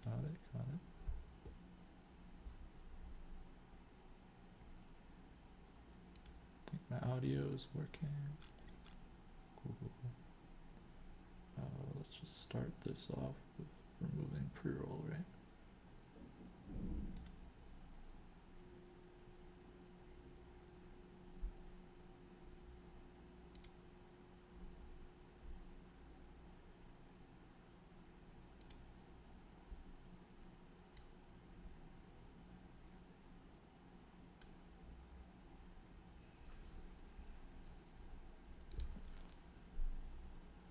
got it. I think my audio is working. Cool. Let's just start this off with removing pre-roll, right?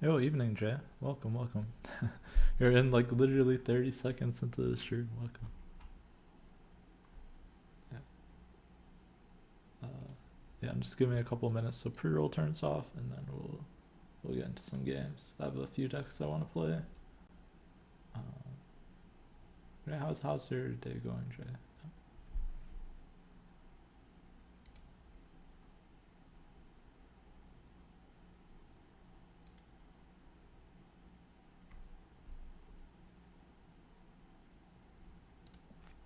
Yo, evening, Jay. Welcome, welcome. You're in like literally 30 seconds into the stream. Welcome. Yeah. Yeah, I'm just giving a couple minutes so pre-roll turns off, and then we'll get into some games. I have a few decks I want to play. Yeah, how's your day going, Jay?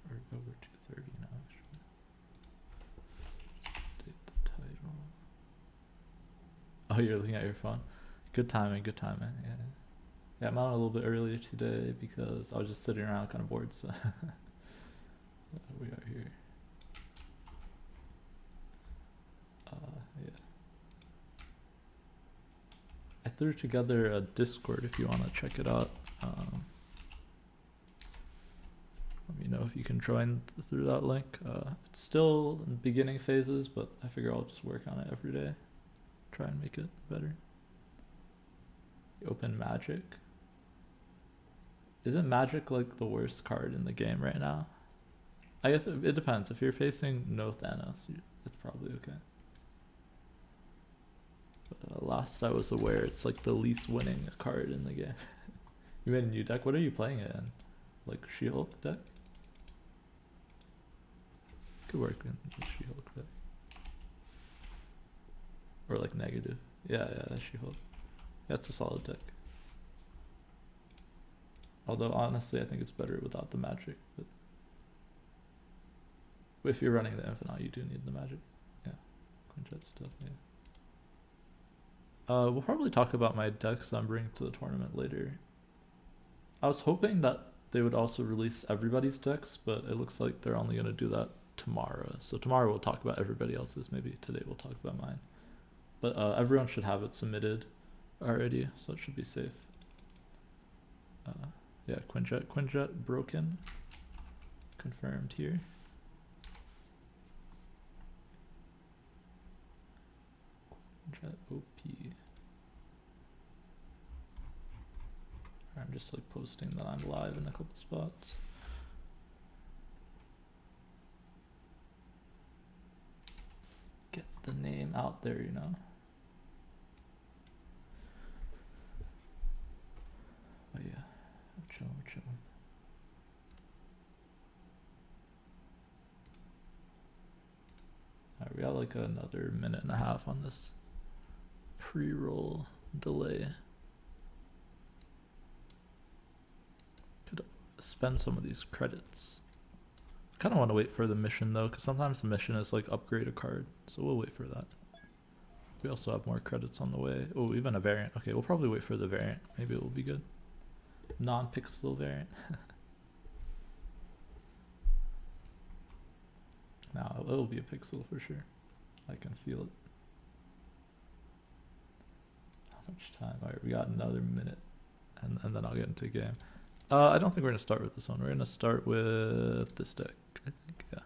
We're over 2:30 now. Actually. Just update the title. Oh, you're looking at your phone. Good timing. Good timing. Yeah. Yeah, I'm out a little bit earlier today because I was just sitting around kind of bored. So we are here. Yeah. I threw together a Discord if you want to check it out. Let me know if you can join through that link. It's still in beginning phases, but I figure I'll just work on it every day. Try and make it better. Open Magic. Isn't Magic like the worst card in the game right now? I guess it depends. If you're facing no Thanos, it's probably okay. But last I was aware, it's like the least winning card in the game. You made a new deck? What are you playing it in? Like She-Hulk deck? Could work in the She-Hulk deck. Or like negative. Yeah, that's She-Hulk. That's a solid deck. Although honestly, I think it's better without the magic. But if you're running the Infinite, you do need the magic. Yeah, Quinjet stuff. Yeah. We'll probably talk about my decks I'm bringing to the tournament later. I was hoping that they would also release everybody's decks, but it looks like they're only going to do that tomorrow. So tomorrow we'll talk about everybody else's. Maybe today we'll talk about mine. But everyone should have it submitted already, so it should be safe. Yeah, Quinjet broken. Confirmed here. Quinjet OP. I'm just like posting that I'm live in a couple spots. Get the name out there, you know. But yeah, we're chilling. Alright, we got like another minute and a half on this pre-roll delay. Could spend some of these credits. Kind of want to wait for the mission though, because sometimes the mission is like upgrade a card, so we'll wait for that. We also have more credits on the way. Oh, even a variant. Okay, we'll probably wait for the variant. Maybe it will be good. Non-pixel variant. No, it will be a pixel for sure. I can feel it. How much time? Alright, we got another minute, and then I'll get into a game. I don't think we're gonna start with this one. We're gonna start with this deck, I think. Yeah.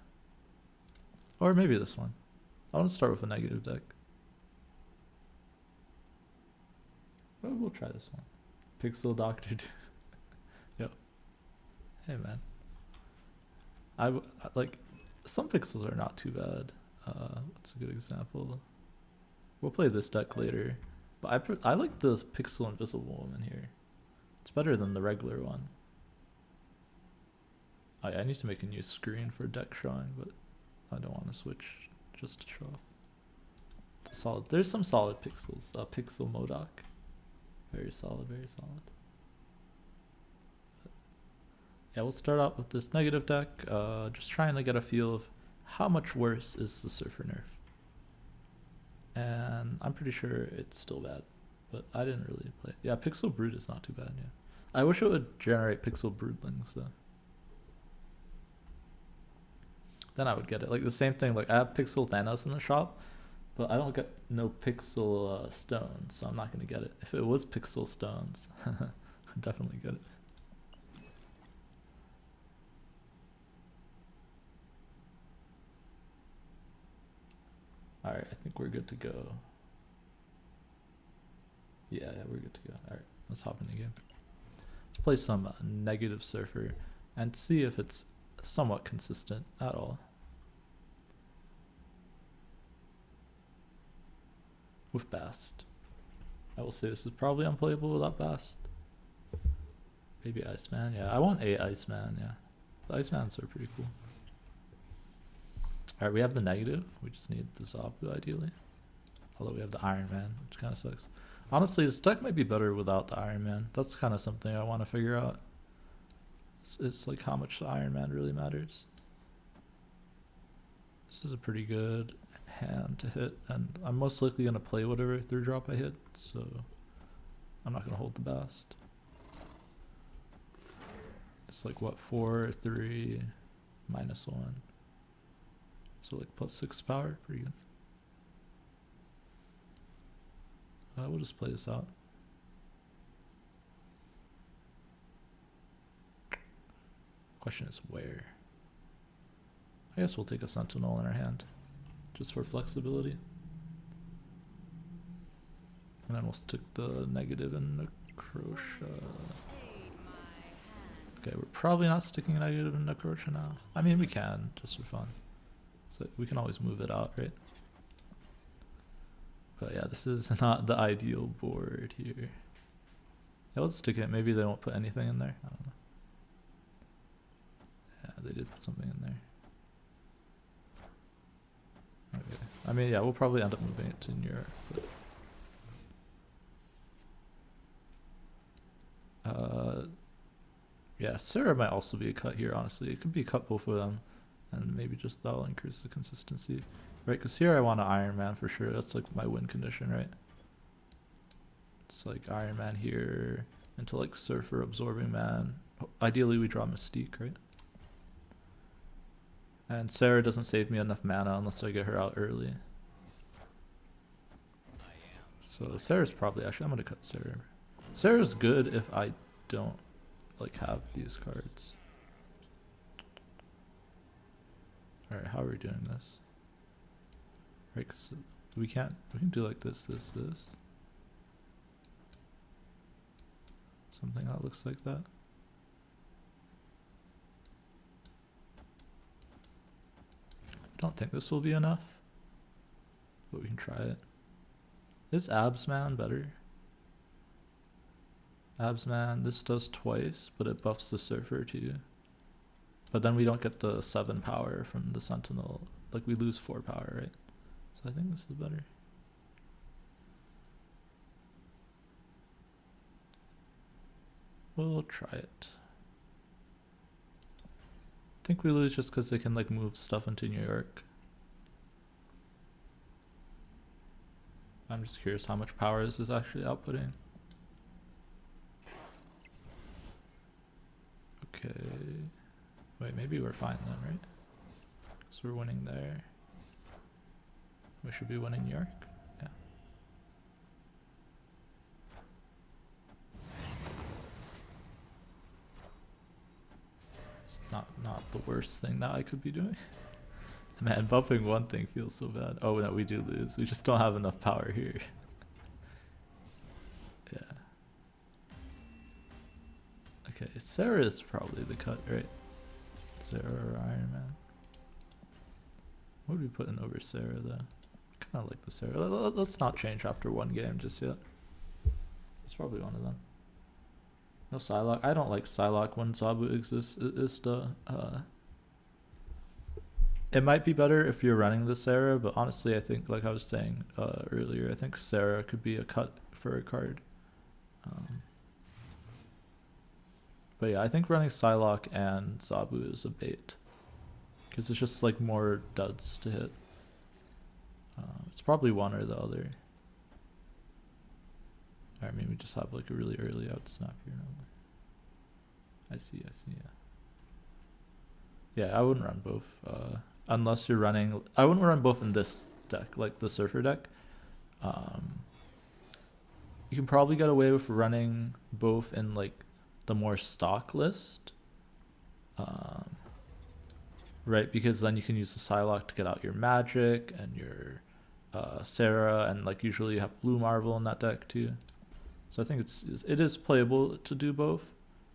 Or maybe this one. I want to start with a negative deck. Well, we'll try this one. Pixel Doctor. Yep. Hey man. I like. Some pixels are not too bad. What's a good example? We'll play this deck later, but I like the Pixel Invisible Woman here. It's better than the regular one. I need to make a new screen for deck showing, but I don't want to switch just to show off. It's solid. There's some solid pixels. Pixel Modoc, very solid, very solid. yeah, we'll start out with this negative deck. Just trying to get a feel of how much worse is the Surfer nerf. And I'm pretty sure it's still bad, but I didn't really play. Yeah, Pixel Brood is not too bad, yeah. I wish it would generate Pixel Broodlings, though. Then I would get it. Like, the same thing, like, I have Pixel Thanos in the shop, but I don't get no Pixel Stones, so I'm not going to get it. If it was Pixel Stones, I'd definitely get it. Alright, I think we're good to go. Yeah, we're good to go. Alright, let's hop in the game. Let's play some negative Surfer and see if it's somewhat consistent at all. With Bast. I will say this is probably unplayable without Bast. Maybe Iceman, yeah. I want a Iceman, yeah. The Icemans are pretty cool. Alright, we have the negative. We just need the Zabu ideally. Although we have the Iron Man, which kind of sucks. Honestly, this deck might be better without the Iron Man. That's kind of something I want to figure out. It's like how much the Iron Man really matters. This is a pretty good hand to hit, and I'm most likely going to play whatever third drop I hit, so I'm not going to hold the Bast. It's like what, 4, 3, -1. So like +6 power, pretty good. We'll just play this out. Question is where? I guess we'll take a Sentinel in our hand, just for flexibility. And then we'll stick the negative in Necrosha. Okay, we're probably not sticking a negative in Necrosha now. I mean, we can, just for fun. So we can always move it out, right? But yeah, this is not the ideal board here. Yeah, let's stick it. Maybe they won't put anything in there. I don't know. Yeah, they did put something in there. Okay. I mean, yeah, we'll probably end up moving it to New York. But yeah, Sarah might also be a cut here, honestly. It could be a cut both of them. And maybe just that'll increase the consistency. Right, because here I want an Iron Man for sure. That's like my win condition, right? It's like Iron Man here into like Surfer, Absorbing Man. Ideally we draw Mystique, right? And Sarah doesn't save me enough mana unless I get her out early. So Sarah's probably, actually I'm gonna cut Sarah. Sarah's good if I don't like have these cards. Alright, how are we doing this? Right, because we can do like this. Something that looks like that. I don't think this will be enough, but we can try it. Is Absman better? Absman, this does twice, but it buffs the Surfer too. But then we don't get the 7 power from the Sentinel. Like we lose 4 power, right? So I think this is better. We'll try it. I think we lose just because they can like move stuff into New York. I'm just curious how much power this is actually outputting. Okay. Wait, maybe we're fine then, right? So we're winning there. We should be winning New York. Yeah. It's not the worst thing that I could be doing. Man, buffing one thing feels so bad. Oh no, we do lose. We just don't have enough power here. Yeah. Okay, Sarah is probably the cut, right? Sarah or Iron Man. What would we put in over Sarah though? Kind of like the Sarah. Let's not change after one game just yet. It's probably one of them. No Psylocke. I don't like Psylocke when Zabu exists. It might be better if you're running the Sarah, but honestly, I think, like I was saying earlier, I think Sarah could be a cut for a card. But yeah, I think running Psylocke and Zabu is a bait. Because it's just like more duds to hit. It's probably one or the other. Or maybe we just have like a really early out snap here. I see, yeah. Yeah, I wouldn't run both. Unless you're running... I wouldn't run both in this deck, like the Surfer deck. You can probably get away with running both in like the more stock list. Right, because then you can use the Psylocke to get out your Magic and your Sarah, and like usually you have Blue Marvel in that deck too. So I think it is playable to do both,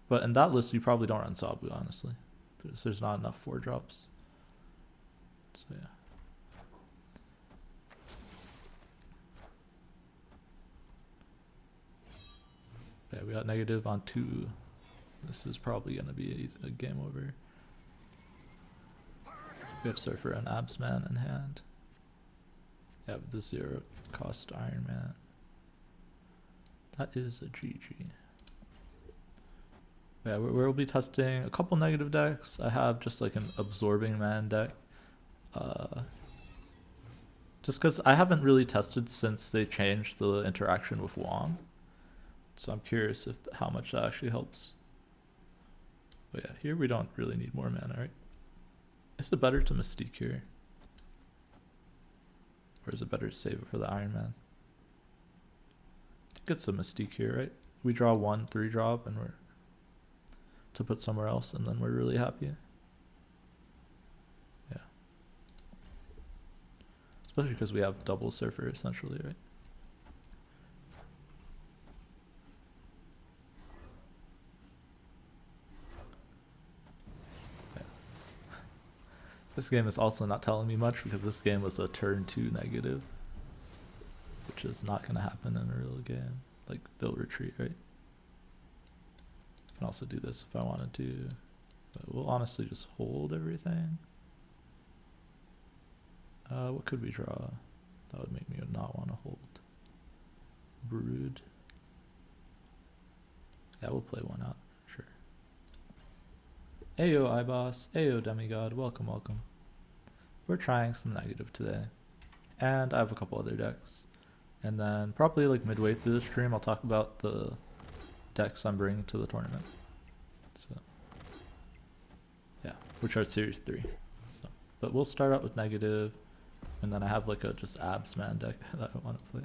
but in that list you probably don't run Zabu, honestly, because there's not enough 4-drops. So yeah. Yeah, we got negative on 2. This is probably gonna be a game over. We have Surfer and Absman in hand. Yeah, with the 0 cost Iron Man. That is a GG. Yeah, we'll be testing a couple negative decks. I have just like an Absorbing Man deck. Just because I haven't really tested since they changed the interaction with Wong. So I'm curious if how much that actually helps. But yeah, here we don't really need more mana, right? Is it better to Mystique here? Or is it better to save it for the Iron Man? I think it's a Mystique here, right? We draw 1 3-drop and we're to put somewhere else, and then we're really happy. Yeah. Especially because we have double Surfer essentially, right? This game is also not telling me much because this game was a turn 2 negative, which is not going to happen in a real game. Like, they'll retreat, right? I can also do this if I wanted to, but we'll honestly just hold everything. What could we draw? That would make me not want to hold. Brood. Yeah, we'll play one out, sure. Ayo, iBoss. Ayo, Demigod. Welcome, welcome. We're trying some negative today. And I have a couple other decks. And then probably like midway through the stream, I'll talk about the decks I'm bringing to the tournament. So, yeah, which are Series 3. So, but we'll start out with negative. And then I have like a just Absman deck that I want to play.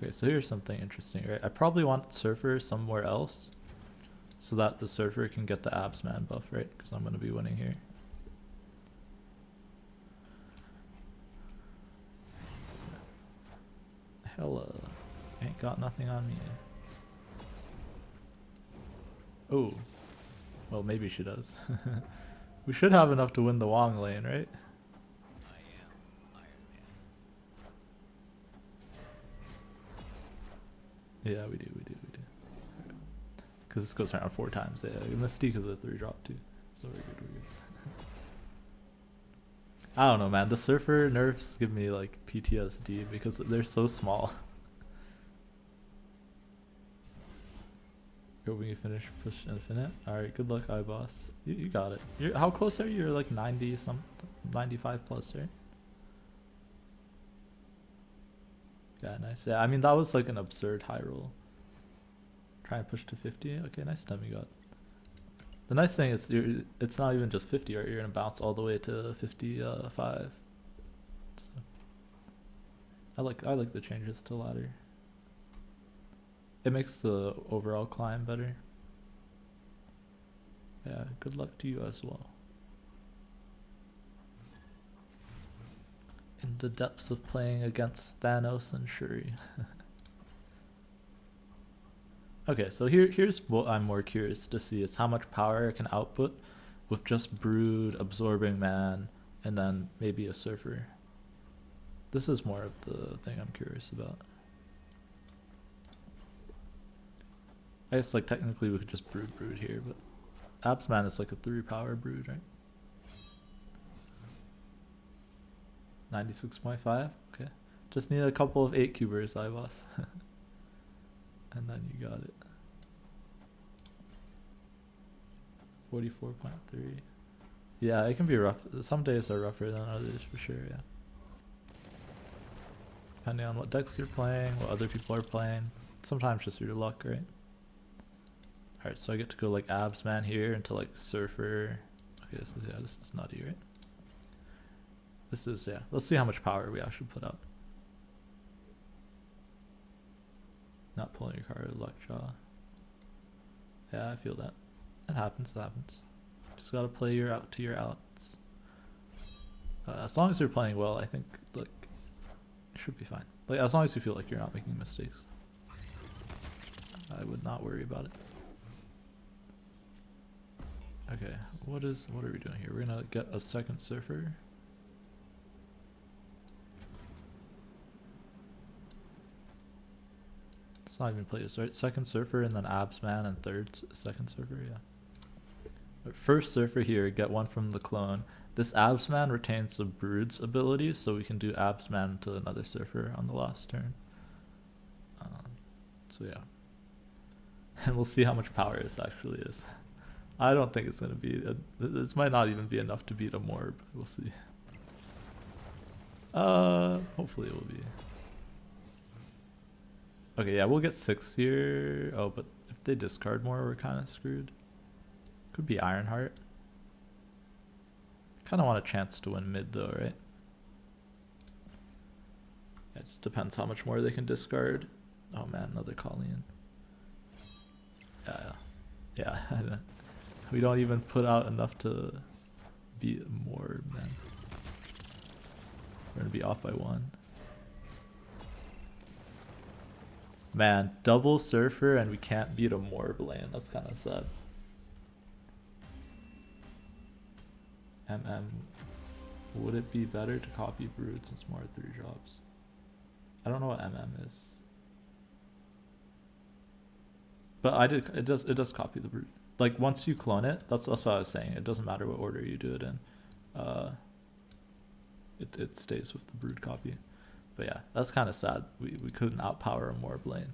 Okay, so here's something interesting, right? I probably want Surfer somewhere else so that the Surfer can get the Absman buff, right? Because I'm going to be winning here. Hella. Ain't got nothing on me. Oh. Well, maybe she does. We should have enough to win the Wong lane, right? Yeah, we do. Because this goes around 4 times. Yeah, Mystique is a 3-drop too. So we're good. I don't know, man. The Surfer nerfs give me like PTSD because they're so small. Hoping you finish push infinite. Alright, good luck, iBoss. You got it. How close are you? You're like 90 something, 95 plus, right? Yeah, nice. Yeah, I mean, that was like an absurd high roll. Try and push to 50. Okay, nice demigod. The nice thing is it's not even just 50, right? You're going to bounce all the way to 55. So, I like the changes to ladder. It makes the overall climb better. Yeah, good luck to you as well. In the depths of playing against Thanos and Shuri. Okay, so here's what I'm more curious to see is how much power it can output with just Brood, Absorbing Man, and then maybe a Surfer. This is more of the thing I'm curious about. I guess like technically we could just Brood here, but Absman is like a 3-power Brood, right? 96.5? Okay. Just need a couple of 8-cubers, iBoss. And then you got it. 44.3. Yeah, it can be rough. Some days are rougher than others for sure, yeah. Depending on what decks you're playing, what other people are playing. Sometimes just your luck, right? Alright, so I get to go like Abs Man here into like Surfer. Okay, this is nutty, right? This is, yeah. Let's see how much power we actually put out. Not pulling your card, luck draw. Yeah, I feel that. It happens, it happens. Just gotta play your out to your outs. As long as you're playing well, I think like it should be fine. Like as long as you feel like you're not making mistakes, I would not worry about it. Okay, what are we doing here? We're gonna get a second Surfer. It's not even placed, right? Second Surfer and then Abs Man and third second Surfer, yeah. But first Surfer here, get one from the clone. This Abs Man retains the Brood's ability, so we can do Abs Man to another Surfer on the last turn. So yeah. And we'll see how much power this actually is. I don't think it's going to be... this might not even be enough to beat a Morb. We'll see. Hopefully it will be. Okay, yeah, we'll get 6 here. Oh, but if they discard more, we're kind of screwed. Could be Ironheart. Kind of want a chance to win mid though, right? Yeah, it just depends how much more they can discard. Oh man, another Colleen. Yeah. We don't even put out enough to beat more, man. We're gonna be off by 1. Man, double Surfer and we can't beat a Morb lane. That's kind of sad. Would it be better to copy Brood since more 3 drops? I don't know what is. But it does copy the Brood. Like once you clone it, that's what I was saying. It doesn't matter what order you do it in. It stays with the Brood copy. But yeah, that's kind of sad. We couldn't outpower a Morb lane.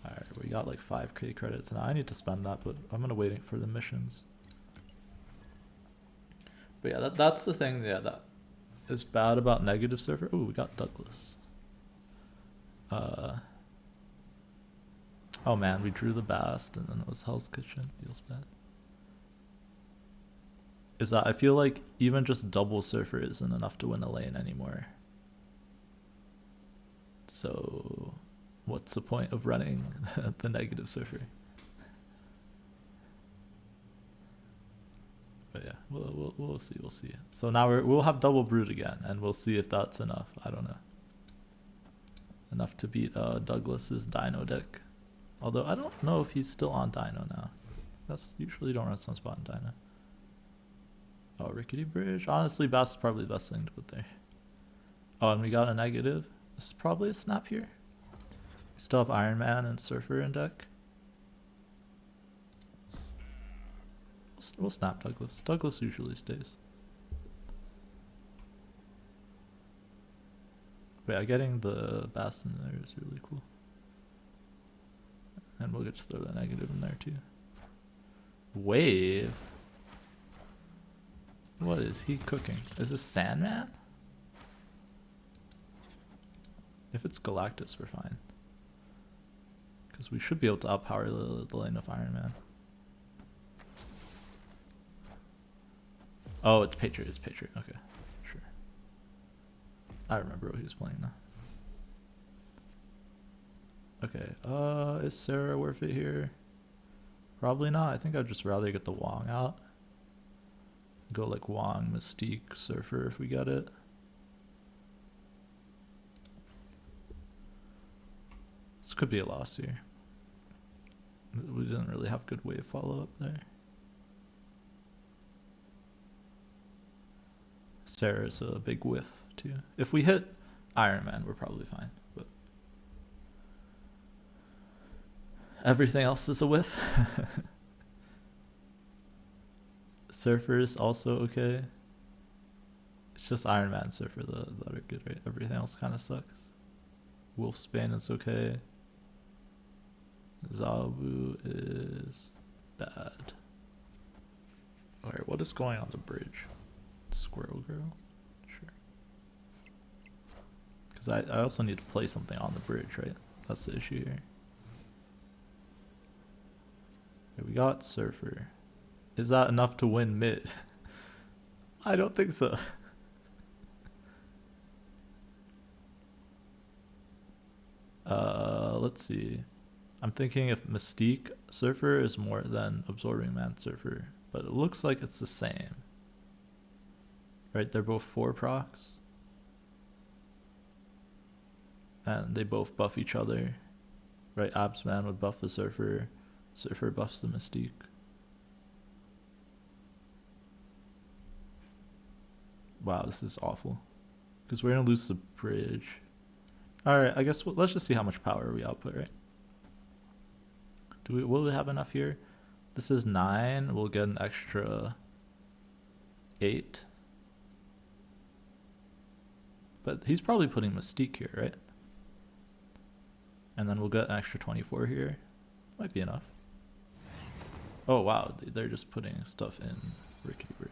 Alright, we got like 5k credits now. I need to spend that, but I'm gonna wait for the missions. But yeah, that's the thing, yeah, that is bad about negative Surfer. Ooh, we got Douglas. Oh man, we drew the Bast and then it was Hell's Kitchen. Feels bad. Is that I feel like even just double Surfer isn't enough to win a lane anymore. So what's the point of running the negative Surfer? But yeah, we'll see. So now we'll have double Brood again, and we'll see if that's enough. I don't know. Enough to beat Douglas's Dino deck. Although I don't know if he's still on Dino now. That's usually don't run Sunspot in Dino. Oh, Rickety Bridge. Honestly, Bass is probably the best thing to put there. Oh, and we got a negative. This is probably a snap here. We still have Iron Man and Surfer in deck. We'll snap Douglas. Douglas usually stays. But yeah, getting the Bass in there is really cool. And we'll get to throw the negative in there too. Wave? What is he cooking? Is this Sandman? If it's Galactus, we're fine. Because we should be able to outpower the lane of Iron Man. Oh, it's Patriot. It's Patriot. Okay, sure. I remember what he was playing now. Okay, is Sarah worth it here? Probably not. I think I'd just rather get the Wong out. Go like Wong, Mystique, Surfer if we get it. This could be a loss here. We didn't really have good wave follow-up there. Sarah's a big whiff too. If we hit Iron Man, we're probably fine. But everything else is a whiff. Surfer's also okay. It's just Iron Man, Surfer that are good, right? Everything else kind of sucks. Wolfsbane is okay. Zabu is bad. Alright, what is going on the bridge? Squirrel Girl? Sure. Because I also need to play something on the bridge, right? That's the issue here. Okay, we got Surfer. Is that enough to win mid? I don't think so. Let's see. I'm thinking if Mystique Surfer is more than Absorbing Man Surfer, but it looks like it's the same. Right, they're both 4 procs. And they both buff each other. Right, Absman would buff the Surfer. Surfer buffs the Mystique. Wow, this is awful. Because we're going to lose the bridge. Alright, I guess let's just see how much power we output, right? Will we have enough here? This is 9. We'll get an extra 8. But he's probably putting Mystique here, right? And then we'll get an extra 24 here. Might be enough. Oh wow, they're just putting stuff in Rickety Bridge.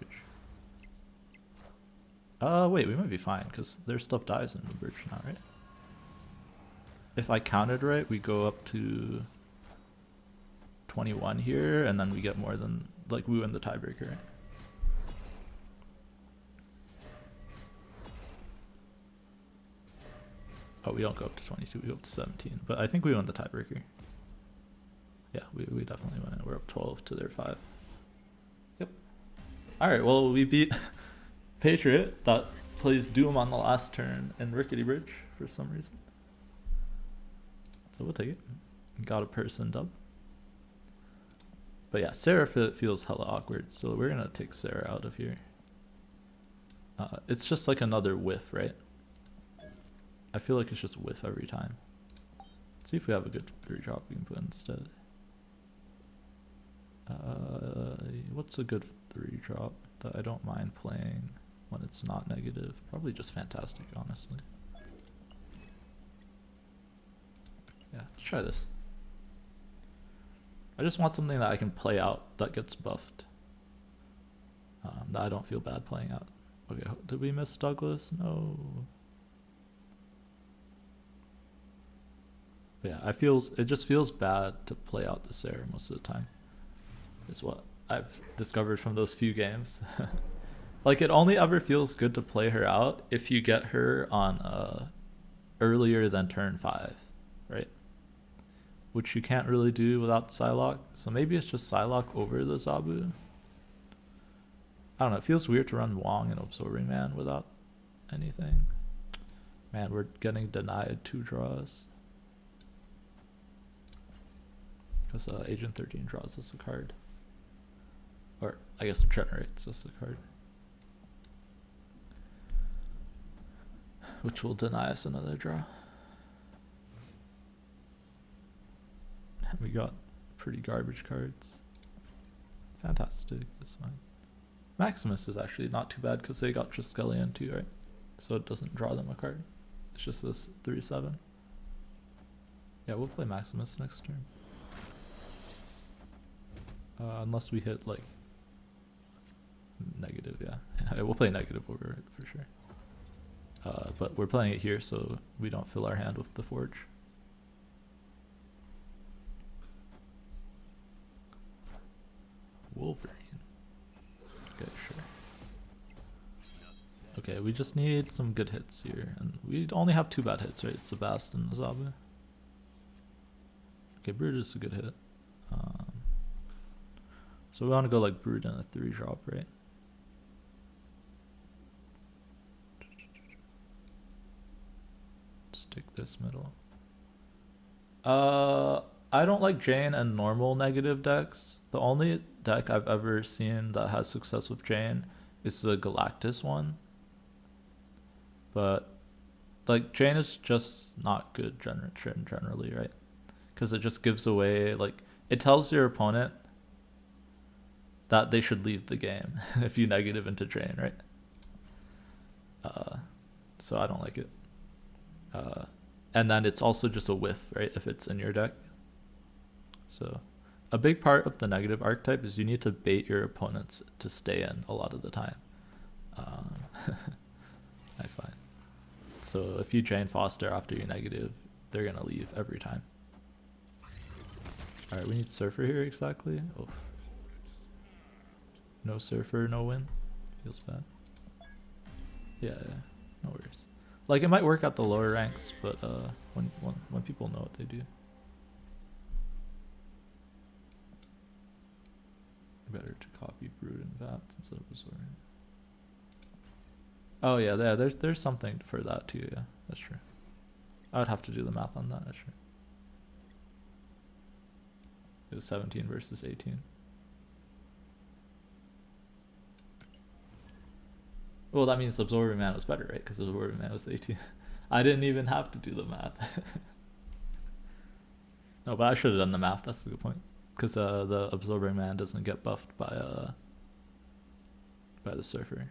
Wait, we might be fine because their stuff dies in the bridge now, right? If I counted right, we go up to 21 here, and then we get more than, like, we win the tiebreaker, right? Oh, we don't go up to 22, we go up to 17, but I think we win the tiebreaker. Yeah, we definitely win it. We're up 12 to their 5. Yep. Alright, well, we beat Patriot, that plays Doom on the last turn in Rickety Bridge for some reason. So we'll take it. Got a person dub. But yeah, Sarah feels hella awkward, so we're gonna take Sarah out of here. It's just like another whiff, right? I feel like it's just whiff every time. Let's see if we have a good 3-drop we can put instead. What's a good 3-drop that I don't mind playing when it's not negative? Probably just Fantastic, honestly. Yeah, let's try this. I just want something that I can play out that gets buffed. That I don't feel bad playing out. Okay, did we miss Douglas? No. But yeah, it just feels bad to play out the Sarah most of the time. Is what I've discovered from those few games. Like, it only ever feels good to play her out if you get her on earlier than turn 5, right? Which you can't really do without Psylocke. So maybe it's just Psylocke over the Zabu. I don't know, it feels weird to run Wong and Absorbing Man without anything. Man, we're getting denied 2 draws. Because Agent 13 draws us a card. Or, I guess it generates us a card. Which will deny us another draw. We got pretty garbage cards. Fantastic, this one. Maximus is actually not too bad because they got Triskelion too, right? So it doesn't draw them a card. It's just this 3/7. Yeah, we'll play Maximus next turn. Unless we hit, like, negative, yeah. We'll play negative over it for sure. But we're playing it here so we don't fill our hand with the Forge. Wolverine. Okay, sure. Okay, we just need some good hits here. And we only have 2 bad hits, right? Sebast and Zabu. Okay, Brood is a good hit. So we want to go like Brood and a 3-drop, right? Stick this middle. I don't like Jane and normal negative decks. The only deck I've ever seen that has success with Jane is the Galactus one. But, like, Jane is just not good generally, right? Because it just gives away, like, it tells your opponent that they should leave the game if you negative into Jane, right? So I don't like it. And then it's also just a whiff, right, if it's in your deck. So a big part of the negative archetype is you need to bait your opponents to stay in a lot of the time. I find. So if you drain Foster after your negative, they're going to leave every time. Alright, we need Surfer here exactly. Oh. No Surfer, no win. Feels bad. Yeah, no worries. Like, it might work at the lower ranks, but when people know what they do. Better to copy Brood and Vat instead of Absorb. Oh yeah, there's something for that too, yeah. That's true. I would have to do the math on that, that's true. It was 17 versus 18. Well, that means Absorbing Man was better, right? Because Absorbing Man was 18. I didn't even have to do the math. No, but I should have done the math, that's a good point. Because the Absorbing Man doesn't get buffed by the Surfer.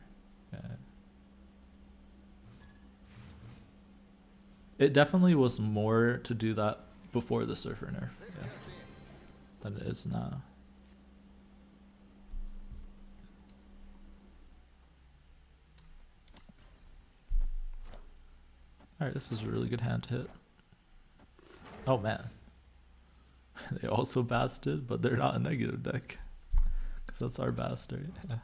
Yeah. It definitely was more to do that before the Surfer nerf, yeah, than it is now. Alright, this is a really good hand to hit. Oh man. They also basted, but they're not a negative deck. Because that's our bastard. Yeah.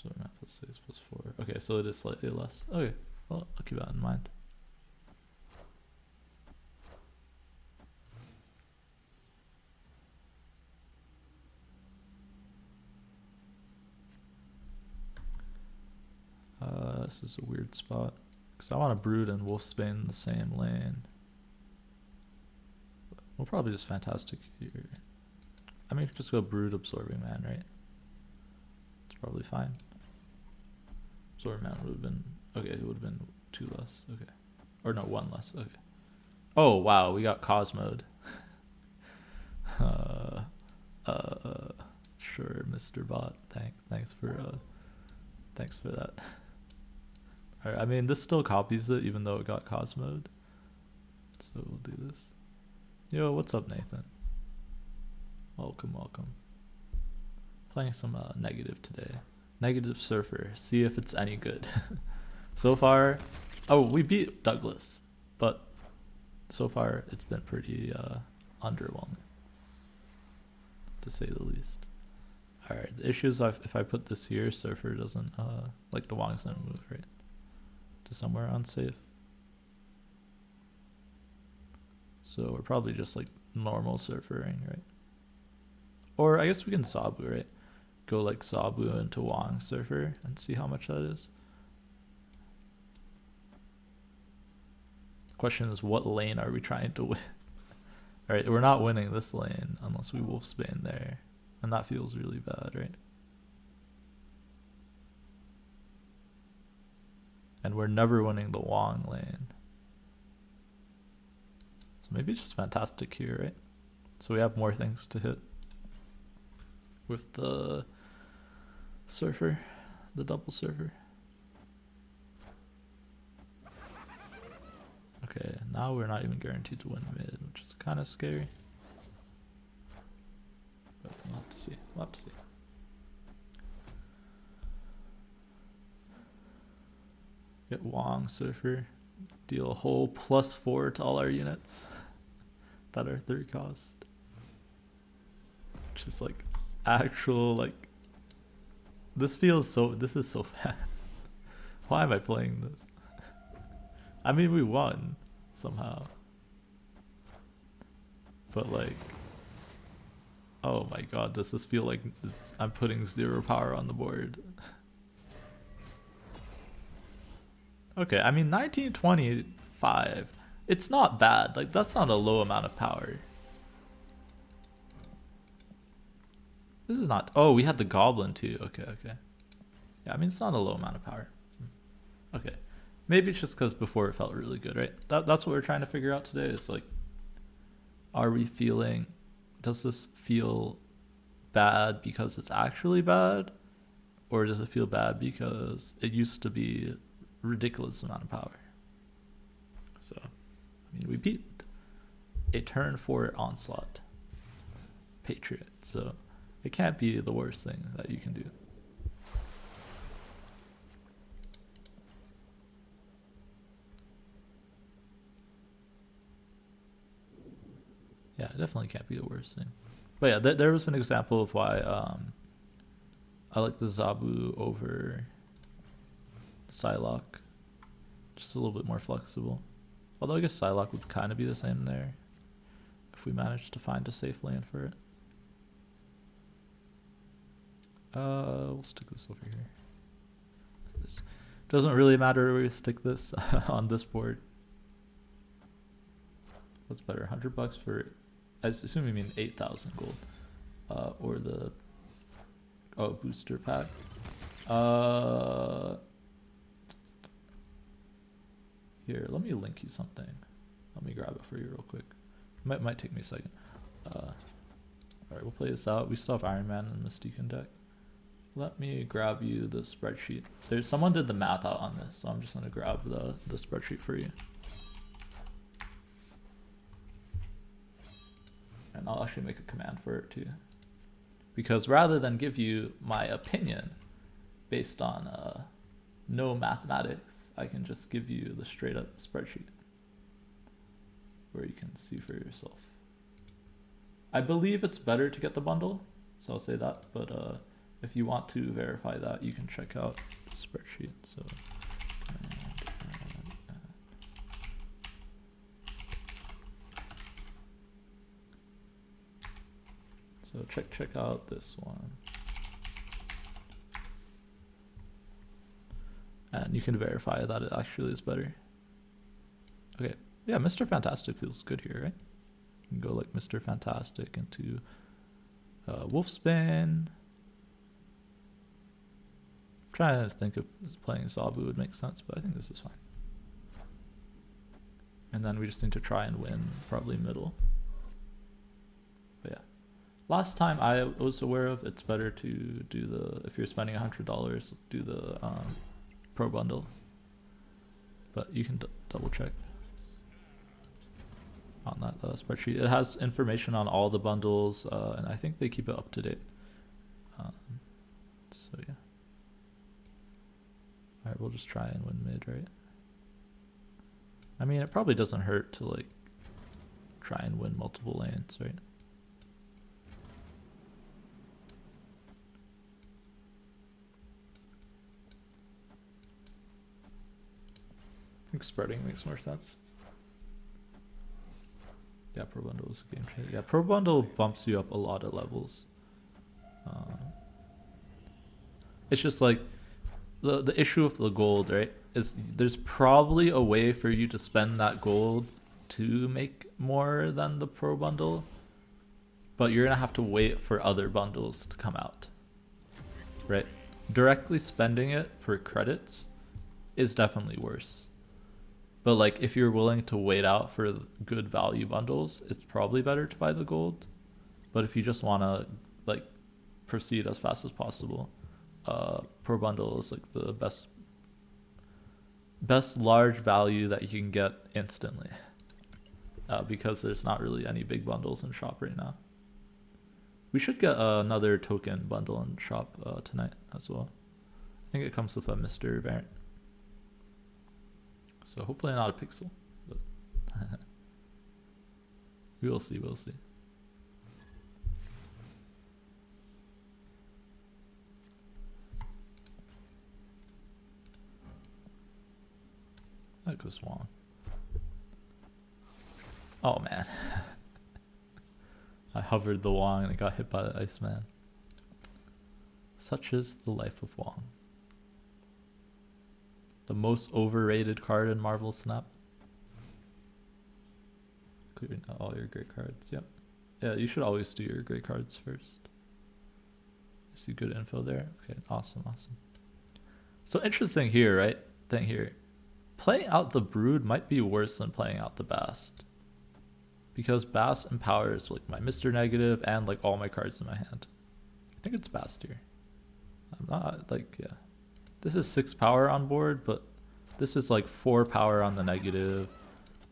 So we're not +6/+4. Okay, so it is slightly less. Okay, well, I'll keep that in mind. This is a weird spot. Because I want to Brood and Wolfsbane in the same lane. We'll probably just Fantastic here. I mean, just go Brood Absorbing Man, right? It's probably fine. Absorbing Man would have been... Okay, it would have been 2 less. Okay. Or no, 1 less. Okay. Oh, wow, we got Cosmode. Sure, Mr. Bot. Thanks for that. Alright, I mean, this still copies it even though it got Cosmode. So we'll do this. Yo, what's up, Nathan? Welcome. Playing some negative today. Negative Surfer. See if it's any good. So far... Oh, we beat Douglas. But so far, it's been pretty underwhelming. To say the least. Alright, the issue is if I put this here, Surfer doesn't... like the Wong's gonna move, right? To somewhere unsafe. So we're probably just like normal Surfering, right? Or I guess we can Sabu, right? Go like Sabu into Wong Surfer and see how much that is. The question is, what lane are we trying to win? Alright, we're not winning this lane unless we Wolfsbane there. And that feels really bad, right? And we're never winning the Wong lane. So maybe it's just Fantastic here, right? So we have more things to hit with the Surfer, the double Surfer. Okay, now we're not even guaranteed to win mid, which is kind of scary. But we'll have to see. We'll have to see. Get Wong Surfer. Deal a whole +4 to all our units that are 3 cost. Which is like actual like... This feels so... This is so bad. Why am I playing this? I mean, we won somehow. But like... Oh my god, does this feel like I'm putting 0 power on the board? Okay, I mean 1925. It's not bad. Like, that's not a low amount of power. This is not... Oh, we had the Goblin too. Okay. Yeah, I mean, it's not a low amount of power. Okay. Maybe it's just because before it felt really good, right? That's what we're trying to figure out today. Is like, are we feeling... Does this feel bad because it's actually bad? or does it feel bad because it used to be a ridiculous amount of power? So, I mean, we beat a turn 4 Onslaught Patriot, so it can't be the worst thing that you can do. Yeah, it definitely can't be the worst thing. But yeah, there was an example of why I like the Zabu over Psylocke. Just a little bit more flexible. Although I guess Psylocke would kind of be the same there if we managed to find a safe lane for it. We'll stick this over here. This doesn't really matter where we stick this on this board. What's better, $100 for, I assume you mean 8,000 gold, or the booster pack. Here, let me link you something. Let me grab it for you real quick. Might take me a second. All right, we'll play this out. We still have Iron Man and Mystique in deck. Let me grab you the spreadsheet. There's someone did the math out on this, so I'm just gonna grab the spreadsheet for you. And I'll actually make a command for it too. Because rather than give you my opinion based on no mathematics, I can just give you the straight up spreadsheet where you can see for yourself. I believe it's better to get the bundle, so I'll say that, but if you want to verify that, you can check out the spreadsheet. So check out this one. And you can verify that it actually is better. Okay, yeah, Mr. Fantastic feels good here, right? You can go like Mr. Fantastic into Wolfsbane. I'm trying to think if playing Zabu would make sense, but I think this is fine. And then we just need to try and win, probably middle. But yeah. Last time I was aware of, it's better to do the, if you're spending $100, do the pro bundle. But you can double check on that spreadsheet. It has information on all the bundles, and I think they keep it up to date. So yeah. Alright, we'll just try and win mid, right? I mean, it probably doesn't hurt to like try and win multiple lanes, right? I think spreading makes more sense. Yeah, Pro Bundle is a game changer. Yeah, Pro Bundle bumps you up a lot of levels. It's just like the issue with the gold, right? Is there's probably a way for you to spend that gold to make more than the Pro Bundle, but you're gonna have to wait for other bundles to come out, right? Directly spending it for credits is definitely worse. But like if you're willing to wait out for good value bundles, it's probably better to buy the gold. But if you just want to like proceed as fast as possible, Pro Bundle is like the best large value that you can get instantly, because there's not really any big bundles in shop right now. We should get another token bundle in shop tonight as well. I think it comes with a Mr. variant. So hopefully not a pixel, but we will see, we'll see. That goes Wong. Oh man. I hovered the Wong and it got hit by the Iceman. Such is the life of Wong. The most overrated card in Marvel Snap. Clearing out all your great cards. Yep. Yeah, you should always do your great cards first. I see good info there. Okay, awesome, awesome. So interesting here, right? Thing here. Playing out the Brood might be worse than playing out the Bast. Because Bast empowers like my Mr. Negative and like all my cards in my hand. I think it's Bast here. like, yeah. This is 6 power on board, but this is like 4 power on the negative,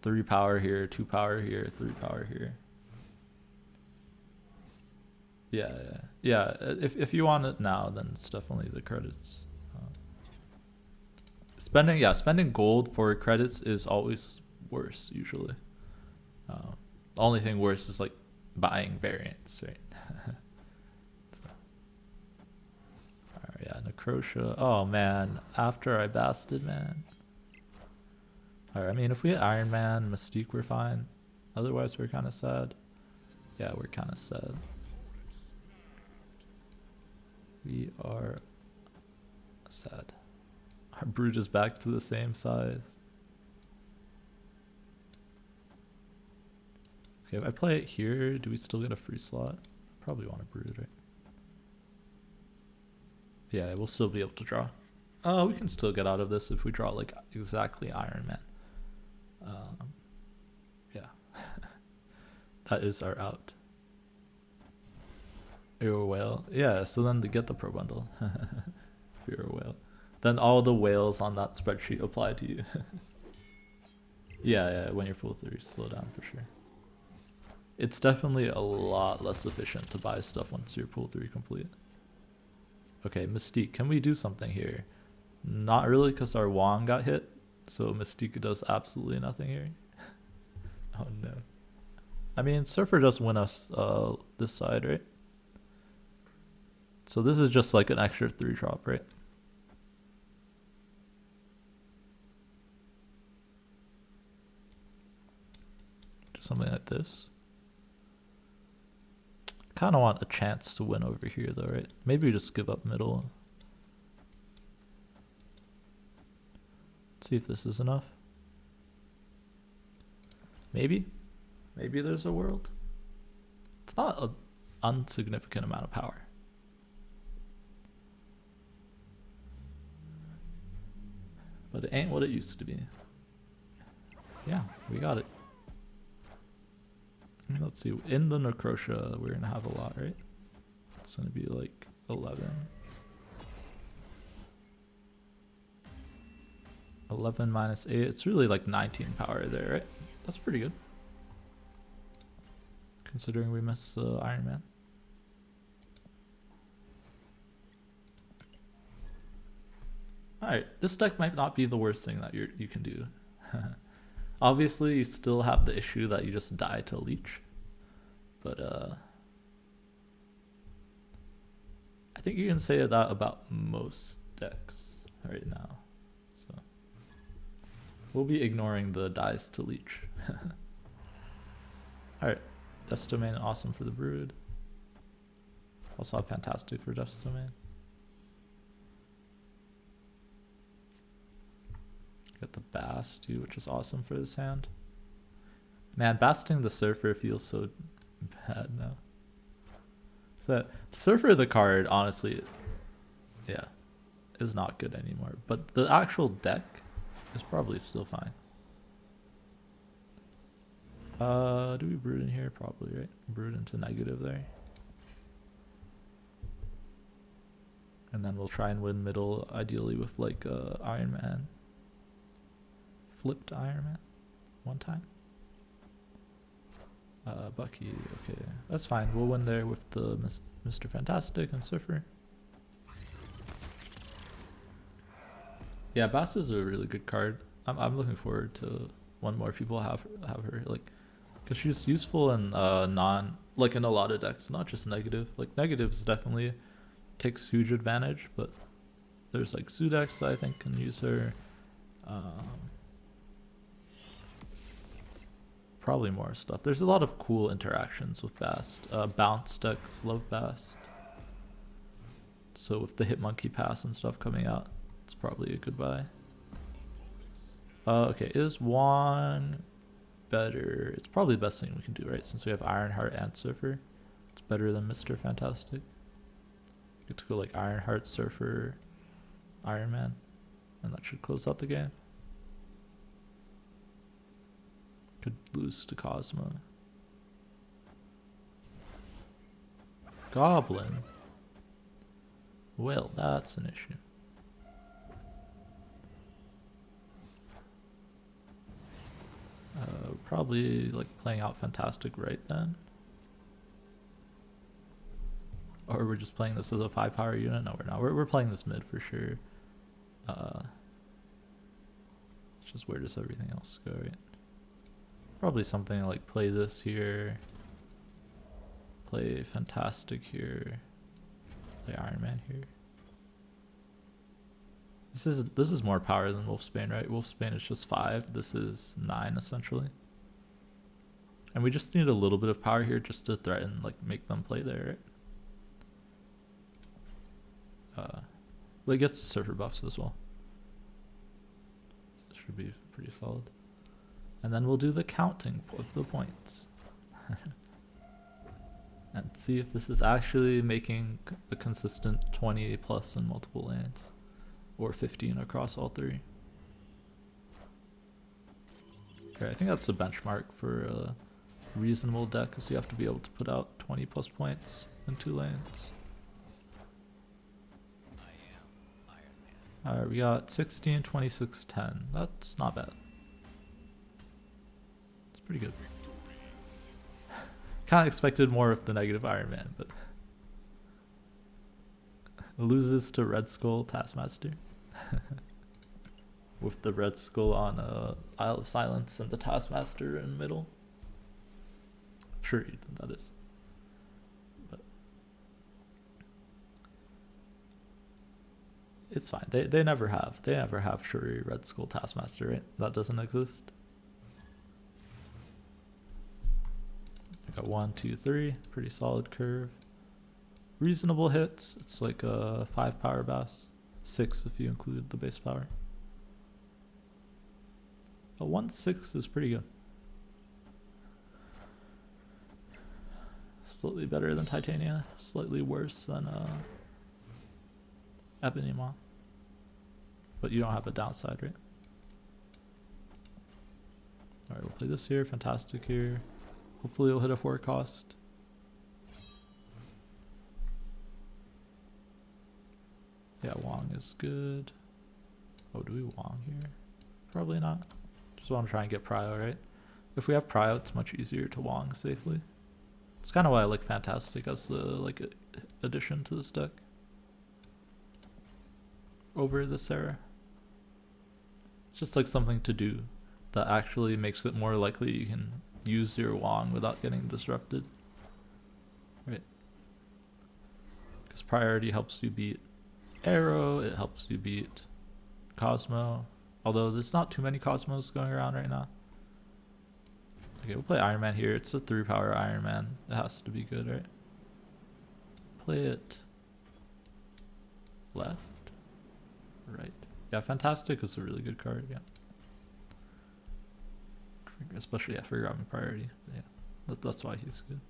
3 power here, 2 power here, 3 power here. Yeah, yeah, yeah. If you want it now, then it's definitely the credits. Spending gold for credits is always worse usually. The only thing worse is like buying variants, right? Alright, yeah, Necrotia. Oh man, after I basted, man. Alright, I mean, if we hit Iron Man, Mystique, we're fine. Otherwise, we're kind of sad. Yeah, we're kind of sad. We are sad. Our brood is back to the same size. Okay, if I play it here, do we still get a free slot? Probably want a brood, right? Yeah, we'll still be able to draw. We can still get out of this if we draw like exactly Iron Man. Yeah. That is our out. You're a whale. Yeah, so then to get the pro bundle. If you're a whale. Then all the whales on that spreadsheet apply to you. Yeah, when you're pool 3, slow down for sure. It's definitely a lot less efficient to buy stuff once you're pool 3 complete. Okay, Mystique, can we do something here? Not really, because our Wong got hit, so Mystique does absolutely nothing here. Oh no. I mean, Surfer does win us this side, right? So this is just like an extra 3 drop, right? Do something like this. Kind of want a chance to win over here though, right? Maybe just give up middle. See if this is enough. Maybe there's a world. It's not an insignificant amount of power. But it ain't what it used to be. Yeah, we got it. Let's see, in the Necrotia, we're gonna have a lot, right? It's gonna be like 11. 11 minus 8, it's really like 19 power there, right? That's pretty good. Considering we miss Iron Man. Alright, this deck might not be the worst thing that you can do. Obviously, you still have the issue that you just die to leech. But, I think you can say that about most decks right now. So, we'll be ignoring the dies to leech. Alright, Dust Domain, awesome for the Brood. Also fantastic for Dust Domain. Got the Bast too, which is awesome for this hand. Man, Basting the Surfer feels so bad now. So Surfer the card, honestly, yeah, is not good anymore. But the actual deck is probably still fine. Do we brood in here? Probably, right? Brood into negative there. And then we'll try and win middle, ideally with like Iron Man. Flipped Iron Man one time. Bucky, okay, that's fine. We'll win there with the Mr. Fantastic and Surfer. Yeah, Bass is a really good card. I'm looking forward to when more people have her, like, because she's useful in non, like in a lot of decks, not just negative. Like negatives definitely takes huge advantage, but there's like Zoo decks that I think can use her. Probably more stuff. There's a lot of cool interactions with Bast. Bounce decks love Bast. So with the Hitmonkey pass and stuff coming out, it's probably a good buy. Okay, is Wong better? It's probably the best thing we can do, right? Since we have Ironheart and Surfer. It's better than Mr. Fantastic. Get to go like Ironheart, Surfer, Iron Man. And that should close out the game. Could lose to Cosmo. Goblin. Well, that's an issue. Probably like playing out Fantastic right then. Or we're just playing this as a 5-power unit? No, we're not. We're playing this mid for sure. It's just where does everything else go, right? Probably something like play this here. Play Fantastic here. Play Iron Man here. This is more power than Wolfsbane, right? Wolfsbane is just 5. This is 9 essentially. And we just need a little bit of power here just to threaten, like make them play there, right? But it gets the surfer buffs as well. So it should be pretty solid. And then we'll do the counting of the points. And see if this is actually making a consistent 20 plus in multiple lanes. Or 15 across all 3. Okay, I think that's a benchmark for a reasonable deck, because you have to be able to put out 20 plus points in 2 lanes. Alright, we got 16, 26, 10. That's not bad. It's pretty good. Kind of expected more of the negative Iron Man, but loses to Red Skull Taskmaster. With the Red Skull on Isle of Silence and the Taskmaster in the middle. Sure, that is. But it's fine. They never have Shuri, Red Skull, Taskmaster, right? That doesn't exist. I got 1, 2, 3. Pretty solid curve. Reasonable hits. It's like a 5 power bass. 6 if you include the base power. A 1/6 is pretty good. Slightly better than Titania. Slightly worse than Ebony Maw. But you don't have a downside, right? Alright, we'll play this here. Fantastic here. Hopefully it'll hit a 4 cost. Yeah, Wong is good. Oh, do we Wong here? Probably not. Just want to try and get Prio, right? If we have Prio, it's much easier to Wong safely. It's kind of why I like Fantastic as the like addition to this deck over the Sarah. It's just like something to do that actually makes it more likely you can use your Wong without getting disrupted, right? Because priority helps you beat Arrow, it helps you beat Cosmo, although there's not too many Cosmos going around right now. Okay, we'll play Iron Man here. It's a 3 power Iron Man. It has to be good, right? Play it left, right. Yeah, Fantastic is a really good card, yeah. Especially for grabbing priority. But yeah, that's why he's good.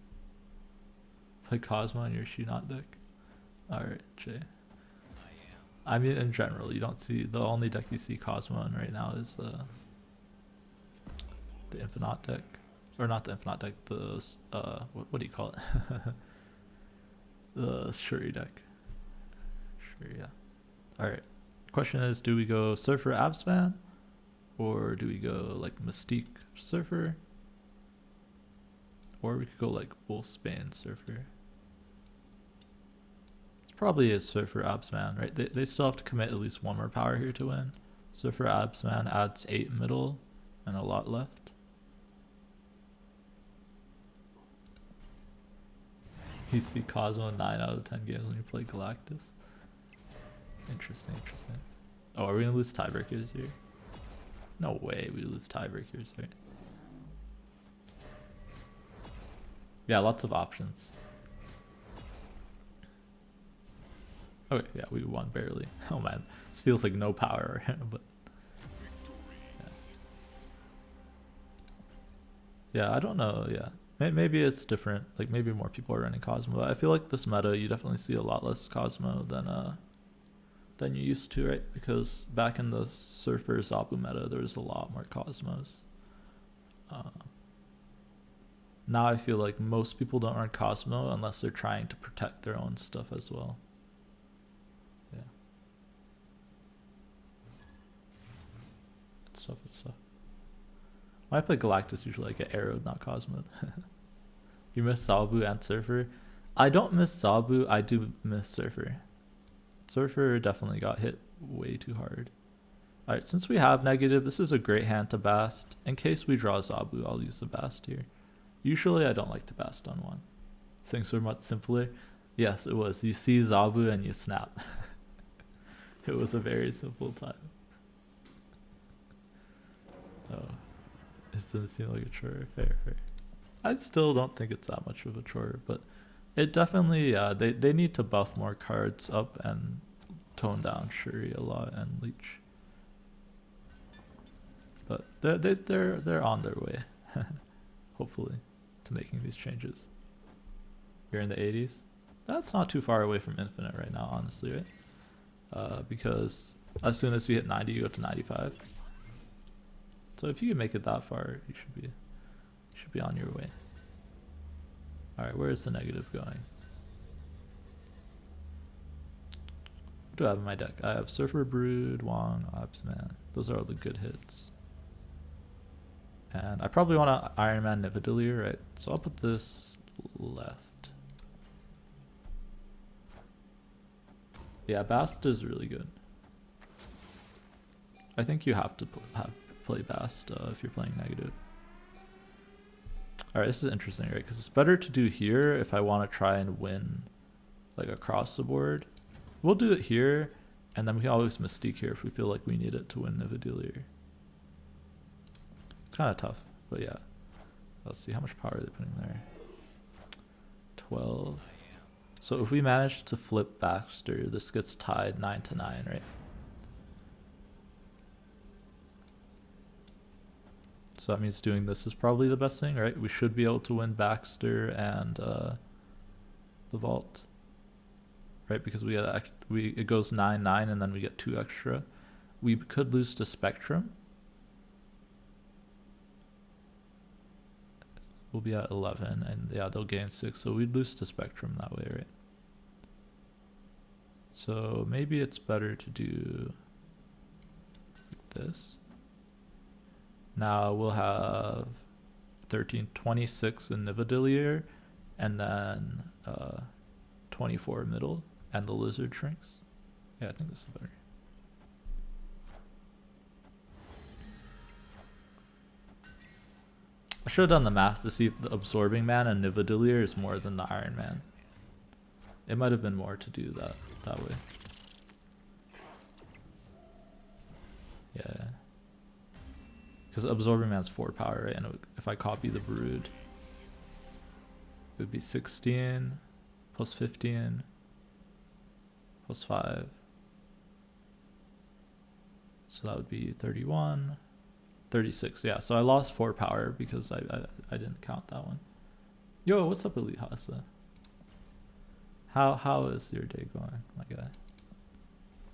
Play Cosmo on your She-Not deck. Alright, Jay. I mean, in general, you don't see, the only deck you see Cosmo in right now is the Infinite deck. Or not the Infinite deck, the, what do you call it? The Shuri deck. Shuri, yeah. Alright. Question is, do we go Surfer Absman? Or do we go like Mystique Surfer? Or we could go like Wolfsbane Surfer. It's probably a Surfer Absman, right? They still have to commit at least 1 more power here to win. Surfer Absman adds 8 middle and a lot left. You see Cosmo in 9 out of 10 games when you play Galactus. Interesting, interesting. Oh, are we gonna lose tiebreakers here? No way we lose tiebreakers, right? Yeah, lots of options. Okay, yeah, we won barely. Oh man, this feels like no power, but yeah, I don't know. Yeah, maybe it's different. Like maybe more people are running Cosmo. But I feel like this meta, you definitely see a lot less Cosmo than you used to, right? Because back in the Surfer Zabu meta, there was a lot more Cosmos. Now I feel like most people don't run Cosmo unless they're trying to protect their own stuff as well. stuff, good stuff. When I play Galactus, usually I get arrowed, not Cosmod. You miss Zabu and Surfer? I don't miss Zabu, I do miss Surfer. Surfer definitely got hit way too hard. Alright, since we have negative, this is a great hand to Bast. In case we draw Zabu, I'll use the Bast here. Usually I don't like to Bast on one. Things are much simpler. Yes, it was. You see Zabu and you snap. It was a very simple time. Oh. It doesn't seem like a chore. Fair. I still don't think it's that much of a chore, but it definitely, they need to buff more cards up and tone down Shuri a lot and Leech. But they're on their way, hopefully, to making these changes. You're in the 80s? That's not too far away from Infinite right now, honestly, right? Because as soon as we hit 90, you go to 95. So if you can make it that far, you should be on your way. Alright, where is the negative going? What do I have in my deck? I have Surfer Brood, Wong, Obsman. Those are all the good hits. And I probably want to Iron Man Nividillier, right? So I'll put this left. Yeah, Bast is really good. I think you have to play Bast if you're playing negative. Alright, this is interesting, right? Because it's better to do here if I want to try and win like across the board. We'll do it here, and then we can always Mystique here if we feel like we need it to win Nividillier. It's kind of tough, but yeah. Let's see how much power are they putting there. 12. So if we manage to flip Baxter, this gets tied 9-9, right? So that means doing this is probably the best thing, right? We should be able to win Baxter and the vault, right? Because it goes 9-9 and then we get 2 extra. We could lose to Spectrum. We'll be at 11, and yeah, they'll gain 6, so we'd lose to Spectrum that way, right? So maybe it's better to do this. Now we'll have 13, 26 in Nividillier, and then 24 middle, and the lizard shrinks. Yeah, I think this is better. I should have done the math to see if the Absorbing Man and Nividillier is more than the Iron Man. It might have been more to do that way. Yeah. Because Absorbing Man's 4 power, right? And if I copy the Brood, it would be 16 plus 15 plus 5. So that would be 31. 36, yeah. So I lost 4 power because I didn't count that one. Yo, what's up, Elite Hasa? How is your day going, my guy?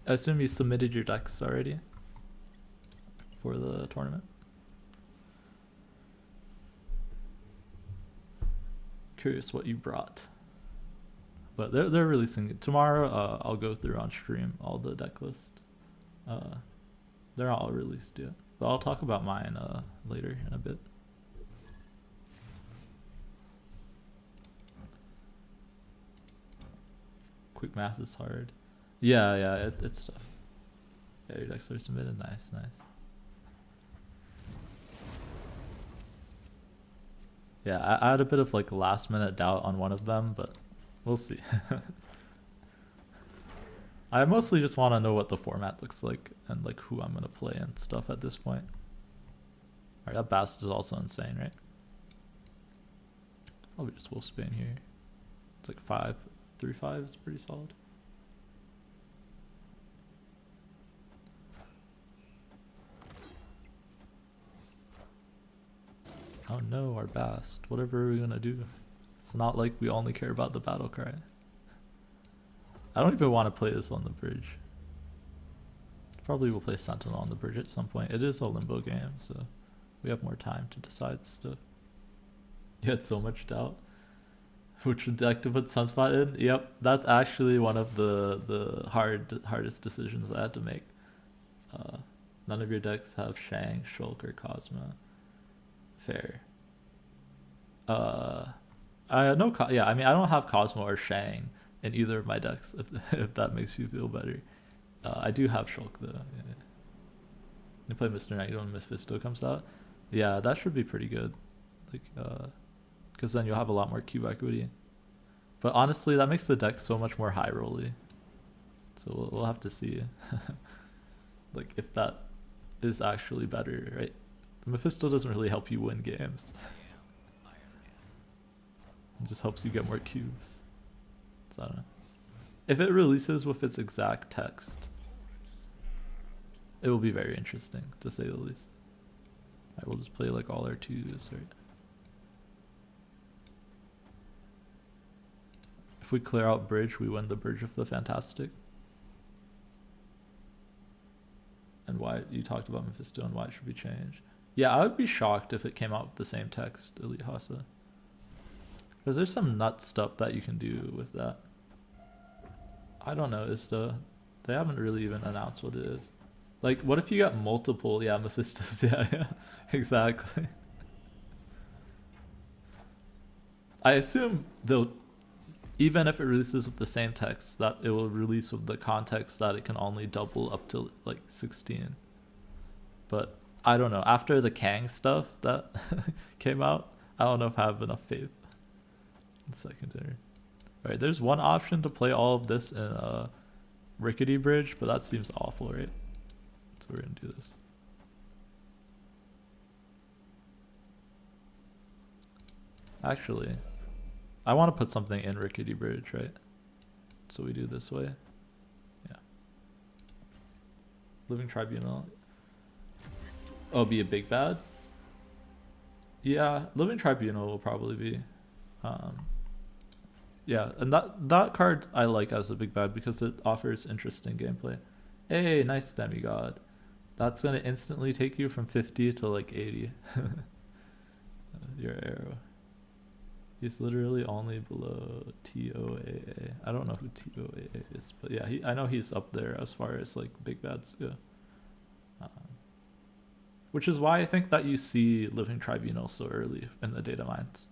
I assume you submitted your decks already for the tournament. Curious what you brought. But they're releasing it tomorrow. I'll go through on stream all the deck list. They're not all released yet. But I'll talk about mine later in a bit. Quick math is hard. Yeah, it's tough. Yeah, your decks are submitted. Nice. Yeah, I had a bit of like last minute doubt on one of them, but we'll see. I mostly just want to know what the format looks like and like who I'm gonna play and stuff at this point. Alright, that Bast is also insane, right? Probably just Wolfsbane here. It's like 3-5 is pretty solid. Oh no, our Bast. Whatever are we gonna do? It's not like we only care about the battle cry. I don't even want to play this on the bridge. Probably will play Sentinel on the bridge at some point. It is a limbo game, so we have more time to decide stuff. You had so much doubt. Which deck to put Sunspot in? Yep, that's actually one of the hardest decisions I had to make. None of your decks have Shang, Shulk, or Cosmo. Fair. Yeah, I mean, I don't have Cosmo or Shang in either of my decks, if that makes you feel better. I do have Shulk though. Yeah. You play Mr. Knight when Mephisto comes out. Yeah, that should be pretty good. Like, because then you'll have a lot more cube equity. But honestly, that makes the deck so much more high rolly. So we'll have to see, like, if that is actually better, right? Mephisto doesn't really help you win games. It just helps you get more cubes. So I don't know. If it releases with its exact text, it will be very interesting, to say the least. I will just play like all our twos, right? If we clear out bridge, we win the Bridge of the Fantastic. And why you talked about Mephisto and why it should be changed. Yeah, I would be shocked if it came out with the same text, Elite Hasa. Because there's some nut stuff that you can do with that. I don't know, they haven't really even announced what it is. Like, what if you got multiple, yeah, Mephistos, yeah, exactly. I assume they'll, even if it releases with the same text, that it will release with the context that it can only double up to like 16. But I don't know, after the Kang stuff that came out, I don't know if I have enough faith in secondary. Alright, there's one option to play all of this in Rickety Bridge, but that seems awful, right? So we're gonna do this. Actually, I want to put something in Rickety Bridge, right? So we do this way. Yeah. Living Tribunal. Oh, be a big bad? Yeah, Living Tribunal will probably be. Yeah, and that card I like as a big bad because it offers interesting gameplay. Hey, nice Demigod. That's gonna instantly take you from 50 to like 80. Your arrow. He's literally only below TOAA. I don't know who TOAA is, but yeah, I know he's up there as far as like big bads go. Which is why I think that you see Living Tribunal so early in the data mines.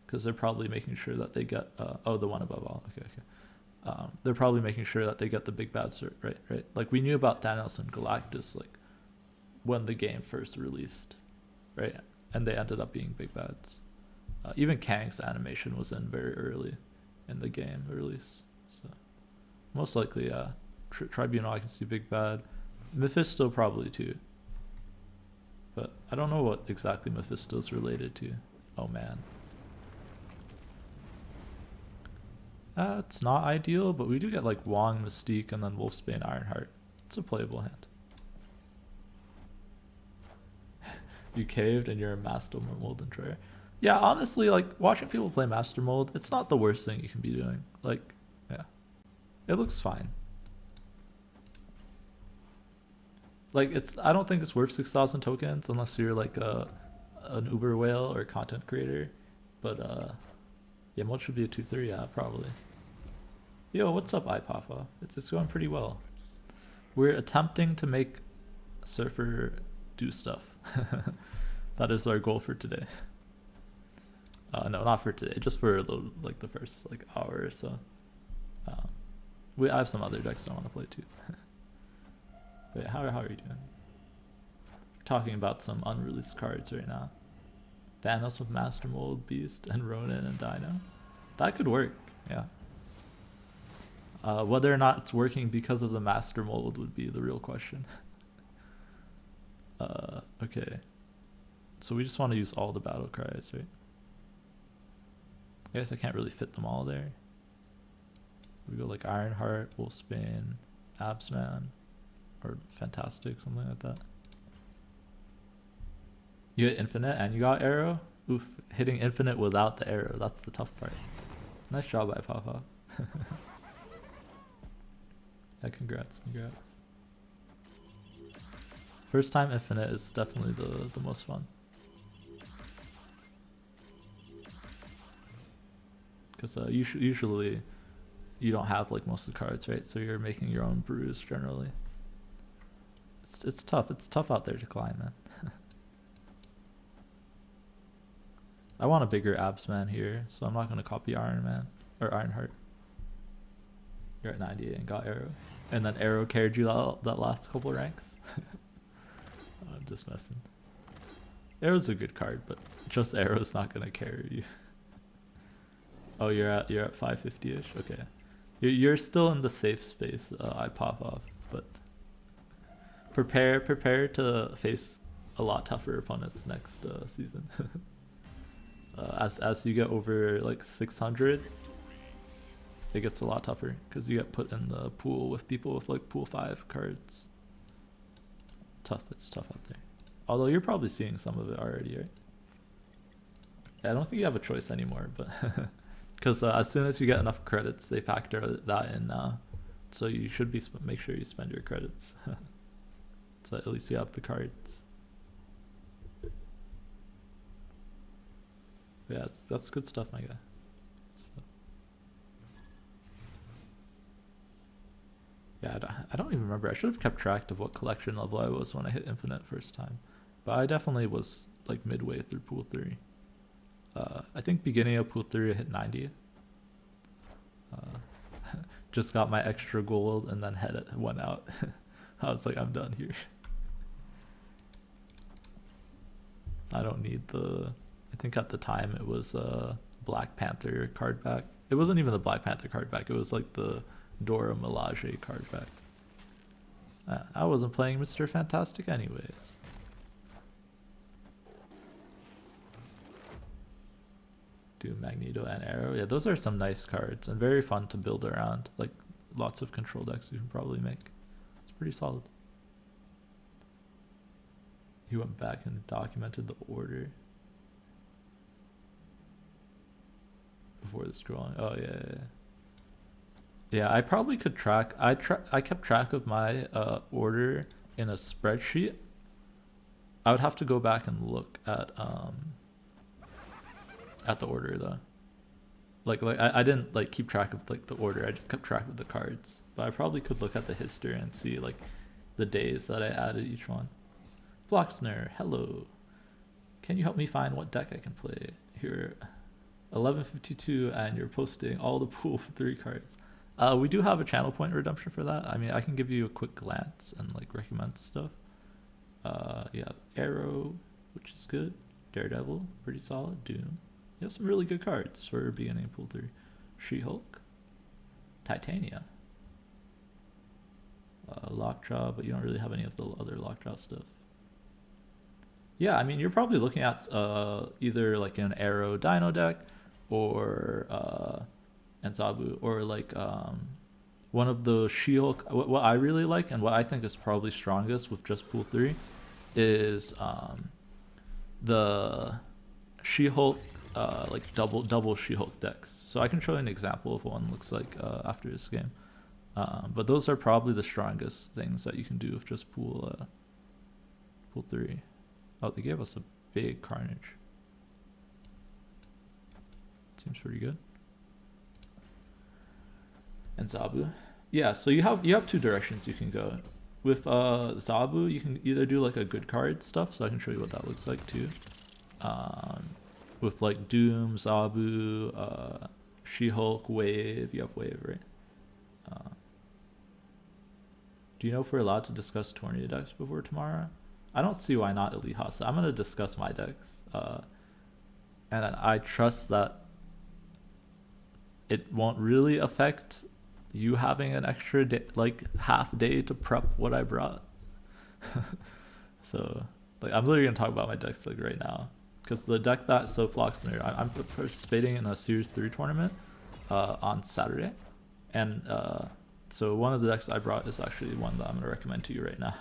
Because they're probably making sure that they get, oh, the one above all, okay. They're probably making sure that they get the big bad cert, right? Like, we knew about Thanos and Galactus, like, when the game first released, right? And they ended up being big bads. Even Kang's animation was in very early in the game release. So, most likely, yeah. Tribunal, I can see big bad. Mephisto probably too. But I don't know what exactly Mephisto's related to. Oh, man. It's not ideal, but we do get like Wong, Mystique, and then Wolfsbane, Ironheart. It's a playable hand. You caved and you're a Master Mold enjoyer. Yeah, honestly, like watching people play Master Mold, it's not the worst thing you can be doing. Like, yeah, it looks fine. Like, I don't think it's worth 6,000 tokens unless you're like an Uber whale or content creator. But yeah, Mold should be a 2-3, yeah, probably. Yo, what's up, iPafa? It's going pretty well. We're attempting to make Surfer do stuff. That is our goal for today. No, not for today, just for a little, like the first like hour or so. I have some other decks I want to play too. But how are you doing? We're talking about some unreleased cards right now. Thanos with Master Mold, Beast, and Ronin and Dino. That could work, yeah. Whether or not it's working because of the Master Mold would be the real question. Okay. So we just want to use all the battle cries, right? I guess I can't really fit them all there. We go like Ironheart, Wolfsbane, Absman, or Fantastic, something like that. You hit Infinite and you got Arrow? Oof, hitting Infinite without the Arrow, that's the tough part. Nice job, iPafa. Yeah, congrats. First time Infinite is definitely the most fun. Because usually you don't have like most of the cards, right? So you're making your own brews generally. It's tough. It's tough out there to climb, man. I want a bigger abs man here, so I'm not gonna copy Iron Man or Ironheart. You're at 98 and got Arrow, and then Arrow carried you that last couple ranks. I'm just messing. Arrow's a good card, but just Arrow's not gonna carry you. Oh, you're at 550ish. Okay, you're still in the safe space. I pop off, but prepare to face a lot tougher opponents next season. As you get over like 600, it gets a lot tougher because you get put in the pool with people with like pool 5 cards. It's tough out there. Although you're probably seeing some of it already, right? I don't think you have a choice anymore, but because as soon as you get enough credits, they factor that in now. So you should make sure you spend your credits. So at least you have the cards. Yeah, that's good stuff, my guy. So. Yeah, I don't even remember. I should have kept track of what collection level I was when I hit Infinite first time. But I definitely was like midway through Pool 3. I think beginning of Pool 3 I hit 90. Just got my extra gold and then went out. I was like, I'm done here. I don't need I think at the time it was Black Panther card back. It wasn't even the Black Panther card back. It was like the Dora Milaje card back. I wasn't playing Mr. Fantastic anyways. Do Magneto and Arrow. Yeah, those are some nice cards and very fun to build around. Like lots of control decks you can probably make. It's pretty solid. He went back and documented the order before the scrolling. Oh yeah. Yeah, I probably could track. I kept track of my order in a spreadsheet. I would have to go back and look at the order though. Like I didn't like keep track of like the order. I just kept track of the cards. But I probably could look at the history and see like the days that I added each one. Floxner, hello. Can you help me find what deck I can play? Here, 1152, and you're posting all the pool for 3 cards. We do have a channel point redemption for that. I mean, I can give you a quick glance and like recommend stuff. You have Arrow, which is good. Daredevil, pretty solid. Doom. You have some really good cards for beginning Pool 3. She-Hulk. Titania. Lockjaw, but you don't really have any of the other Lockjaw stuff. Yeah, I mean, you're probably looking at either like an Arrow Dino deck or Enzabu, or like one of the She-Hulk. What I really like and what I think is probably strongest with just Pool 3 is the She-Hulk like double She-Hulk decks. So I can show you an example of what one looks like after this game. But those are probably the strongest things that you can do with just Pool 3. Oh, they gave us a big Carnage. Seems pretty good. And Zabu. Yeah, so you have 2 directions you can go. With Zabu, you can either do like a good card stuff, so I can show you what that looks like too. With like Doom, Zabu, She-Hulk, Wave. You have Wave, right? Do you know if we're allowed to discuss tourney decks before tomorrow? I don't see why not, Elite Hasa. I'm going to discuss my decks. And I trust that it won't really affect you having an extra day, like half day to prep what I brought. So like I'm literally going to talk about my decks like right now. Because the deck that, so Floxner, I'm participating in a Series 3 tournament on Saturday. And so one of the decks I brought is actually one that I'm going to recommend to you right now.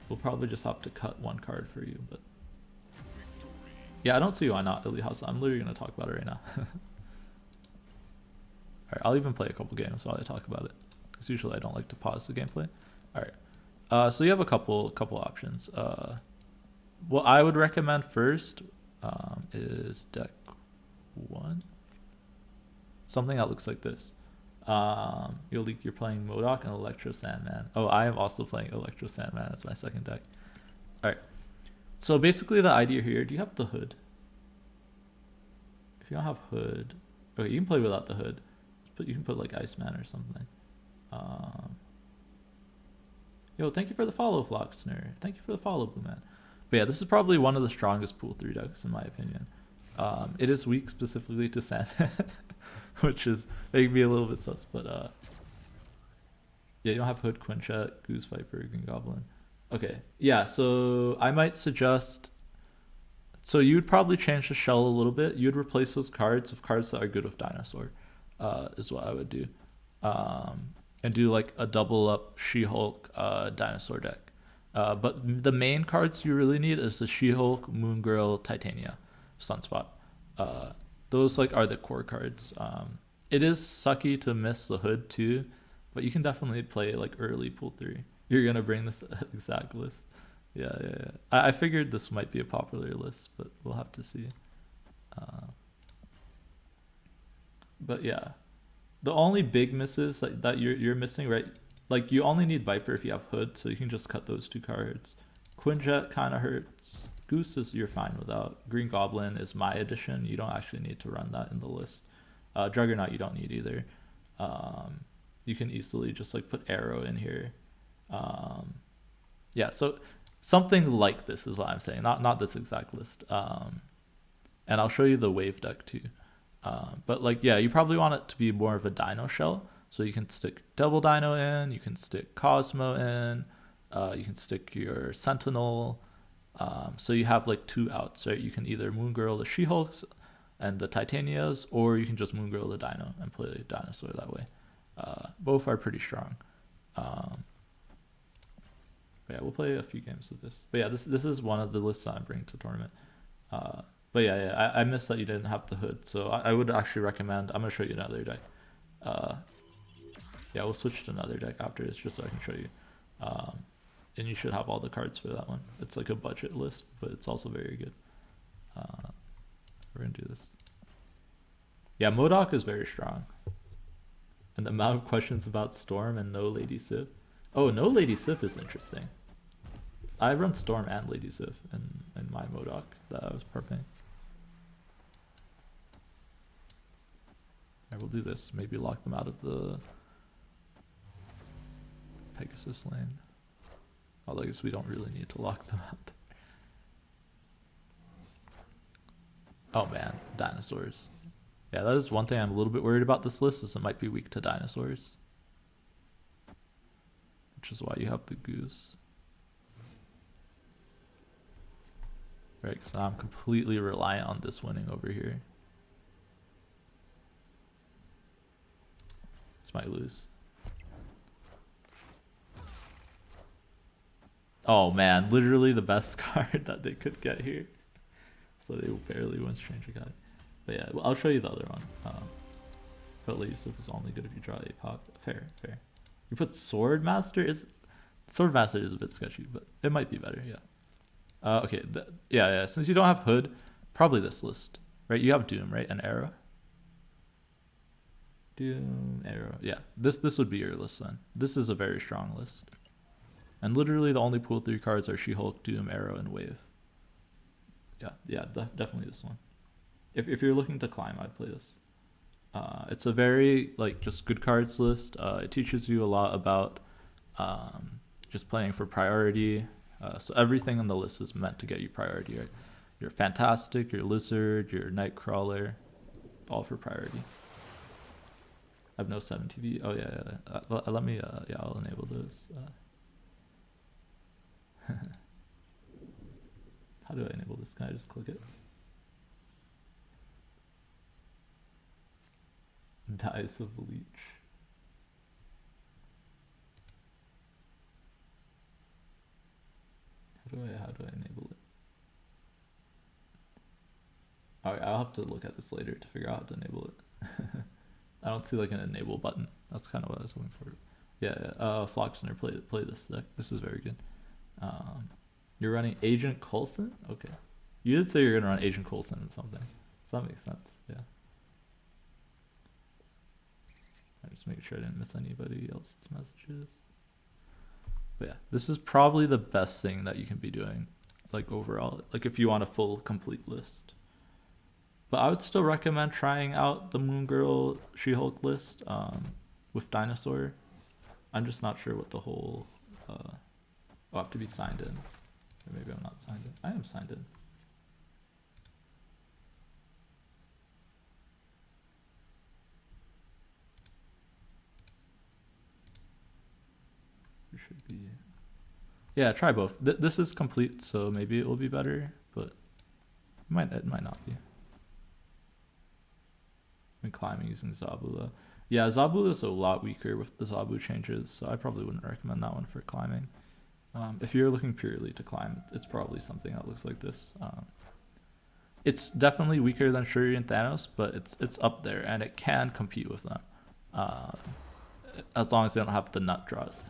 We'll probably just have to cut 1 card for you, but yeah, I don't see why not, Elite House. I'm literally going to talk about it right now. Alright, I'll even play a couple games while I talk about it, because usually I don't like to pause the gameplay. Alright, so you have a couple options. What I would recommend first is deck 1. Something that looks like this. You're playing Modok and Electro Sandman. Oh, I am also playing Electro Sandman. That's my second deck. All right. So basically, the idea here. Do you have the hood? If you don't have hood, okay, you can play without the hood. But you can put like Iceman or something. Yo, thank you for the follow, Floxner. Thank you for the follow, Blue Man. But yeah, this is probably one of the strongest pool 3 decks in my opinion. It is weak specifically to Sandman, which is making me a little bit sus. But yeah, you don't have Hood, Quinjet, Goose Viper, Green Goblin. Okay, yeah. So I might suggest. So you would probably change the shell a little bit. You'd replace those cards with cards that are good with Dinosaur. Is what I would do. And do like a double up She-Hulk Dinosaur deck. But the main cards you really need is the She-Hulk, Moon Girl, Titania, Sunspot. Those like are the core cards. It is sucky to miss the hood too, but you can definitely play like early pool 3. You're gonna bring this exact list. Yeah. I figured this might be a popular list, but we'll have to see. But yeah, the only big misses that you're missing, right? Like you only need Viper if you have Hood, so you can just cut those 2 cards. Quinjet kind of hurts. Goose is you're fine without. Green Goblin is my addition. You don't actually need to run that in the list. Juggernaut you don't need either. You can easily just like put Arrow in here. Yeah, so something like this is what I'm saying. Not this exact list. And I'll show you the wave deck too. But like, yeah, you probably want it to be more of a dino shell. So you can stick Devil Dino in, you can stick Cosmo in, you can stick your Sentinel. So you have like 2 outs, right? You can either Moon Girl the She-Hulks and the Titanias, or you can just Moon Girl the Dino and play Dinosaur that way. Both are pretty strong. Yeah, we'll play a few games of this. But yeah, this is one of the lists I'm bringing to tournament. But yeah, I missed that you didn't have the hood, so I would actually recommend. I'm gonna show you another deck. Yeah, we'll switch to another deck after this, just so I can show you. And you should have all the cards for that one. It's like a budget list, but it's also very good. We're gonna do this. Yeah, Modok is very strong. And the amount of questions about Storm and no Lady Sif. Oh, no Lady Sif is interesting. I run Storm and Lady Sif in my Modok that I was prepping. I will do this. Maybe lock them out of the Pegasus lane. Although I guess we don't really need to lock them out there. Oh man, dinosaurs. Yeah, that is one thing I'm a little bit worried about this list, is it might be weak to dinosaurs. Which is why you have the Goose. Right, because I'm completely reliant on this winning over here. This might lose. Oh man, literally the best card that they could get here. So they barely win Stranger Guy. But yeah, well, I'll show you the other one. But Lady Sif is only good if you draw APOC. Fair. You put Sword Master is a bit sketchy, but it might be better, yeah. Okay, yeah. Since you don't have Hood, probably this list, right? You have Doom, right? And Arrow. Doom, Arrow. Yeah, this would be your list then. This is a very strong list. And literally the only pool 3 cards are She-Hulk, Doom, Arrow, and Wave. Yeah, definitely this one. If you're looking to climb, I'd play this. It's a very like just good cards list. It teaches you a lot about just playing for priority. So everything on the list is meant to get you priority, right? Your Fantastic, your Lizard, your Nightcrawler, all for priority. I have no 7 TV. Oh yeah. Let me. Yeah, I'll enable those. How do I enable this? Can I just click it? Dice of Leech. How do I enable it? Alright, I'll have to look at this later to figure out how to enable it. I don't see like an enable button. That's kind of what I was looking for. Yeah. Floxner, play this deck. This is very good. You're running Agent Coulson? Okay. You did say you're gonna run Agent Coulson and something. So that makes sense, yeah. I just Just making sure I didn't miss anybody else's messages. But yeah, this is probably the best thing that you can be doing, like overall, like if you want a full complete list. But I would still recommend trying out the Moon Girl She-Hulk list with Dinosaur. I'm just not sure what the whole I'll have to be signed in. Or maybe I'm not signed in. I am signed in. There should be. Yeah, try both. This is complete, so maybe it will be better, but it might not be. When climbing using Zabula. Yeah, Zabula is a lot weaker with the Zabu changes, so I probably wouldn't recommend that one for climbing. If you're looking purely to climb, it's probably something that looks like this. It's definitely weaker than Shuri and Thanos, but it's up there, and it can compete with them. As long as they don't have the nut draws.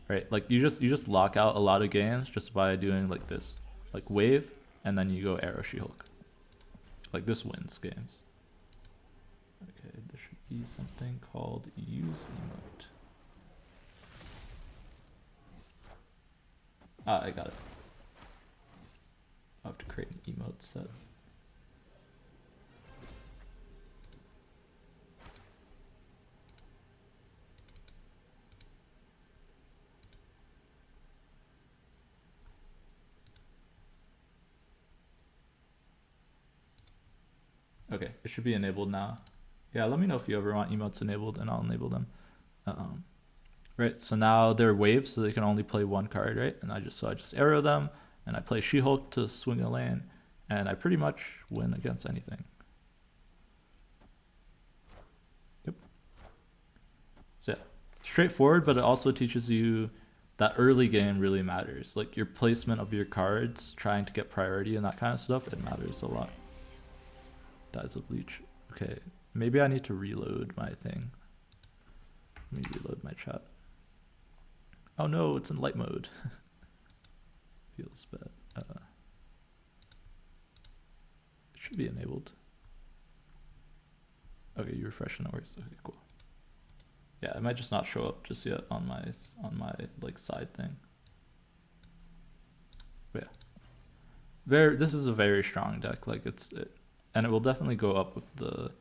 Right, like you just lock out a lot of games just by doing like this, like wave, and then you go arrow She-Hulk. Like this wins games. Okay, there should be something called use emote. Ah, I got it. I'll have to create an emote set. Okay, it should be enabled now. Yeah, let me know if you ever want emotes enabled and I'll enable them. Right, so now they're waves, so they can only play one card, right? And I just arrow them, and I play She-Hulk to swing a lane, and I pretty much win against anything. Yep. So yeah, straightforward, but it also teaches you that early game really matters. Like your placement of your cards, trying to get priority and that kind of stuff, it matters a lot. Dies of Leech. Okay, maybe I need to reload my thing. Let me reload my chat. Oh no, it's in light mode. Feels bad. It should be enabled. Okay, you refresh and it works. Okay, cool. Yeah, it might just not show up just yet on my like side thing. But yeah, this is a very strong deck. Like and it will definitely go up with the.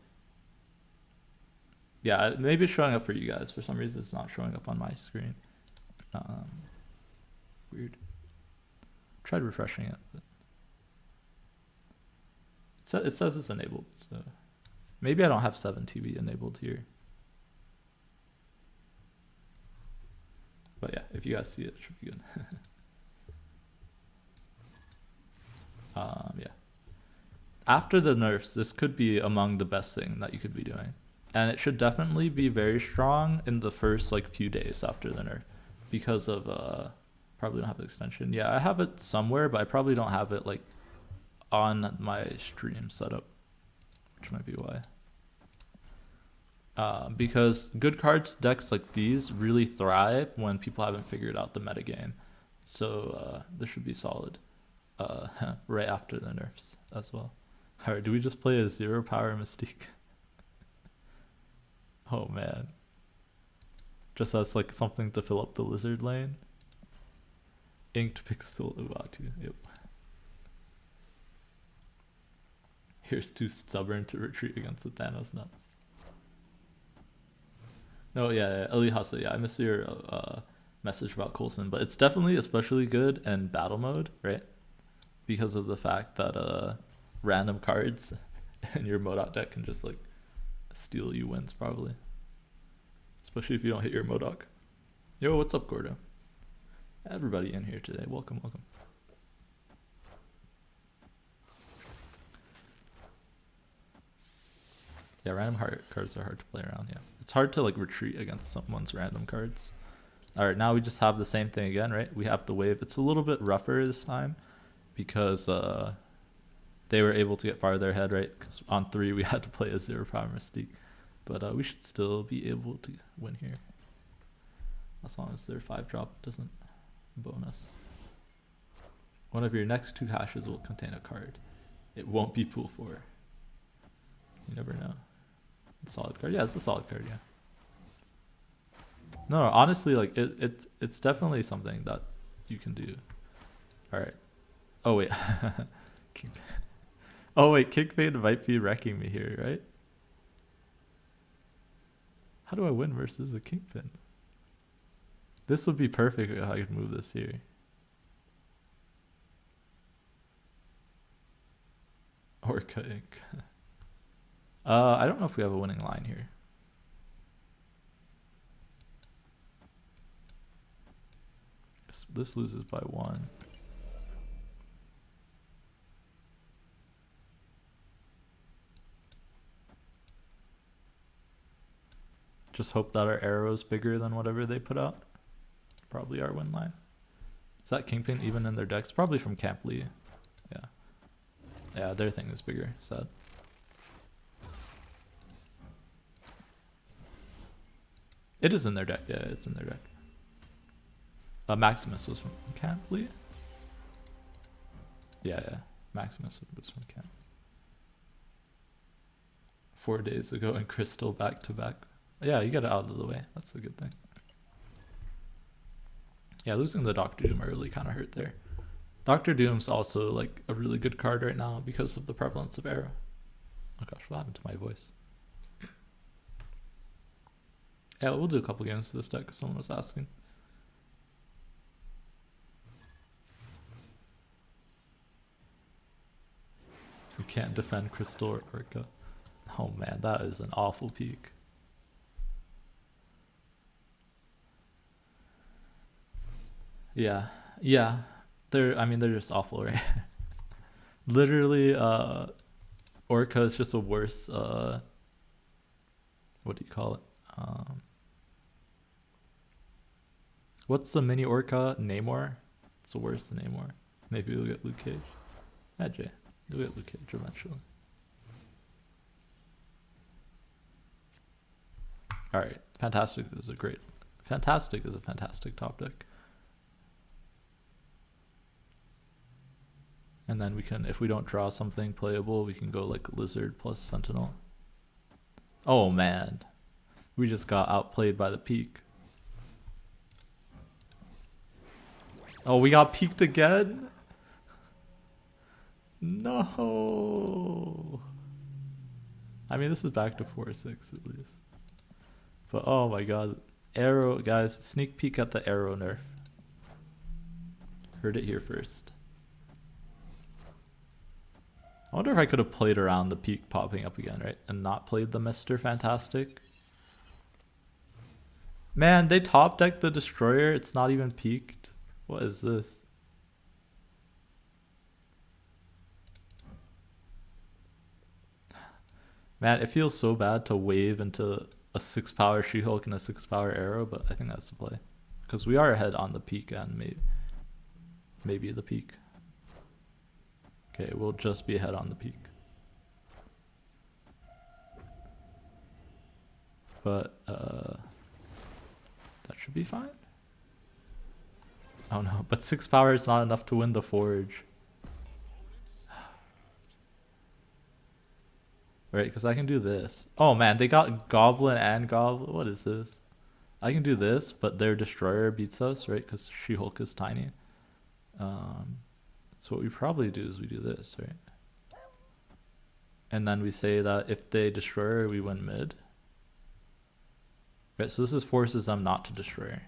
Yeah, maybe it's showing up for you guys. For some reason, it's not showing up on my screen. Weird. Tried refreshing it, but it says it's enabled. So maybe I don't have 7TV enabled here. But yeah, if you guys see it, it should be good. Yeah. After the nerfs, this could be among the best thing that you could be doing. And it should definitely be very strong in the first like few days after the nerf. Because of probably don't have the extension. Yeah, I have it somewhere, but I probably don't have it like on my stream setup, which might be why. Because good cards decks like these really thrive when people haven't figured out the metagame. So this should be solid right after the nerfs as well. Alright, do we just play a 0 power Mystique? Oh man. Just as like something to fill up the lizard lane. Inked Pixel Uatu. Yep. Here's too stubborn to retreat against the Thanos nuts. No, yeah, Eli Hasa, yeah, I missed your message about Coulson, but it's definitely especially good in battle mode, right? Because of the fact that random cards in your Modok deck can just like steal you wins probably. Especially if you don't hit your Modok. Yo, what's up, Gordo? Everybody in here today. Welcome, welcome. Yeah, random cards are hard to play around, yeah. It's hard to like retreat against someone's random cards. Alright, now we just have the same thing again, right? We have the wave. It's a little bit rougher this time because they were able to get farther ahead, right? Because on 3 we had to play a 0 power Mystique. But we should still be able to win here. As long as their 5-drop doesn't bonus. One of your next 2 hashes will contain a card. It won't be pool 4. You never know. Solid card. Yeah, it's a solid card, yeah. No, honestly, like it's definitely something that you can do. All right. Oh wait. Oh wait, Kickbait might be wrecking me here, right? How do I win versus a Kingpin? This would be perfect if I could move this here. Orca Inc. I don't know if we have a winning line here. This loses by 1. Just hope that our arrow is bigger than whatever they put out. Probably our win line. Is that Kingpin even in their decks? Probably from Camp Lee. Yeah. Yeah, their thing is bigger. Sad. It is in their deck. Yeah, it's in their deck. Maximus was from Camp Lee? Yeah. Maximus was from Camp. 4 days ago and Crystal back to back. Yeah, you got it out of the way. That's a good thing. Yeah, losing the Doctor Doom early kind of hurt there. Doctor Doom's also like a really good card right now because of the prevalence of Arrow. Oh gosh, what happened to my voice? Yeah, we'll do a couple games for this deck because someone was asking. We can't defend Crystal or Orca. Oh man, that is an awful peak. Yeah. They're just awful, right? Literally, Orca is just a worse, what do you call it? What's the mini Orca? Namor? It's the worse than Namor. Maybe we'll get Luke Cage. Yeah, Jay. You'll get Luke Cage eventually. Alright, Fantastic is a fantastic top deck. And then we can, if we don't draw something playable, we can go like Lizard plus Sentinel. Oh man. We just got outplayed by the peak. Oh, we got peaked again? No. I mean, this is back to 4-6 at least. But oh my god. Arrow, guys, sneak peek at the Arrow nerf. Heard it here first. I wonder if I could have played around the peak popping up again, right? And not played the Mr. Fantastic. Man, they top decked the Destroyer. It's not even peaked. What is this? Man, it feels so bad to wave into a 6-power She-Hulk and a 6-power Arrow, but I think that's the play. Because we are ahead on the peak and maybe the peak. Okay, we'll just be ahead on the peak. But, that should be fine. Oh no, but 6 power is not enough to win the Forge. Right, because I can do this. Oh man, they got Goblin and Goblin. What is this? I can do this, but their Destroyer beats us, right? Because She-Hulk is tiny. So what we probably do is we do this, right? And then we say that if they destroy her, we win mid. Right, so this forces them not to destroy her.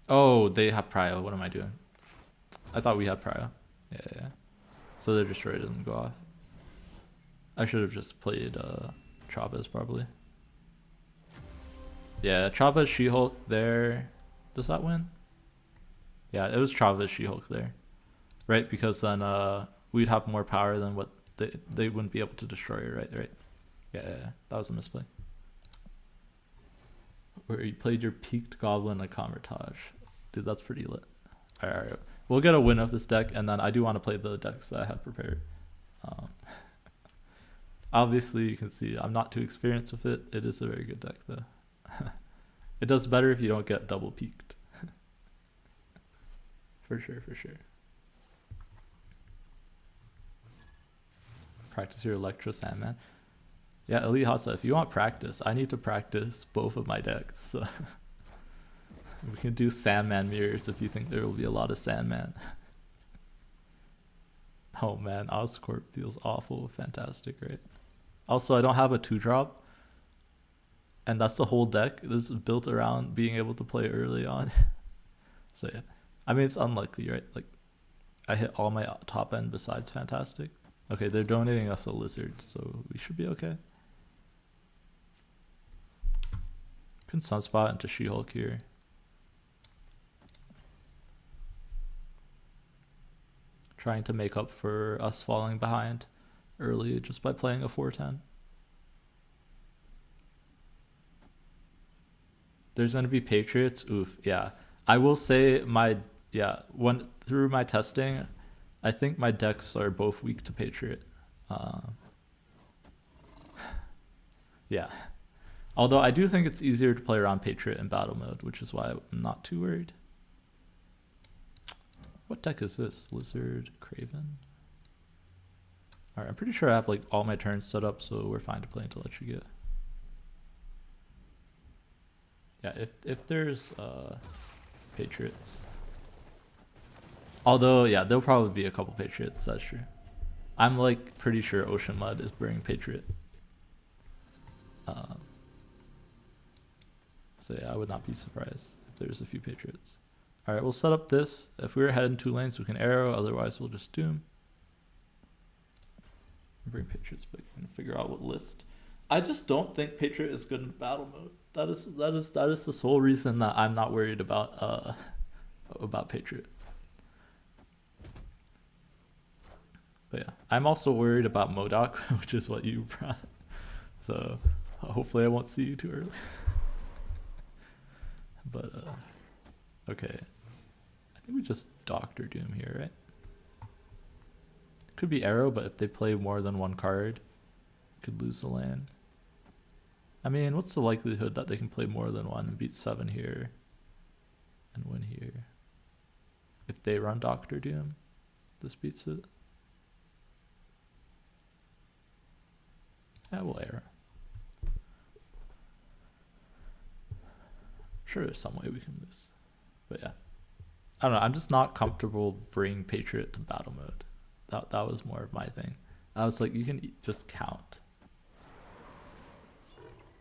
Oh, they have Prio. What am I doing? I thought we had Prio. Yeah. So their destroyer doesn't go off. I should have just played Chavez probably. Yeah, Chavez She-Hulk there. Does that win? Yeah, it was Chavez She-Hulk there. Right, because then we'd have more power than what they wouldn't be able to destroy her, right? Yeah, that was a misplay. Where you played your peaked Goblin and Convertage. Dude, that's pretty lit. Alright. We'll get a win of this deck, and then I do want to play the decks that I had prepared. Obviously, you can see I'm not too experienced with it. It is a very good deck, though. It does better if you don't get double peaked. For sure. Practice your Electro Sandman. Yeah, Elite Hasa, if you want practice, I need to practice both of my decks. So we can do Sandman mirrors if you think there will be a lot of Sandman. Oh man, Oscorp feels awful. Fantastic, right? Also, I don't have a 2-drop. And that's the whole deck. This is built around being able to play early on. So yeah. I mean, it's unlikely, right? Like, I hit all my top end besides Fantastic. Okay, they're donating us a Lizard, so we should be okay. Can Sunspot into She-Hulk here. Trying to make up for us falling behind early just by playing a 4/10. There's going to be Patriots. Oof, yeah. I will say through my testing, I think my decks are both weak to Patriot. Yeah. Although I do think it's easier to play around Patriot in battle mode, which is why I'm not too worried. What deck is this? Lizard, Craven? Alright, I'm pretty sure I have like all my turns set up, so we're fine to play until you get. Yeah, if there's Patriots. Although, yeah, there'll probably be a couple Patriots, that's true. I'm like pretty sure Ocean Mud is bringing Patriot. So yeah, I would not be surprised if there's a few Patriots. Alright, we'll set up this. If we're heading 2 lanes, we can arrow, otherwise we'll just doom. Bring Patriots, but you can figure out what list. I just don't think Patriot is good in battle mode. That is the sole reason that I'm not worried about Patriot. But yeah, I'm also worried about MODOK, which is what you brought. So hopefully I won't see you too early. But okay, I think we just Doctor Doom here, right? Could be arrow, but if they play more than one card, could lose the land. I mean, what's the likelihood that they can play more than one and beat 7 here and win here? If they run Doctor Doom, this beats it. Yeah, we'll arrow. Sure, there's some way we can lose. But yeah. I don't know, I'm just not comfortable bringing Patriot to battle mode. That was more of my thing. I was like, you can just count.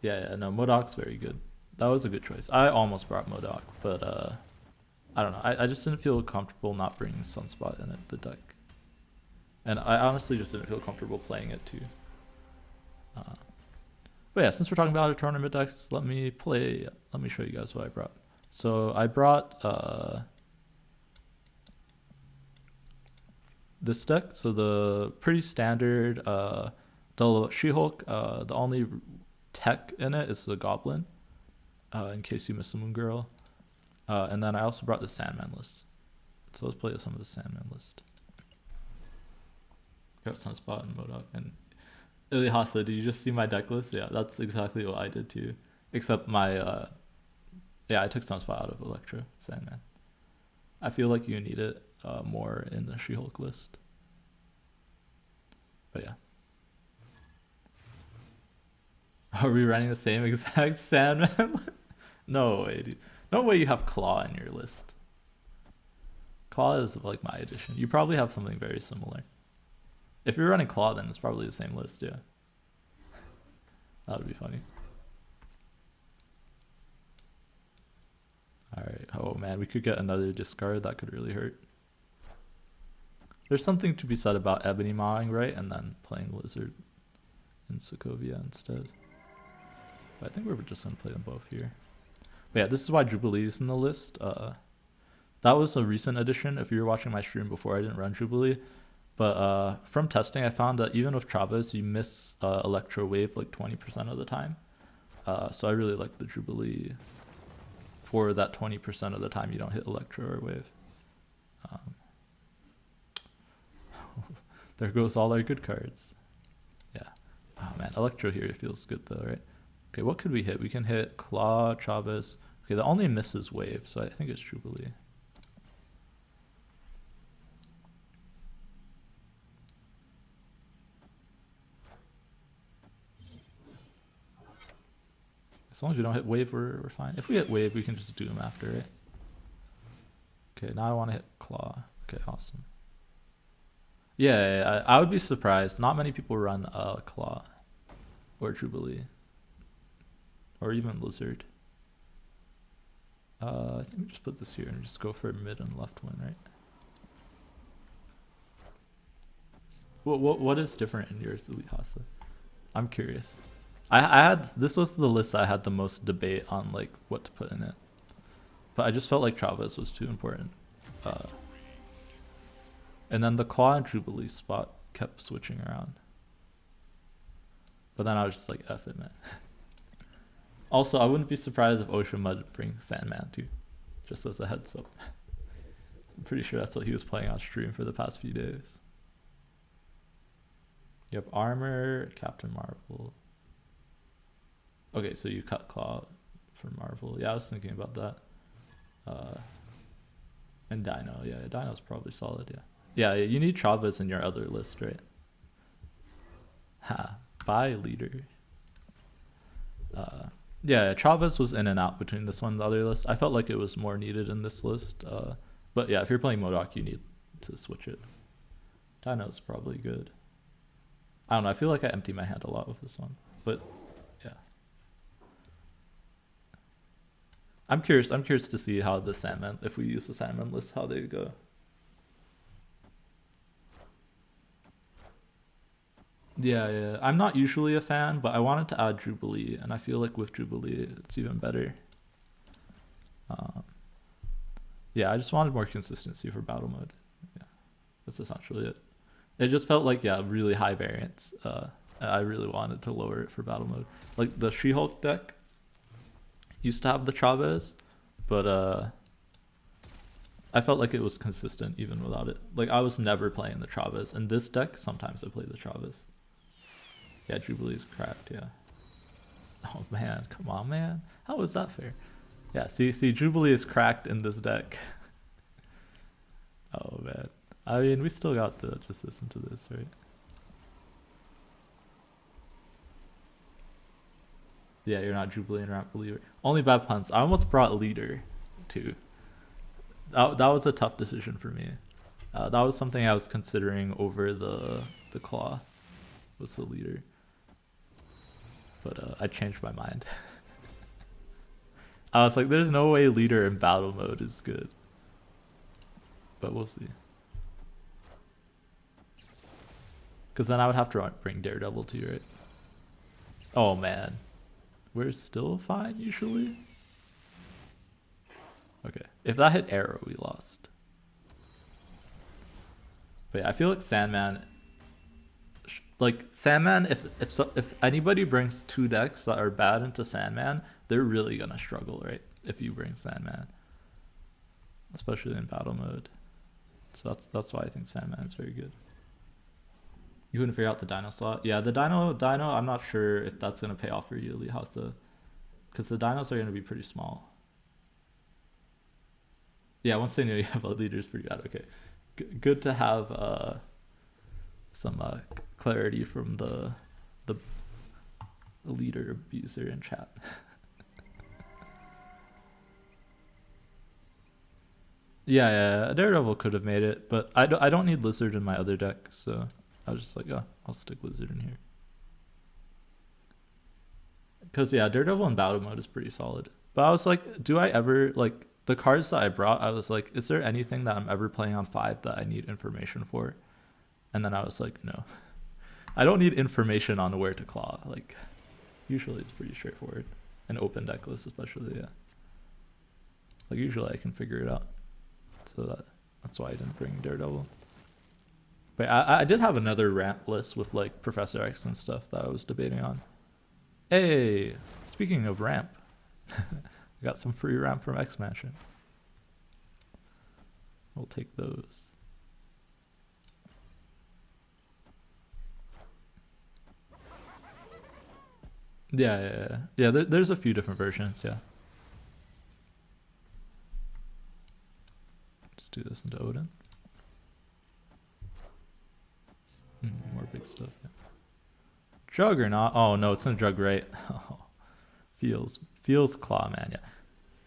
Yeah, no, MODOK's very good. That was a good choice. I almost brought MODOK, but I don't know. I just didn't feel comfortable not bringing Sunspot in the deck. And I honestly just didn't feel comfortable playing it too. But yeah, since we're talking about our tournament decks, let me show you guys what I brought. So I brought this deck. So the pretty standard She-Hulk. The only tech in it is the Goblin, in case you missed the Moon Girl. And then I also brought the Sandman list. So let's play some of the Sandman list. Got Sunspot and MODOK and Ilihasa. Did you just see my deck list? Yeah, that's exactly what I did too. Except my I took Sunspot out of Electro Sandman. I feel like you need it more in the She-Hulk list. But yeah. Are we running the same exact Sandman? No way, dude. No way you have Claw in your list. Claw is like my edition. You probably have something very similar. If you're running Claw, then it's probably the same list, yeah. That would be funny. Alright, oh man, we could get another discard. That could really hurt. There's something to be said about Ebony Mawing, right? And then playing Lizard in Sokovia instead. But I think we're just going to play them both here. But yeah, this is why Jubilee's in the list. That was a recent addition. If you were watching my stream before, I didn't run Jubilee. But from testing, I found that even with Travis, you miss Electro Wave like 20% of the time. So I really like the Jubilee for that 20% of the time you don't hit Electro or Wave. There goes all our good cards. Yeah. Oh man, Electro here feels good though, right? Okay, what could we hit? We can hit Claw, Travis. Okay, the only miss is Wave, so I think it's Jubilee. As long as we don't hit wave, we're fine. If we hit wave, we can just do them after, right? Okay, now I want to hit claw. Okay, awesome. Yeah, I would be surprised. Not many people run claw or Jubilee or even lizard. I think we just put this here and just go for mid and left win, right? What is different in yours, Elite Hasa? I'm curious. I had this was the list I had the most debate on, like what to put in it, but I just felt like Travis was too important. And then the claw and Jubilee spot kept switching around, but then I was just like, F it, man. Also, I wouldn't be surprised if Ocean Mud brings Sandman too, just as a heads up. I'm pretty sure that's what he was playing on stream for the past few days. You have armor, Captain Marvel. Okay, so you cut claw for Marvel. Yeah, I was thinking about that. And Dino. Yeah, Dino's probably solid, yeah. Yeah, you need Chavez in your other list, right? Ha. Bye, leader. Yeah, Chavez was in and out between this one and the other list. I felt like it was more needed in this list. But yeah, if you're playing MODOK, you need to switch it. Dino's probably good. I don't know, I feel like I empty my hand a lot with this one. But yeah. I'm curious to see how the Sandman, if we use the Sandman list, how they go. Yeah. I'm not usually a fan, but I wanted to add Jubilee, and I feel like with Jubilee, it's even better. Yeah, I just wanted more consistency for battle mode. Yeah, that's essentially it. It just felt like, yeah, really high variance. I really wanted to lower it for battle mode. Like the She-Hulk deck used to have the Chavez, but I felt like it was consistent even without it. Like I was never playing the Chavez. In this deck, sometimes I play the Chavez. Yeah, Jubilee's cracked, yeah. Oh man, come on, man. How is that fair? Yeah, see, Jubilee is cracked in this deck. Oh man. I mean, we still got to just listen to this, right? Yeah, you're not Jubilee and Ramp Believer. Only bad punts. I almost brought Leader, too. That was a tough decision for me. That was something I was considering over the Claw. Was the Leader. But I changed my mind. I was like, there's no way Leader in battle mode is good. But we'll see. Because then I would have to bring Daredevil too, right? Oh man. We're still fine usually? Okay. If that hit Arrow, we lost. But yeah, I feel like Sandman... Like, Sandman, if anybody brings two decks that are bad into Sandman, they're really gonna struggle, right? If you bring Sandman. Especially in battle mode. So that's why I think Sandman is very good. You couldn't figure out the Dino slot? Yeah, the Dino, I'm not sure if that's going to pay off for you, Lihasa. Because the Dinos are going to be pretty small. Yeah, once they know you have a leader is pretty bad. Okay. Good to have some clarity from the leader abuser in chat. Yeah, Daredevil could have made it, but I don't need Lizard in my other deck, so I was just like, oh, I'll stick Lizard in here. Because, yeah, Daredevil in battle mode is pretty solid. But I was like, do I ever, like, the cards that I brought, I was like, is there anything that I'm ever playing on 5 that I need information for? And then I was like, no. I don't need information on where to claw. Like, usually it's pretty straightforward. An open deck list especially, yeah. Like, usually I can figure it out. So that's why I didn't bring Daredevil. But I did have another ramp list with like Professor X and stuff that I was debating on. Hey, speaking of ramp, I got some free ramp from X Mansion. We'll take those. Yeah. There's a few different versions. Yeah. Just do this into Odin. More big stuff. Yeah. Juggernaut. Oh no, it's in Jug, right? Oh, feels Feels Claw, man. Yeah,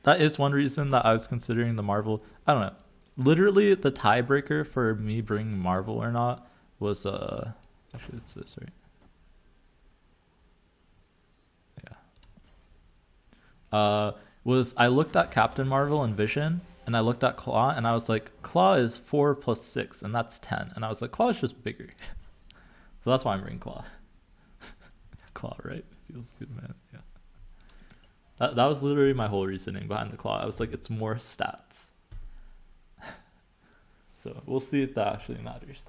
that is one reason that I was considering the Marvel. I don't know. Literally, the tiebreaker for me bringing Marvel or not was actually it's this, right? Yeah. Was I looked at Captain Marvel and Vision, and I looked at Claw, and I was like, Claw is 4 plus 6, and that's 10, and I was like, Claw is just bigger, so that's why I'm bringing Claw. Claw, right? Feels good, man. Yeah. That was literally my whole reasoning behind the Claw. I was like, it's more stats. So we'll see if that actually matters.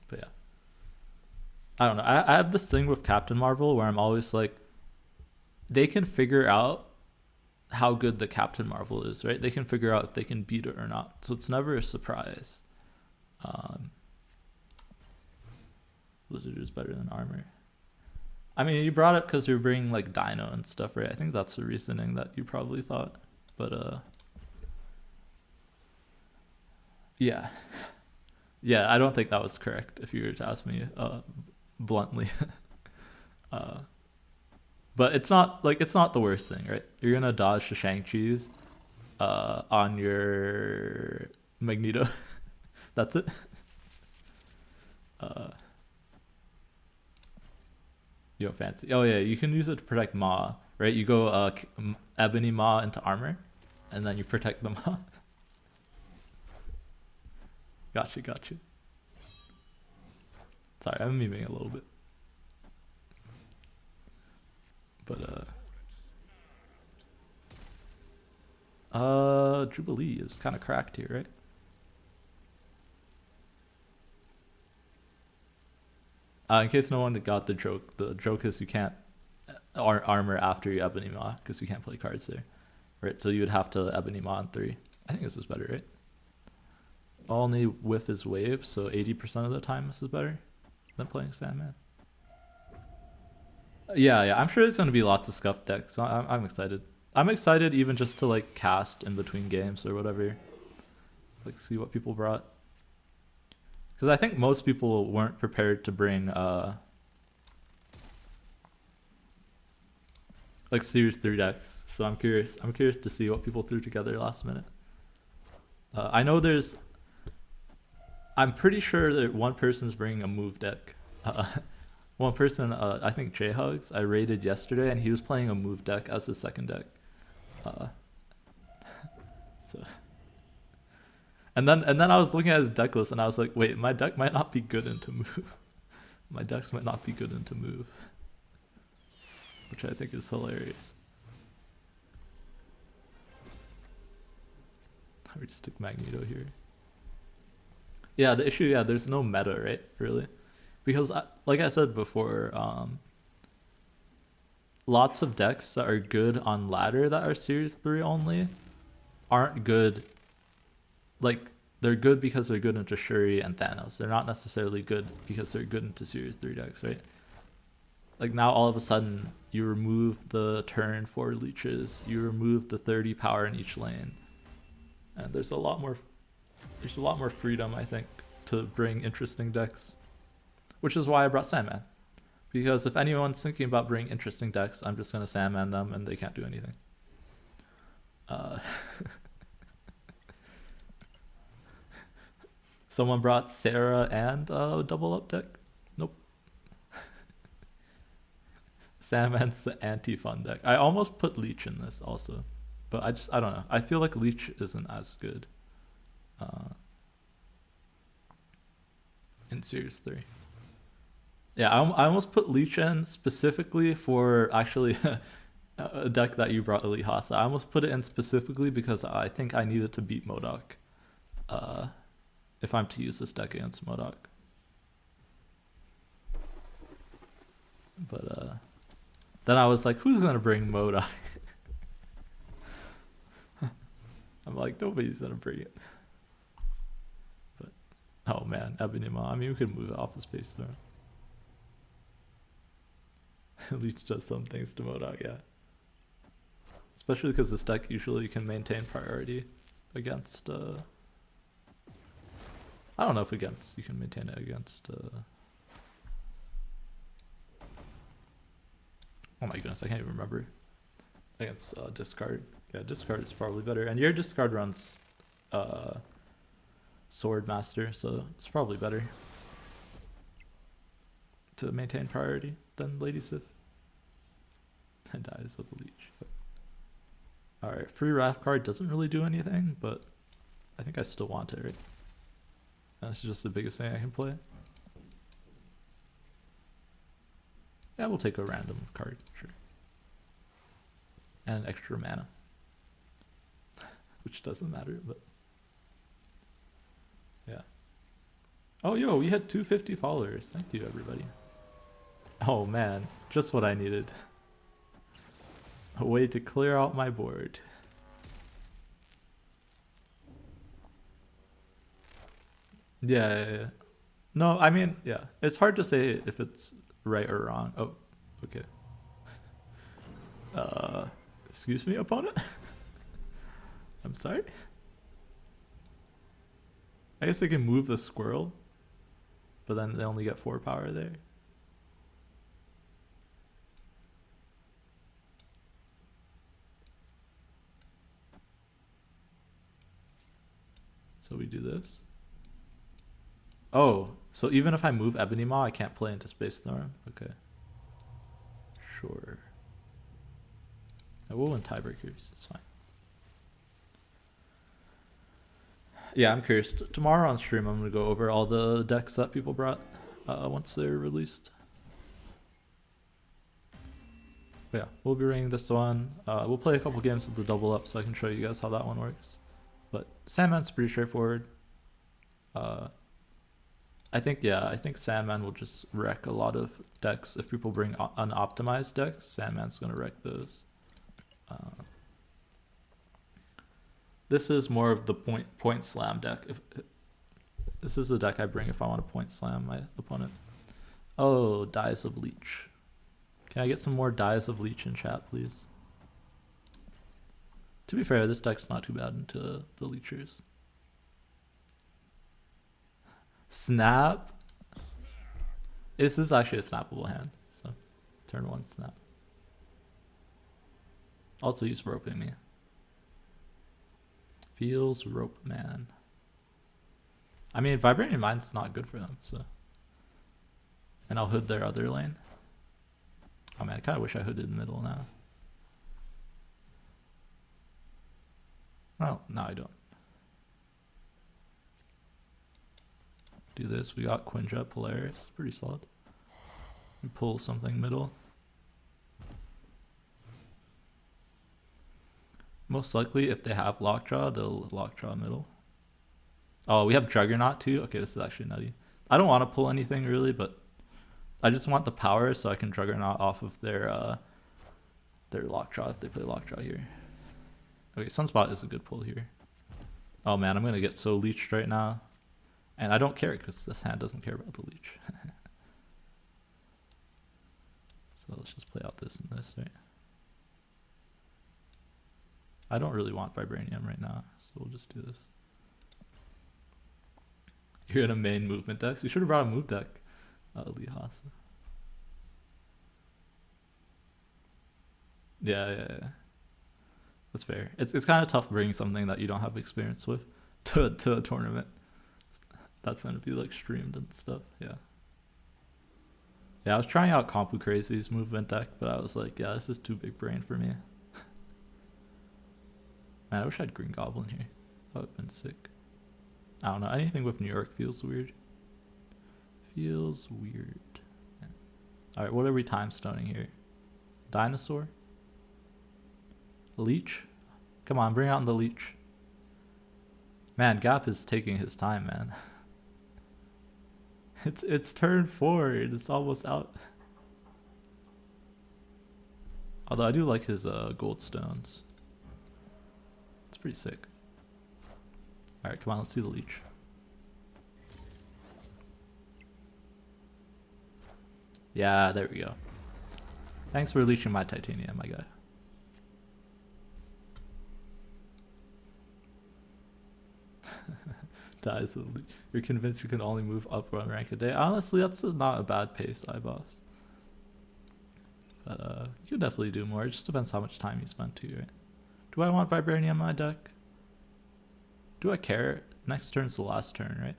But yeah. I don't know. I have this thing with Captain Marvel where I'm always like, they can figure out how good the Captain Marvel is, right? They can figure out if they can beat it or not. So it's never a surprise. Blizzard is better than armor. I mean, you brought it because you're bringing like Dino and stuff, right? I think that's the reasoning that you probably thought. But yeah. Yeah, I don't think that was correct if you were to ask me bluntly. But it's not the worst thing, right? You're gonna dodge the Shang-Chi's on your Magneto. That's it. Yo, fancy. Oh yeah, you can use it to protect Ma, right? You go Ebony Ma into armor, and then you protect the Ma. Gotcha. Sorry, I'm memeing a little bit. But Jubilee is kind of cracked here, right? In case no one got the joke is you can't armor after you Ebony Ma because you can't play cards there, right? So you would have to Ebony Ma on 3. I think this is better, right? Only whiff is wave, so 80% of the time this is better than playing Sandman. Yeah, I'm sure there's gonna be lots of scuff decks, so I'm excited. I'm excited even just to like cast in between games or whatever, like see what people brought. Because I think most people weren't prepared to bring like Series 3 decks, so I'm curious to see what people threw together last minute. I know I'm pretty sure that one person's bringing a move deck. One person, I think J Hugs, I raided yesterday, and he was playing a move deck as his second deck. So, and then I was looking at his deck list, and I was like, wait, my deck might not be good into move. My decks might not be good into move, which I think is hilarious. I would stick Magneto here. Yeah, the issue, there's no meta, right? Really, because like I said before, lots of decks that are good on ladder that are Series 3 only aren't good. Like, they're good because they're good into Shuri and Thanos. They're not necessarily good because they're good into Series 3 decks, right? Like, now all of a sudden you remove the turn 4 leeches, you remove the 30 power in each lane, and there's a lot more freedom, I think, to bring interesting decks, which is why I brought Sandman. Because if anyone's thinking about bringing interesting decks, I'm just gonna Sandman them and they can't do anything. Someone brought Sarah and double up deck. Nope. Sandman's the anti-fun deck. I almost put Leech in this also, but I don't know. I feel like Leech isn't as good in Series 3. Yeah, I almost put Leech in specifically for actually a deck that you brought, Elite Hasa. I almost put it in specifically because I think I needed to beat MODOK if I'm to use this deck against MODOK. But then I was like, who's gonna bring MODOK? I'm like, nobody's gonna bring it. But oh man, Ebony Ma. I mean, we could move it off the space there. Leech does some things to MODOK, yeah. Especially because this deck usually can maintain priority against I don't know if against you can maintain it against Oh my goodness, I can't even remember. I think it's discard. Yeah, discard is probably better. And your discard runs Sword Master, so it's probably better to maintain priority than Lady Sif. And Dies of the Leech. Alright, free Wrath card doesn't really do anything, but I think I still want it, right? That's just the biggest thing I can play. Yeah, we'll take a random card, sure. And extra mana. Which doesn't matter, but... yeah. Oh, yo, we had 250 followers. Thank you, everybody. Oh, man. Just what I needed. A way to clear out my board. Yeah. No, I mean, yeah. It's hard to say if it's right or wrong. Oh, okay. Excuse me, opponent? I'm sorry? I guess I can move the squirrel, but then they only get 4 power there. So we do this. Oh, so even if I move Ebony Maw, I can't play into Space Storm? Okay. Sure. I will win tiebreakers, it's fine. Yeah, I'm curious. Tomorrow on stream, I'm going to go over all the decks that people brought once they're released. But yeah, we'll be running this one. We'll play a couple games with the double up so I can show you guys how that one works. But Sandman's pretty straightforward. I think Sandman will just wreck a lot of decks. If people bring unoptimized decks, Sandman's going to wreck those. This is more of the point slam deck. This is the deck I bring if I want to point slam my opponent. Oh, Dies of Leech. Can I get some more Dies of Leech in chat, please? To be fair, this deck's not too bad into the Leechers. Snap. This is actually a snappable hand, so turn 1 snap. Also use roping me. Feels rope man. I mean, Vibranium Mind's not good for them, so. And I'll hood their other lane. Oh man, I kind of wish I hooded middle now. Oh, no, I don't. Do this. We got Quinjet Polaris. Pretty solid. We pull something middle. Most likely, if they have Lockjaw, they'll Lockjaw middle. Oh, we have Juggernaut too? Okay, this is actually nutty. I don't want to pull anything really, but I just want the power so I can Juggernaut off of their Lockjaw if they play Lockjaw here. Okay, Sunspot is a good pull here. Oh man, I'm going to get so leeched right now. And I don't care because this hand doesn't care about the leech. So let's just play out this and this, right? I don't really want Vibranium right now, so we'll just do this. You're in a main movement deck? So you should have brought a move deck, Lihasa. Yeah. That's fair. It's kind of tough bringing something that you don't have experience with to a tournament. That's going to be like streamed and stuff, yeah. Yeah, I was trying out Compu Crazy's movement deck, but I was like, yeah, this is too big brain for me. Man, I wish I had Green Goblin here. That would have been sick. I don't know, anything with New York feels weird. Feels weird. Yeah. Alright, what are we time stoning here? Dinosaur? Leech? Come on, bring out the Leech. Man, Gap is taking his time, man. It's turn 4. It's almost out. Although I do like his gold stones. It's pretty sick. Alright, come on, let's see the Leech. Yeah, there we go. Thanks for leeching my titanium, my guy. Dies of Leech. You're convinced you can only move up 1 rank a day? Honestly, that's not a bad pace, iBoss. But you could definitely do more. It just depends how much time you spend too, right? Do I want Vibranium on my deck? Do I care? Next turn's the last turn, right?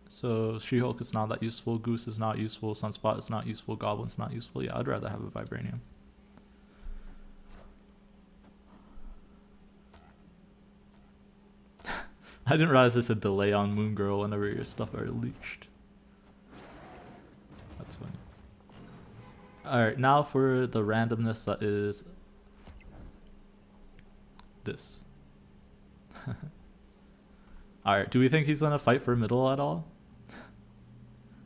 So She-Hulk is not that useful, Goose is not useful, Sunspot is not useful, Goblin's not useful. Yeah, I'd rather have a Vibranium. I didn't realize there's a delay on Moon Girl whenever your stuff are leached. That's funny. Alright, now for the randomness that is this. Alright, do we think he's gonna fight for middle at all?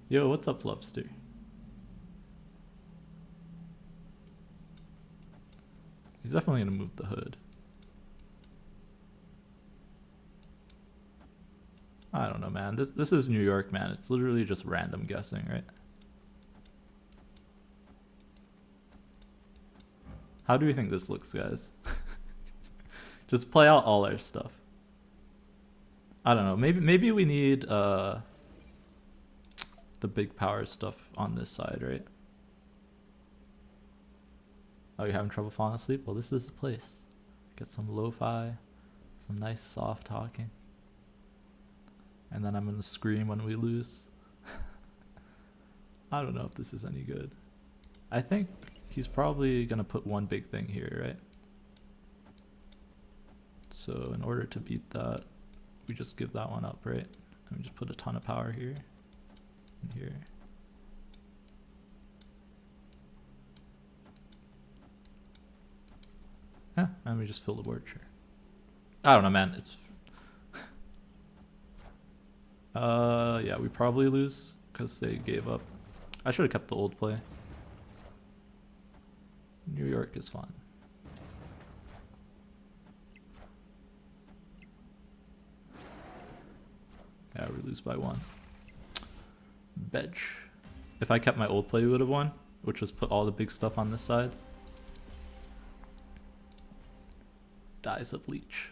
Yo, what's up, Flubster? He's definitely gonna move the hood. I don't know, man. This is New York, man. It's literally just random guessing, right? How do we think this looks, guys? Just play out all our stuff. I don't know. Maybe we need the big power stuff on this side, right? Oh, you're having trouble falling asleep? Well, this is the place. Get some lo-fi, some nice soft talking. And then I'm gonna scream when we lose. I don't know if this is any good. I think he's probably gonna put one big thing here, right? So in order to beat that, we just give that one up, right? And we just put a ton of power here and here. Yeah, and we just fill the board, sure. I don't know, man. It's yeah, we probably lose because they gave up. I should have kept the old play. New York is fun. Yeah, we lose by 1. Bedge. If I kept my old play, we would have won, which was put all the big stuff on this side. Dies of Leech.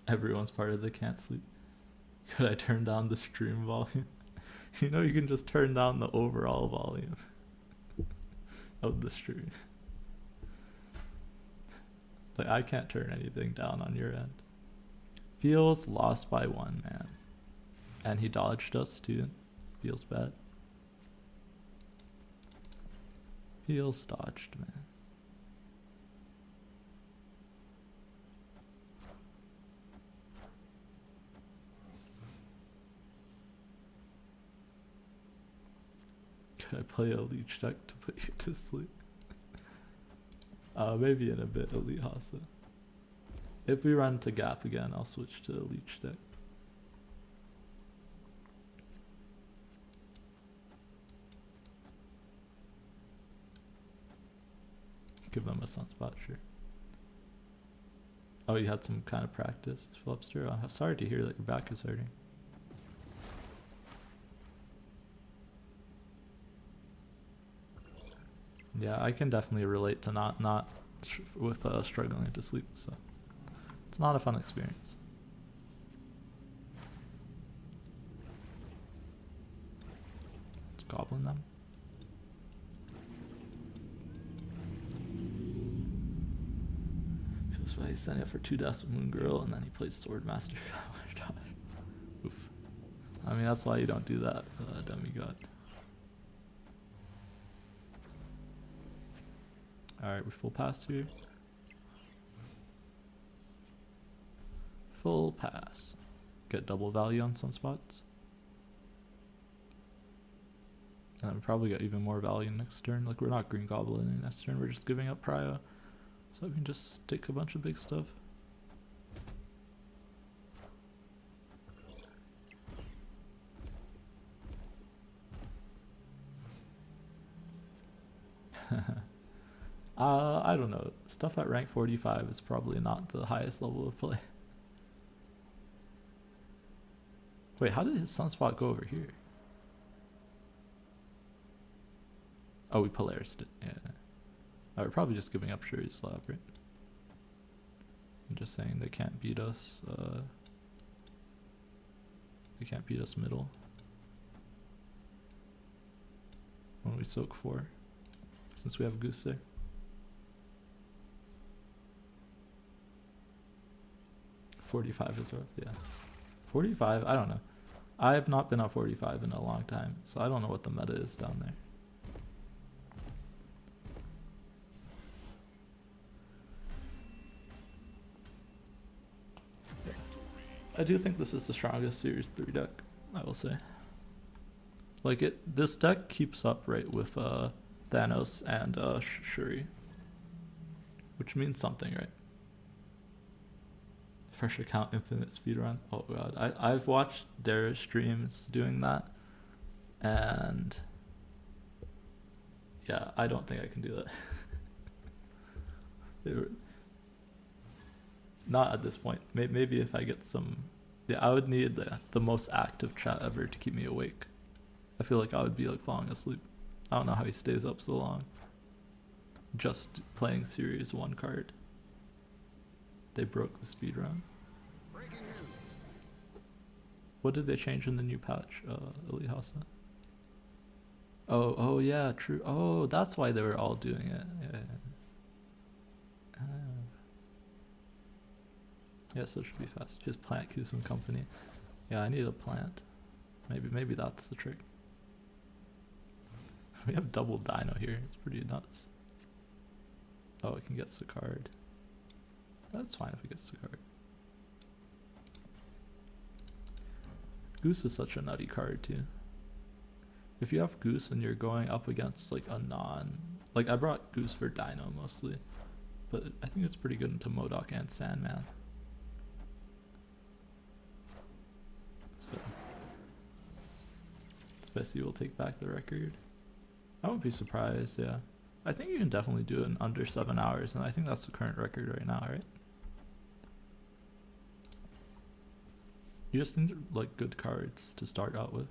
Everyone's part of the can't sleep. Could I turn down the stream volume? You know you can just turn down the overall volume of the stream. Like I can't turn anything down on your end. Feels lost by 1, man. And he dodged us too. Feels bad. Feels dodged, man. Could I play a leech deck to put you to sleep? Maybe in a bit, Elite Hasa. If we run to Gap again, I'll switch to a leech deck. Give them a Sunspot, sure. Oh, you had some kind of practice, Flubster? I'm sorry to hear that your back is hurting. Yeah, I can definitely relate to not with struggling to sleep, so it's not a fun experience. Let's goblin them. Feels like he's sending up for 2 deaths with Moon Girl, and then he plays Swordmaster. Oof. I mean, that's why you don't do that, demigod. Alright, we full pass here. Full pass. Get double value on Sunspots. And then we probably get even more value next turn. Like, we're not Green Goblin next turn, we're just giving up Prio. So we can just stick a bunch of big stuff. I don't know. Stuff at rank 45 is probably not the highest level of play. Wait, how did his Sunspot go over here? Oh, we Polarised it. Yeah. We're probably just giving up Shuri's Slab, right? I'm just saying they can't beat us. They can't beat us middle. when we soak 4, since we have Goose there. $45 is rough, yeah. 45, I don't know. I have not been on 45 in a long time, so I don't know what the meta is down there. I do think this is the strongest Series 3 deck, I will say. Like this deck keeps up right with Thanos and Shuri, which means something, right? Fresh account infinite speedrun. Oh god, I've watched their streams doing that, and yeah, I don't think I can do that. Not at this point. Maybe if I get some. Yeah, I would need the most active chat ever to keep me awake. I feel like I would be like falling asleep. I don't know how he stays up so long. Just playing Series 1 card. They broke the speedrun. What did they change in the new patch, Elihasa? Oh yeah, true. Oh, that's why they were all doing it. Yeah. Yeah, so it should be fast. Just plant keeps some company. Yeah, I need a plant. Maybe that's the trick. We have double dino here. It's pretty nuts. Oh, it can get Sicard. That's fine if it gets Sicard. Goose is such a nutty card too. If you have Goose and you're going up against like a like I brought Goose for Dino mostly, but I think it's pretty good into MODOK and Sandman. So Specie will take back the record. I wouldn't be surprised, yeah. I think you can definitely do it in under 7 hours, and I think that's the current record right now, right? You just need like good cards to start out with.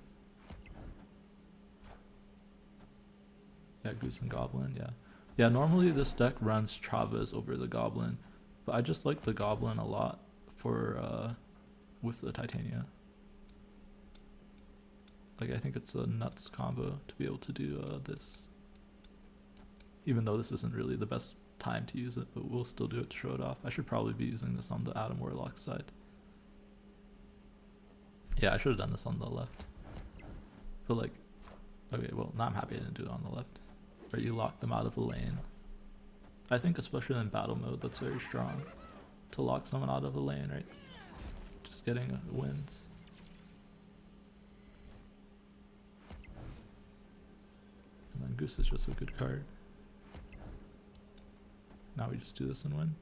Yeah, Goose and Goblin, yeah. Yeah, normally this deck runs Chavez over the Goblin, but I just like the Goblin a lot for with the Titania. Like I think it's a nuts combo to be able to do this. Even though this isn't really the best time to use it, but we'll still do it to show it off. I should probably be using this on the Adam Warlock side. Yeah, I should have done this on the left. But like, okay, well, now I'm happy I didn't do it on the left. Where you lock them out of a lane. I think especially in battle mode, that's very strong. To lock someone out of a lane, right? Just getting wins. And then Goose is just a good card. Now we just do this and win.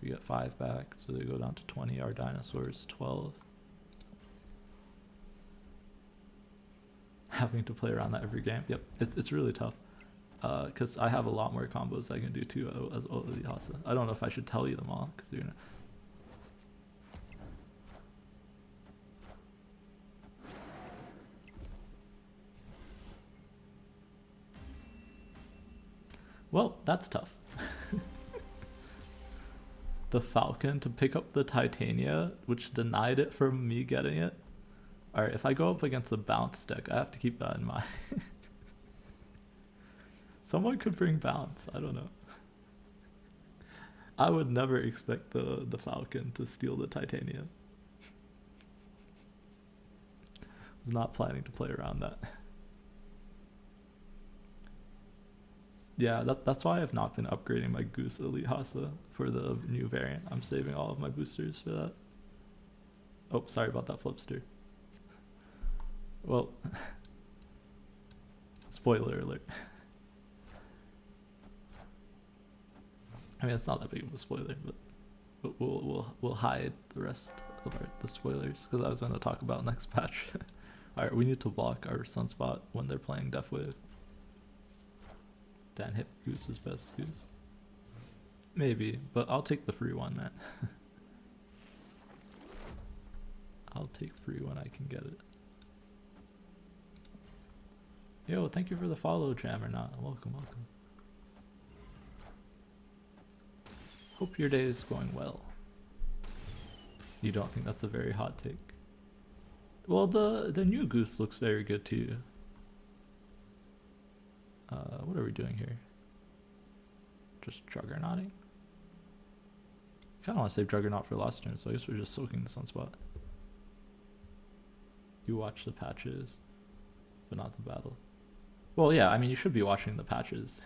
We get 5 back, so they go down to 20. Our dinosaurs 12. Having to play around that every game. Yep, it's really tough. Because I have a lot more combos I can do too as well as Elihasa. I don't know if I should tell you them all, because you're gonna. Well, that's tough. The Falcon to pick up the Titania, which denied it from me getting it. Alright, if I go up against a bounce deck, I have to keep that in mind. Someone could bring bounce, I don't know. I would never expect the Falcon to steal the Titania. Was not planning to play around that. Yeah, that's why I've not been upgrading my Goose Elihasa for the new variant. I'm saving all of my boosters for that. Oh, sorry about that, Flipster. Well, spoiler alert. I mean, it's not that big of a spoiler, but we'll hide the rest of the spoilers because I was going to talk about next patch. All right, we need to block our Sunspot when they're playing Death Wave. Dan hit Goose is best Goose. Maybe, but I'll take the free one, man. I'll take free when I can get it. Yo, thank you for the follow, Jammernaut. Welcome. Hope your day is going well. You don't think that's a very hot take? Well, the new Goose looks very good too. What are we doing here? Just juggernauting? Kind of want to save Juggernaut for last turn, so I guess we're just soaking the Sunspot. You watch the patches, but not the battle. Well, yeah, I mean, you should be watching the patches.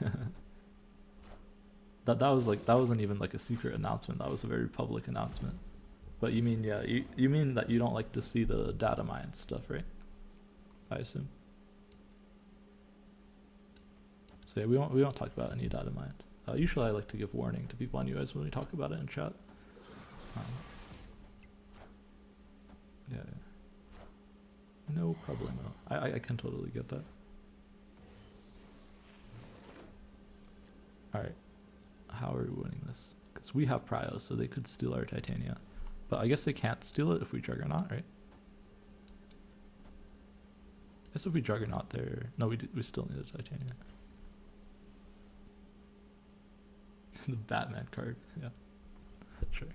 that wasn't even like a secret announcement. That was a very public announcement. But you mean, yeah, you mean that you don't like to see the data mine stuff, right? I assume. So yeah, we don't talk about any data mine. Usually I like to give warning to people on US when we talk about it in chat. Yeah. No problemo. I can totally get that. Alright. How are we winning this? Because we have Prio, so they could steal our Titania. But I guess they can't steal it if we Juggernaut, right? I guess if we Juggernaut there... No, we still need a Titania. The Batman card, yeah. Sure.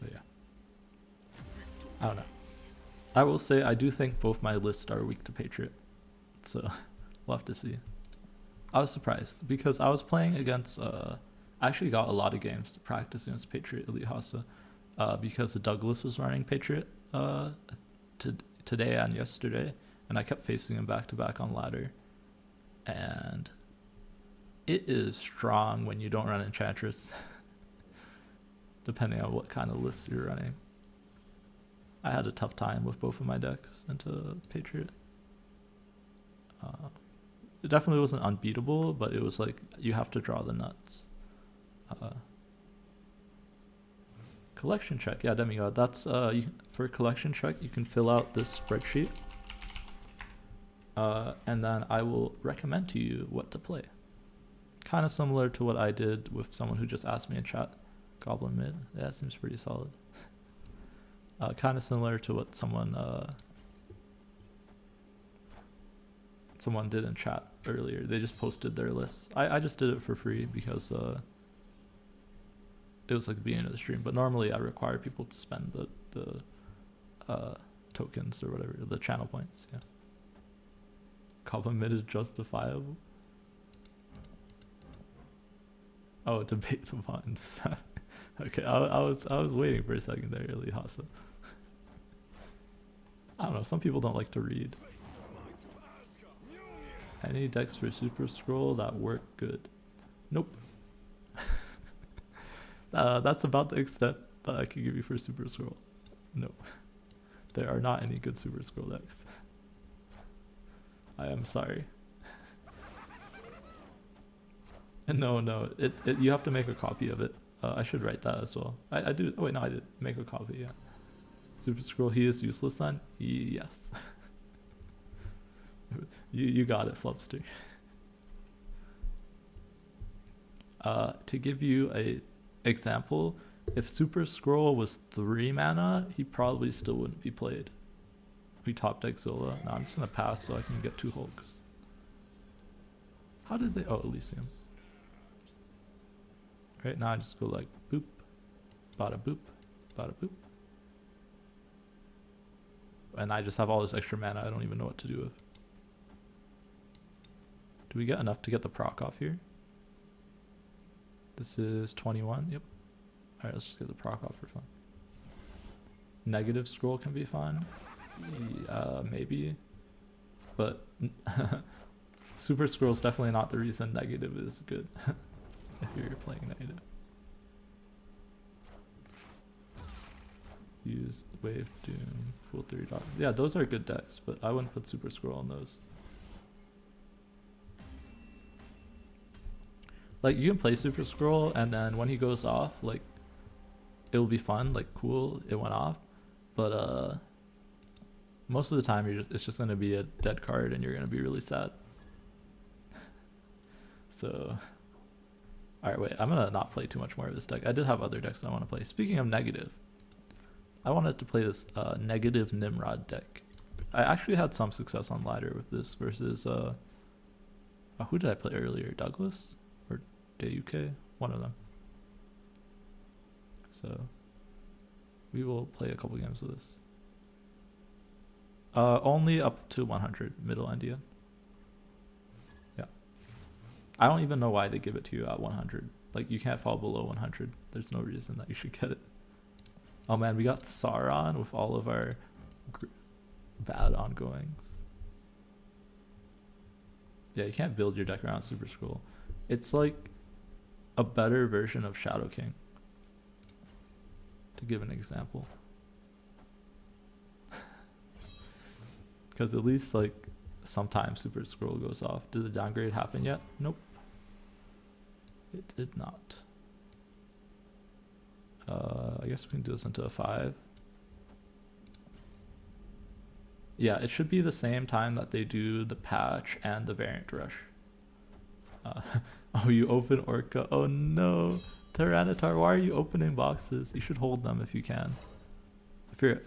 But yeah. I don't know. I will say I do think both my lists are weak to Patriot. So we'll have to see. I was surprised because I was playing against I actually got a lot of games to practice against Patriot Elite Hasa because Douglas was running Patriot today and yesterday, and I kept facing him back to back on ladder. And it is strong when you don't run Enchantress, depending on what kind of list you're running. I had a tough time with both of my decks into Patriot. It definitely wasn't unbeatable, but it was like you have to draw the nuts. Collection check, yeah, Demigod. That's for collection check. You can fill out this spreadsheet, and then I will recommend to you what to play. Kind of similar to what I did with someone who just asked me in chat. Goblin mid, yeah, that seems pretty solid. Kind of similar to what someone did in chat earlier. They just posted their lists. I just did it for free because it was like the beginning of the stream. But normally I require people to spend the tokens or whatever, the channel points. Yeah. Goblin mid is justifiable. Oh, debate the bonds. Okay, I was waiting for a second there, Elite Hasa. I don't know, some people don't like to read. Any decks for Super Scroll that work good? Nope. That's about the extent that I can give you for Super Scroll. No. There are not any good Super Scroll decks. I am sorry. No, you have to make a copy of it. I should write that as well. I do. Oh wait, no, I did make a copy. Yeah. Super Scroll. He is useless then. Yes. you got it, Flubster. To give you a example, if Super Scroll was 3 mana, he probably still wouldn't be played. We top deck Zola. No, I'm just gonna pass so I can get 2 Hulks. How did they? Oh, Elysium. Right now I just go like boop, bada boop, bada boop. And I just have all this extra mana I don't even know what to do with. Do we get enough to get the proc off here? This is 21, yep. Alright, let's just get the proc off for fun. Negative scroll can be fun. Maybe. But Super Scroll is definitely not the reason negative is good. If you're playing negative. Use Wave, Doom, Full 3 Dot. Yeah, those are good decks, but I wouldn't put Super Scroll on those. Like, you can play Super Scroll, and then when he goes off, like, it'll be fun, like, cool, it went off. But, most of the time, it's just going to be a dead card, and you're going to be really sad. So... Alright, wait, I'm gonna not play too much more of this deck. I did have other decks that I want to play. Speaking of negative, I wanted to play this negative Nimrod deck. I actually had some success on ladder with this versus, who did I play earlier? Douglas? Or DUK? One of them. So we will play a couple games of this. Only up to 100 middle Indian. Yeah. I don't even know why they give it to you at 100. Like, you can't fall below 100. There's no reason that you should get it. Oh man, we got Sauron with all of our bad ongoings. Yeah, you can't build your deck around Super Scroll. It's like a better version of Shadow King, to give an example. Because at least, like, sometimes Super Scroll goes off. Did the downgrade happen yet? Nope. It did not. I guess we can do this into a 5. Yeah, it should be the same time that they do the patch and the variant rush. Oh, you open Orca. Oh no. Tyranitar, why are you opening boxes? You should hold them if you can. If you're,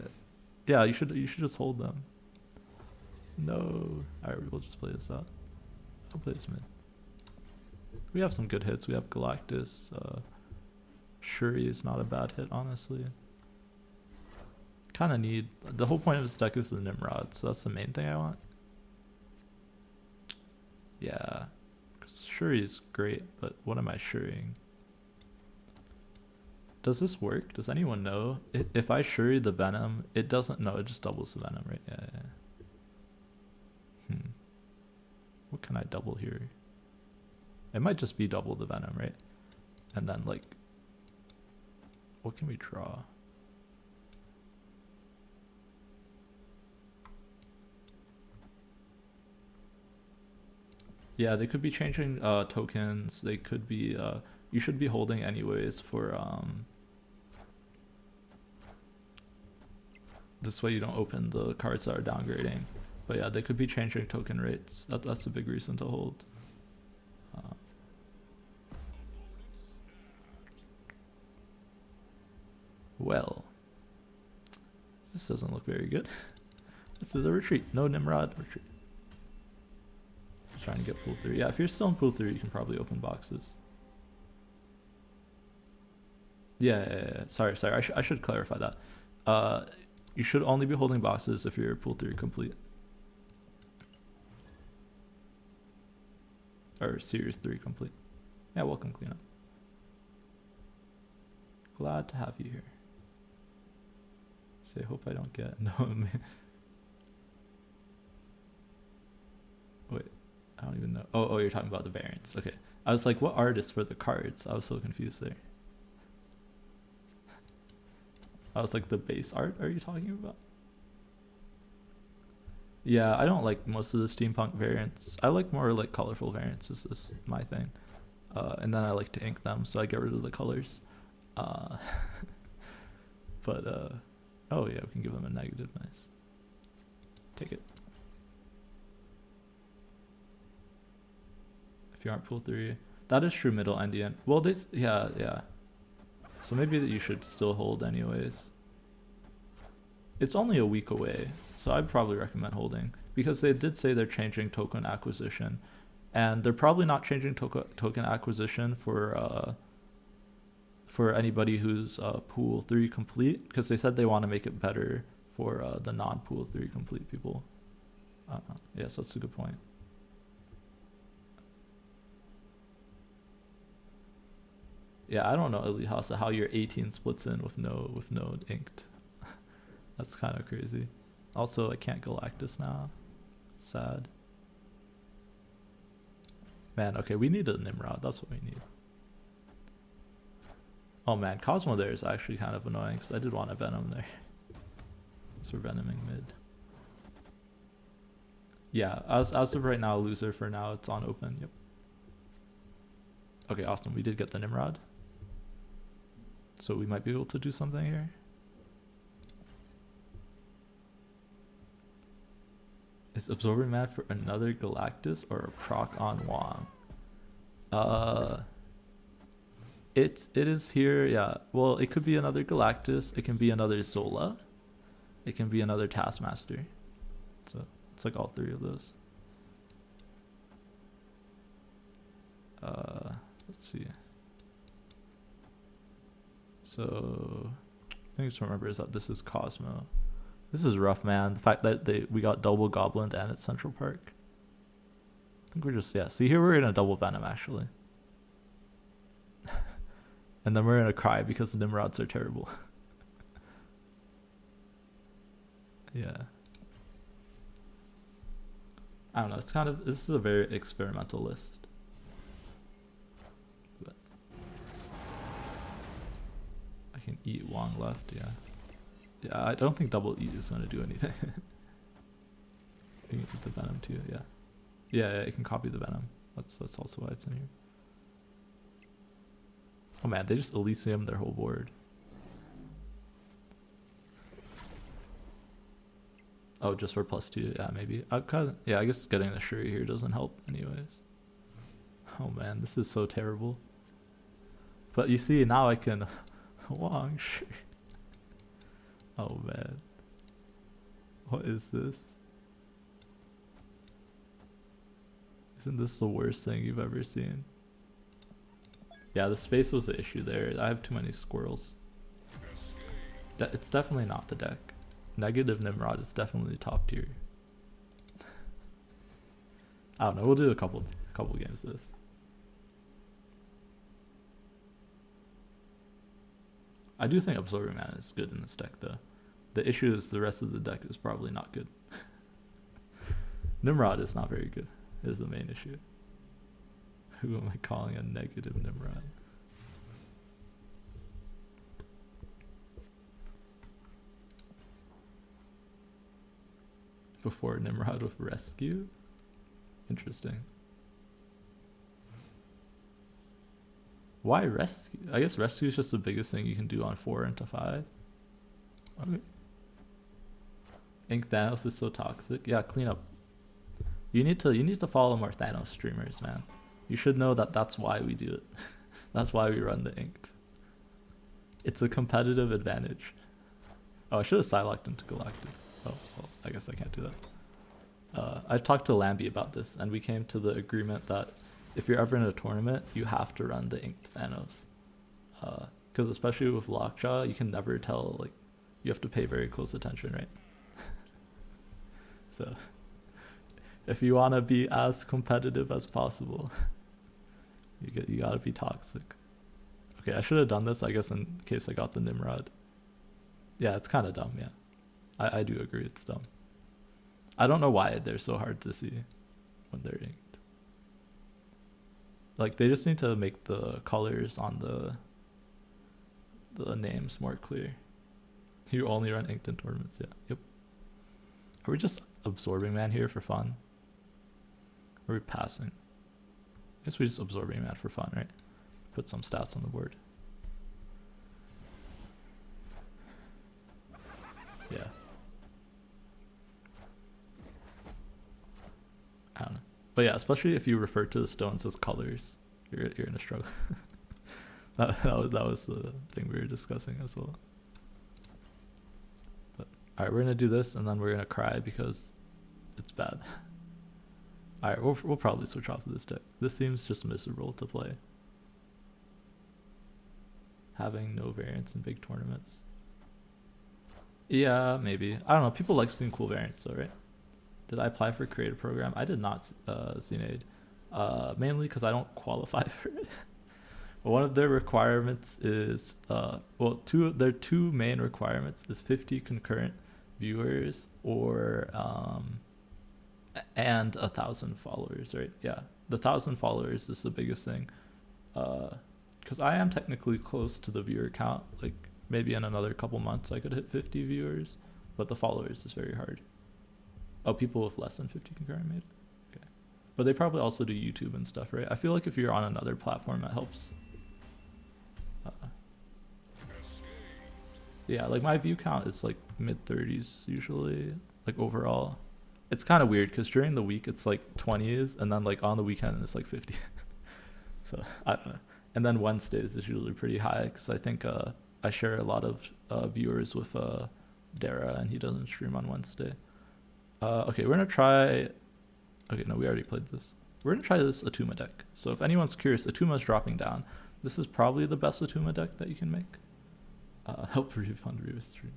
yeah, you should just hold them. No. Alright, we'll just play this out. I'll play this mid. We have some good hits. We have Galactus. Shuri is not a bad hit, honestly. Kind of need... The whole point of this deck is the Nimrod, so that's the main thing I want. Yeah. Shuri is great, but what am I Shuriing? Does this work? Does anyone know? If I Shuri the Venom, it doesn't... No, it just doubles the Venom, right? Yeah. What can I double here? It might just be double the Venom, right? And then, like... What can we draw? Yeah, they could be changing tokens. They could be... you should be holding anyways for... This way you don't open the cards that are downgrading. But yeah, they could be changing token rates. That's a big reason to hold. Well, this doesn't look very good. This is a retreat. No Nimrod, retreat. Just trying to get pool 3. Yeah, if you're still in pool 3, you can probably open boxes. Yeah. Sorry. I should clarify that. You should only be holding boxes if you're pool 3 complete. Or series 3 complete. Yeah, welcome, cleanup. Glad to have you here. Say, hope I don't get... No, man. Wait, I don't even know. Oh, you're talking about the variants. Okay. I was like, what artist for the cards? I was so confused there. I was like, the base art are you talking about? Yeah, I don't like most of the steampunk variants. I like more like colorful variants. This is my thing. And then I like to ink them, so I get rid of the colors. But oh yeah, we can give them a negative. Nice. Take it. If you aren't pool 3, that is true. Middle Indian. Well, this yeah. So maybe that you should still hold anyways. It's only a week away, so I'd probably recommend holding, because they did say they're changing token acquisition, and they're probably not changing token acquisition for anybody who's pool 3 complete, because they said they want to make it better for the non-pool 3 complete people. Yes, that's a good point. Yeah, I don't know, Elihasa, how your 18 splits in with no inked. That's kind of crazy. Also, I can't Galactus now. Sad. Man, okay, we need a Nimrod. That's what we need. Oh man, Cosmo there is actually kind of annoying, because I did want a Venom there. So we're Venoming mid. Yeah, as of right now, loser for now. It's on open. Yep. Okay, awesome. We did get the Nimrod. So we might be able to do something here. Is Absorbing mad for another Galactus or a proc on Wong? It is here, yeah. Well, it could be another Galactus. It can be another Zola. It can be another Taskmaster. So it's like all 3 of those. Let's see. So I think just remember is that this is Cosmo. This is rough, man. The fact that we got double Goblin and it's Central Park. I think we're just, yeah. See, here we're in a double Venom, actually. And then we're gonna cry because the Nimrods are terrible. Yeah. I don't know. It's kind of, this is a very experimental list. But I can eat Wong left, yeah. Yeah, I don't think double E is gonna do anything. You can eat the Venom too, yeah. Yeah, it can copy the Venom. That's also why it's in here. Oh man, they just Elysium their whole board. Oh, just for +2, yeah, maybe. Yeah, I guess getting the Shuri here doesn't help anyways. Oh man, this is so terrible. But you see, now I can Wong Shuri. Oh man. What is this? Isn't this the worst thing you've ever seen? Yeah, the space was the issue there. I have too many squirrels. It's definitely not the deck. Negative Nimrod is definitely top tier. I don't know. We'll do a couple games of this. I do think Absorbing Man is good in this deck, though. The issue is the rest of the deck is probably not good. Nimrod is not very good, is the main issue. Who am I calling a negative Nimrod? Before Nimrod with Rescue? Interesting. Why Rescue? I guess Rescue is just the biggest thing you can do on 4 into 5. Okay. Ink Thanos is so toxic. Yeah, clean up. You need to follow more Thanos streamers, man. You should know that that's why we do it. That's why we run the Inked. It's a competitive advantage. Oh, I should have Psylocke into Galactic. Oh, well, I guess I can't do that. I talked to Lambie about this, and we came to the agreement that if you're ever in a tournament, you have to run the Inked Thanos. Because especially with Lockjaw, you can never tell, like, you have to pay very close attention, right? So, if you want to be as competitive as possible, you gotta be toxic. Okay, I should have done this, I guess, in case I got the Nimrod. Yeah, it's kind of dumb, yeah. I do agree it's dumb. I don't know why they're so hard to see when they're inked. Like, they just need to make the colors on the names more clear. You only run inked in tournaments, yeah. Yep. Are we just Absorbing Man here for fun? Or are we passing? I guess we're just Absorbing Man for fun, right? Put some stats on the board. Yeah. I don't know. But yeah, especially if you refer to the stones as colors, you're in a struggle. that was the thing we were discussing as well. But alright, we're gonna do this and then we're gonna cry because it's bad. Alright, we'll probably switch off of this deck. This seems just miserable to play. Having no variants in big tournaments. Yeah, maybe. I don't know. People like seeing cool variants though, right? Did I apply for a creative program? I did not, Zenaid. Mainly because I don't qualify for it. One of their requirements is, their two main requirements is 50 concurrent viewers or and 1,000 followers, right? Yeah, the 1,000 followers is the biggest thing. Because I am technically close to the viewer count. Like, maybe in another couple months I could hit 50 viewers, but the followers is very hard. Oh, people with less than 50 concurrent made it? Okay. But they probably also do YouTube and stuff, right? I feel like if you're on another platform, that helps. Yeah, like my view count is like mid-30s usually, like overall. It's kind of weird because during the week it's like 20s, and then like on the weekend it's like 50. So, I don't know. And then Wednesdays is usually pretty high because I think I share a lot of viewers with Dara, and he doesn't stream on Wednesday. Okay, we're gonna try. Okay, no, we already played this. We're gonna try this Atuma deck. So if anyone's curious, Atuma's dropping down. This is probably the best Atuma deck that you can make. Help refund Revis stream.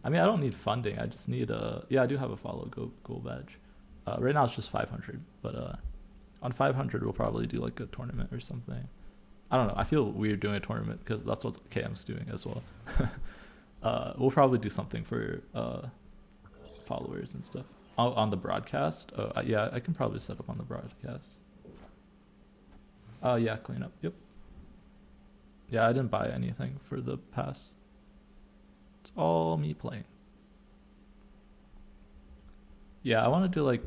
I mean, I don't need funding. I just need yeah, I do have a follow goal badge. Right now it's just 500, but on 500 we'll probably do like a tournament or something. I don't know. I feel weird doing a tournament because that's what KM's doing as well. We'll probably do something for followers and stuff on the broadcast. Yeah, I can probably set up on the broadcast. Yeah, clean up. Yep. Yeah, I didn't buy anything for the pass. It's all me playing. Yeah, I want to do like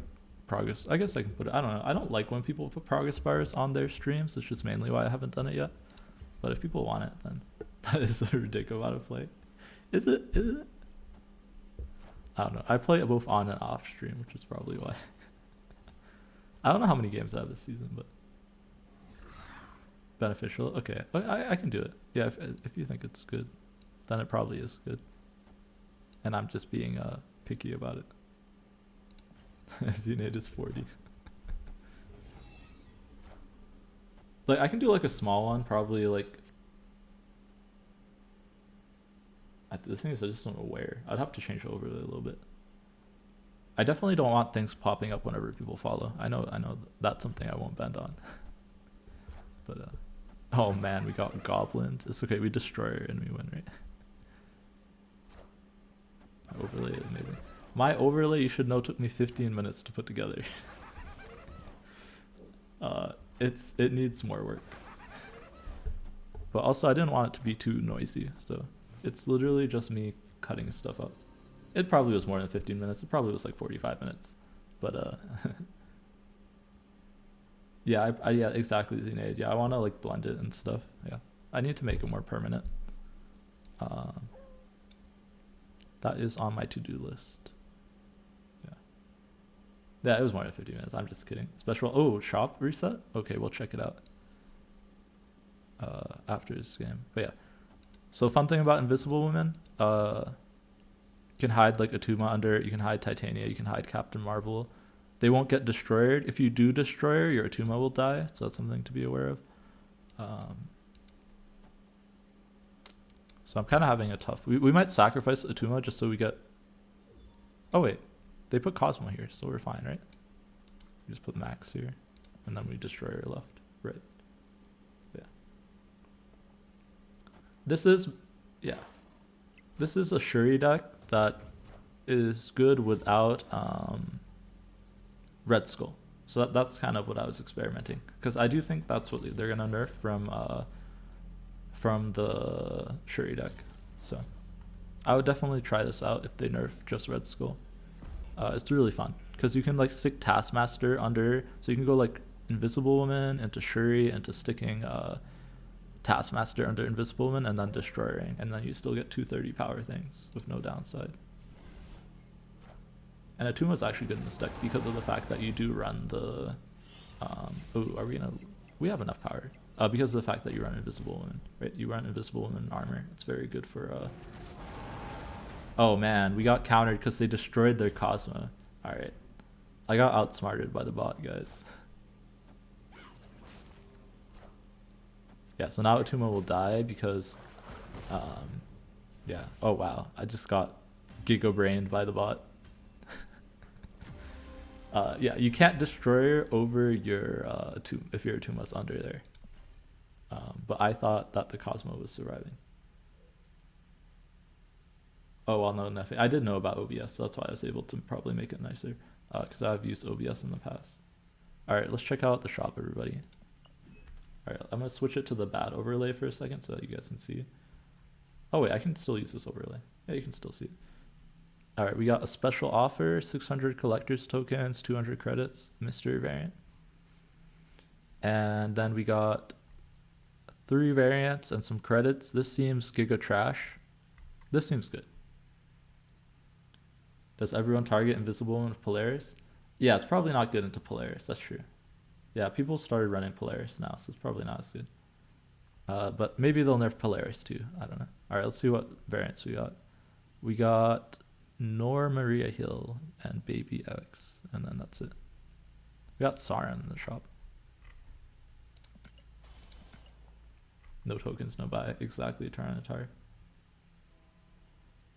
progress. I guess I can put it. I don't know. I don't like when people put progress bars on their streams. It's just mainly why I haven't done it yet. But if people want it, then that is a ridiculous amount of play. Is it? Is it? I don't know. I play it both on and off stream, which is probably why. I don't know how many games I have this season, but beneficial. Okay, I can do it. Yeah, if you think it's good, then it probably is good. And I'm just being picky about it. Xenade is 40. Like I can do like a small one, probably like. The thing is, I just don't know where. I'd have to change the overlay a little bit. I definitely don't want things popping up whenever people follow. I know that's something I won't bend on. But oh man, we got goblins. It's okay, we destroy her and we win, right? Overlay is amazing. My overlay, you should know, took me 15 minutes to put together. It needs more work. But also I didn't want it to be too noisy, so it's literally just me cutting stuff up. It probably was more than 15 minutes. It probably was like 45 minutes. But yeah, yeah, exactly, Xenade. Yeah, I want to like blend it and stuff. Yeah, I need to make it more permanent. That is on my to-do list. Yeah, it was more than 50 minutes. I'm just kidding. Special, shop reset? Okay, we'll check it out after this game. But yeah. So fun thing about Invisible Women, you can hide like Atuma under it, you can hide Titania, you can hide Captain Marvel. They won't get destroyed. If you do destroy her, your Atuma will die, so that's something to be aware of. So I'm kind of having a tough... We might sacrifice Atuma just so we get... Oh wait, they put Cosmo here, so we're fine, right? We just put Max here, and then we destroy her left, right? Yeah. This is a Shuri deck that is good without Red Skull. So that's kind of what I was experimenting, because I do think that's what they're gonna nerf from the Shuri deck. So I would definitely try this out if they nerf just Red Skull. It's really fun because you can like stick Taskmaster under, so you can go like Invisible Woman into Shuri into sticking Taskmaster under Invisible Woman and then destroying, and then you still get 230 power things with no downside. And Atuma's actually good in this deck because of the fact that you do run the we have enough power. Because of the fact that you run Invisible Woman, right? You run Invisible Woman armor. It's very good for oh man, we got countered because they destroyed their Cosmo. Alright. I got outsmarted by the bot, guys. Yeah, so now Atuma will die because yeah. Oh wow, I just got giga-brained by the bot. Yeah, you can't destroy her over your Atuma if your Atuma's under there. But I thought that the Cosmo was surviving. Oh well, no, nothing. I did know about OBS, so that's why I was able to probably make it nicer. Because I've used OBS in the past. Alright, let's check out the shop, everybody. Alright, I'm going to switch it to the bad overlay for a second so that you guys can see. Oh wait, I can still use this overlay. Yeah, you can still see it. Alright, we got a special offer, 600 collector's tokens, 200 credits, mystery variant. And then we got 3 variants and some credits. This seems giga trash. This seems good. Does everyone target Invisible Woman with Polaris? Yeah, it's probably not good into Polaris. That's true. Yeah, people started running Polaris now, so it's probably not as good. But maybe they'll nerf Polaris too. I don't know. All right, let's see what variants we got. We got Nor Maria Hill and Baby X, and then that's it. We got Sauron in the shop. No tokens, no buy. Exactly, Tyranitar.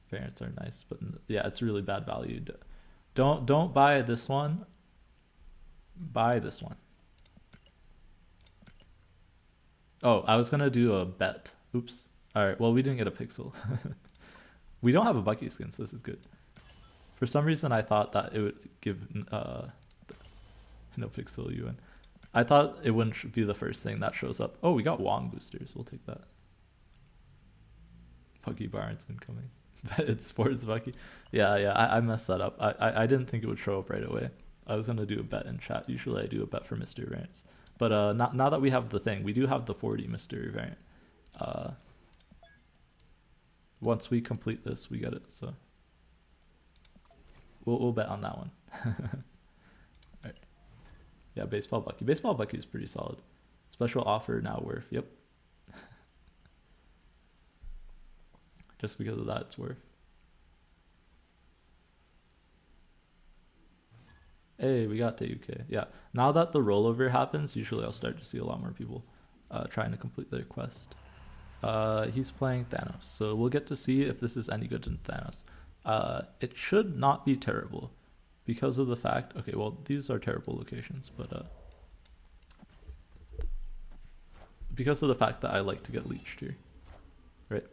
variants are nice, but yeah, it's really bad value. Don't buy this one. Buy this one. Oh, I was gonna do a bet. Oops. All right. Well, we didn't get a pixel. We don't have a Bucky skin, so this is good. For some reason, I thought that it would give no pixel UN. I thought it wouldn't be the first thing that shows up. Oh, we got Wong boosters. We'll take that. Bucky Barnes incoming. It's sports Bucky. Yeah. I messed that up. I didn't think it would show up right away. I was gonna do a bet in chat. Usually I do a bet for mystery variants. But now that we have the thing, we do have the 40 mystery variant. Once we complete this, we get it. So we'll bet on that one. Right. Yeah, baseball Bucky. Baseball Bucky is pretty solid. Special offer now worth. Yep. Just because of that, it's worth. Hey, we got to UK. Yeah. Now that the rollover happens, usually I'll start to see a lot more people trying to complete their quest. He's playing Thanos, so we'll get to see if this is any good in Thanos. It should not be terrible because of the fact, okay, well, these are terrible locations, but because of the fact that I like to get leeched here, right?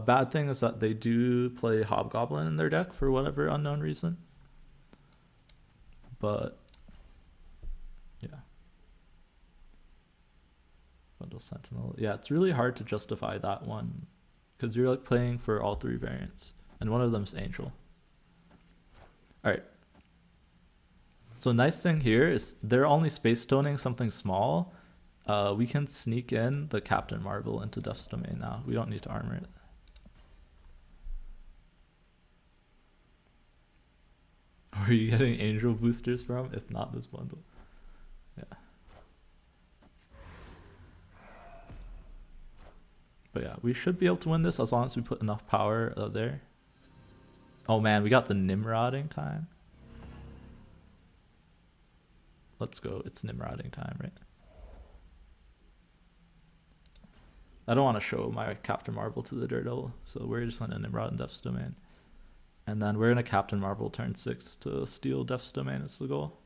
Bad thing is that they do play Hobgoblin in their deck for whatever unknown reason. But yeah, Bundle Sentinel. Yeah, it's really hard to justify that one because you're like playing for all three variants, and one of them's Angel. All right. So nice thing here is they're only space stoning something small. We can sneak in the Captain Marvel into Death's Domain now. We don't need to armor it. Where are you getting Angel boosters from? If not this bundle. Yeah. But yeah, we should be able to win this as long as we put enough power there. Oh man, we got the Nimrodding time. Let's go. It's Nimrodding time, right? I don't want to show my Captain Marvel to the Daredevil, so we're just going to Nimrod in Death's Domain. And then we're going to Captain Marvel turn 6 to steal Death's Domain is the goal.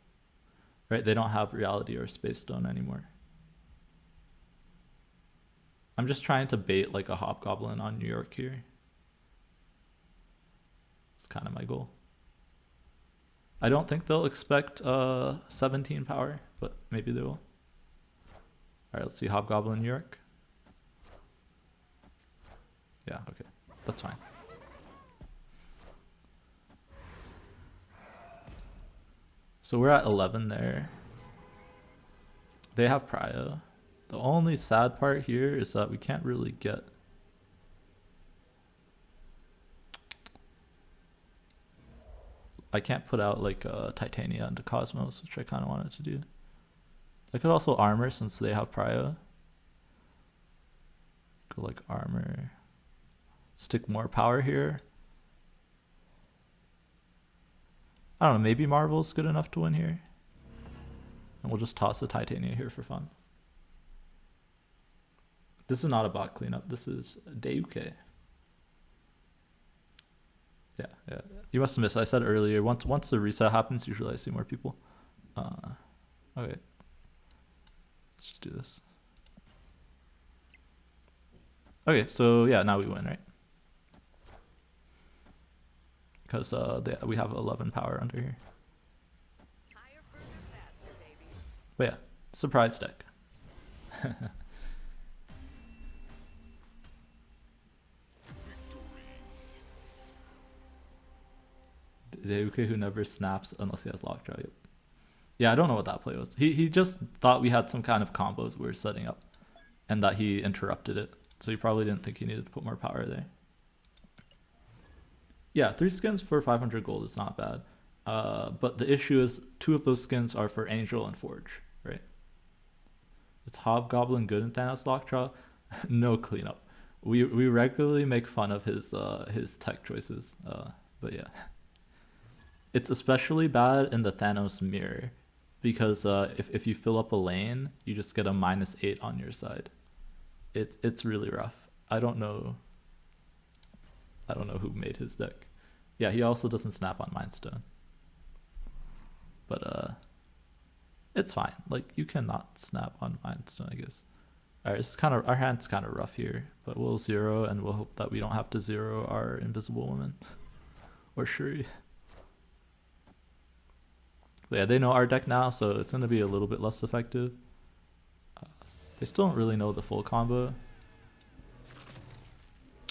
Right, they don't have Reality or Space Stone anymore. I'm just trying to bait like a Hobgoblin on New York here. It's kind of my goal. I don't think they'll expect 17 power, but maybe they will. Alright, let's see Hobgoblin New York. Yeah, okay. That's fine. So we're at 11 there. They have Prio. The only sad part here is that we can't really get... I can't put out like Titania into Cosmos, which I kind of wanted to do. I could also armor since they have Prio. Go like armor. Stick more power here. I don't know, maybe Marvel's good enough to win here. And we'll just toss the Titania here for fun. This is not a bot cleanup, this is Deuke. Yeah. You must have missed, I said earlier, once the reset happens, usually I see more people. Okay. Let's just do this. Okay, so yeah, now we win, right? Because we have 11 power under here. But yeah, surprise deck. Deuke who never snaps unless he has Lockjaw. Yep. Yeah, I don't know what that play was. He just thought we had some kind of combos we were setting up, and that he interrupted it. So he probably didn't think he needed to put more power there. Yeah, 3 skins for 500 gold is not bad. But the issue is 2 of those skins are for Angel and Forge, right? It's Hobgoblin good in Thanos Lockjaw? No cleanup. We regularly make fun of his tech choices. But yeah. It's especially bad in the Thanos mirror. Because if you fill up a lane, you just get a -8 on your side. It's really rough. I don't know I don't know who made his deck. Yeah, he also doesn't snap on Mind Stone. But it's fine. Like, you cannot snap on Mind Stone, I guess. Alright, this is kind of, our hand's kind of rough here, but we'll zero, and we'll hope that we don't have to zero our Invisible Woman. Or Shuri. But yeah, they know our deck now, so it's going to be a little bit less effective. They still don't really know the full combo.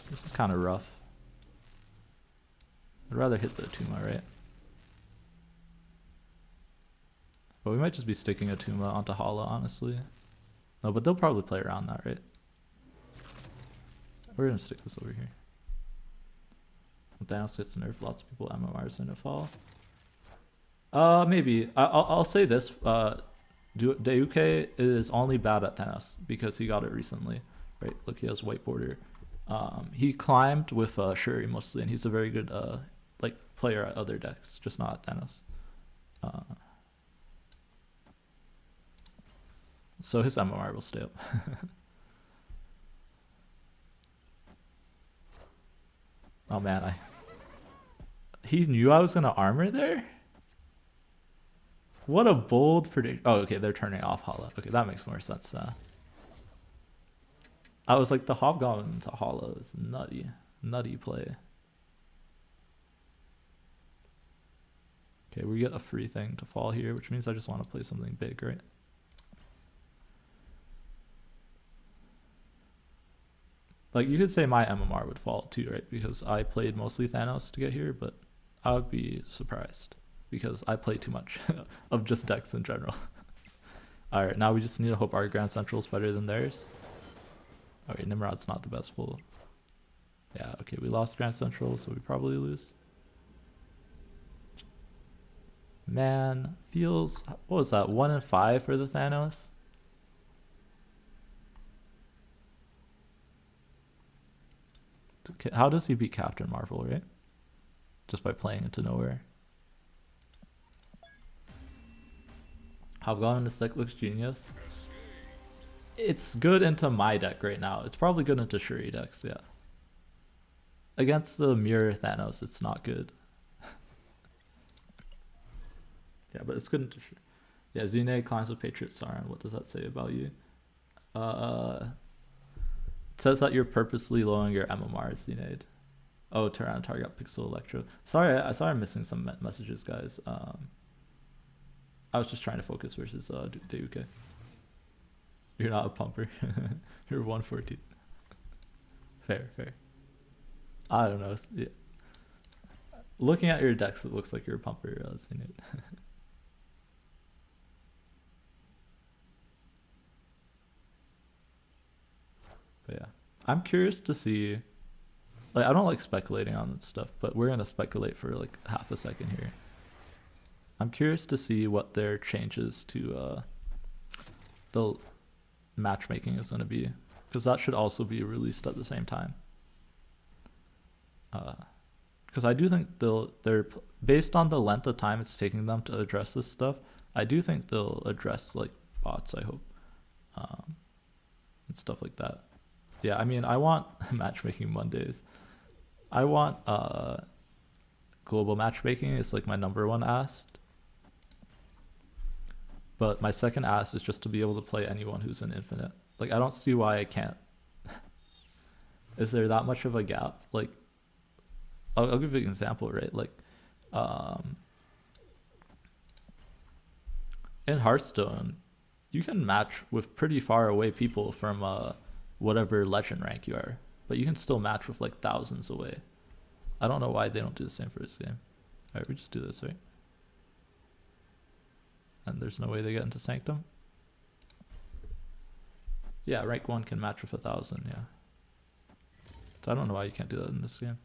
This is kind of rough. I'd rather hit the Tuma, right? But we might just be sticking a Tuma onto Hala, honestly. No, but they'll probably play around that, right? We're going to stick this over here. When Thanos gets nerfed, lots of people MMR's going to fall. Maybe. I'll say this. Deuke is only bad at Thanos because he got it recently. Right? Look, he has white border. He climbed with Shuri mostly, and he's a very good like player at other decks, just not at Thanos. So his MMR will stay up. Oh man, he knew I was gonna armor there? What a bold prediction. Oh, okay, they're turning off Hala. Okay, that makes more sense now. I was like, the Hobgoblin to Hala is nutty. Nutty play. Okay, we get a free thing to fall here, which means I just want to play something big, right? Like, you could say my MMR would fall too, right? Because I played mostly Thanos to get here, but I would be surprised because I play too much of just decks in general. Alright, now we just need to hope our Grand Central is better than theirs. Alright, Nimrod's not the best pull. Yeah, okay, we lost Grand Central, so we probably lose. Man, feels... What was that? 1 and 5 for the Thanos? How does he beat Captain Marvel, right? Just by playing into nowhere. Hobgoblin, this deck looks genius. It's good into my deck right now. It's probably good into Shuri decks, yeah. Against the Mirror Thanos, it's not good. Yeah, but it's good into Shuri. Yeah, Zune climbs with Patriot Sauron. What does that say about you? It says that you're purposely lowering your MMR, Zune. Oh, Tyranno target Pixel Electro. Sorry, I'm missing some messages, guys. I was just trying to focus versus Deuke. You're not a pumper. You're 114. Fair. I don't know. Yeah. Looking at your decks, it looks like you're a pumper. Zune. But yeah, I'm curious to see. Like, I don't like speculating on that stuff, but we're gonna speculate for like half a second here. I'm curious to see what their changes to the matchmaking is gonna be, because that should also be released at the same time. Because I do think they're based on the length of time it's taking them to address this stuff. I do think they'll address like bots. I hope, and stuff like that. Yeah, I mean, I want matchmaking Mondays. I want global matchmaking is like my #1 ask. But my second ask is just to be able to play anyone who's in Infinite. Like, I don't see why I can't. Is there that much of a gap? Like, I'll give you an example, right? Like, in Hearthstone, you can match with pretty far away people from whatever legend rank you are, but you can still match with like thousands away. I don't know why they don't do the same for this game. All right, we just do this, right? And there's no way they get into Sanctum. Yeah, rank 1 can match with 1,000. Yeah. So I don't know why you can't do that in this game.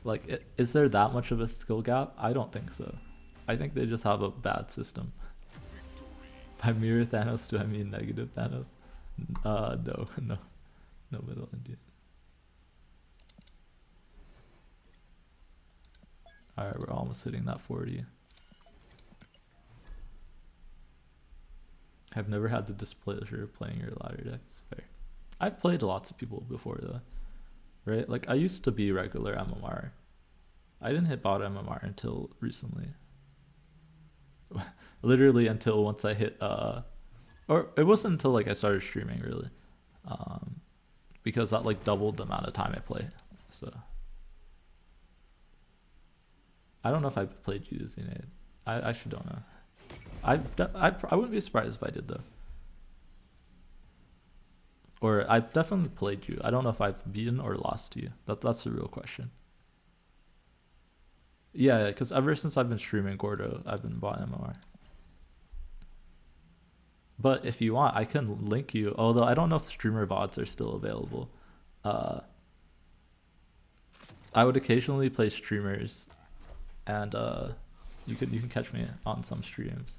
Like, is there that much of a skill gap? I don't think so. I think they just have a bad system. By mirror Thanos, do I mean negative Thanos? No middle Indian. Alright, we're almost hitting that 40. I've never had the displeasure of playing your ladder decks. Fair. I've played lots of people before though, right? Like I used to be regular MMR. I didn't hit bot MMR until recently. Literally until once I hit or it wasn't until like I started streaming really. Because that like doubled the amount of time I play. So I don't know if I played you Xenade. I actually don't know. I wouldn't be surprised if I did though. Or I've definitely played you. I don't know if I've beaten or lost to you. That's the real question. Yeah, because ever since I've been streaming Gordo, I've been bought MMR. But if you want, I can link you. Although I don't know if streamer VODs are still available. I would occasionally play streamers, and you can catch me on some streams.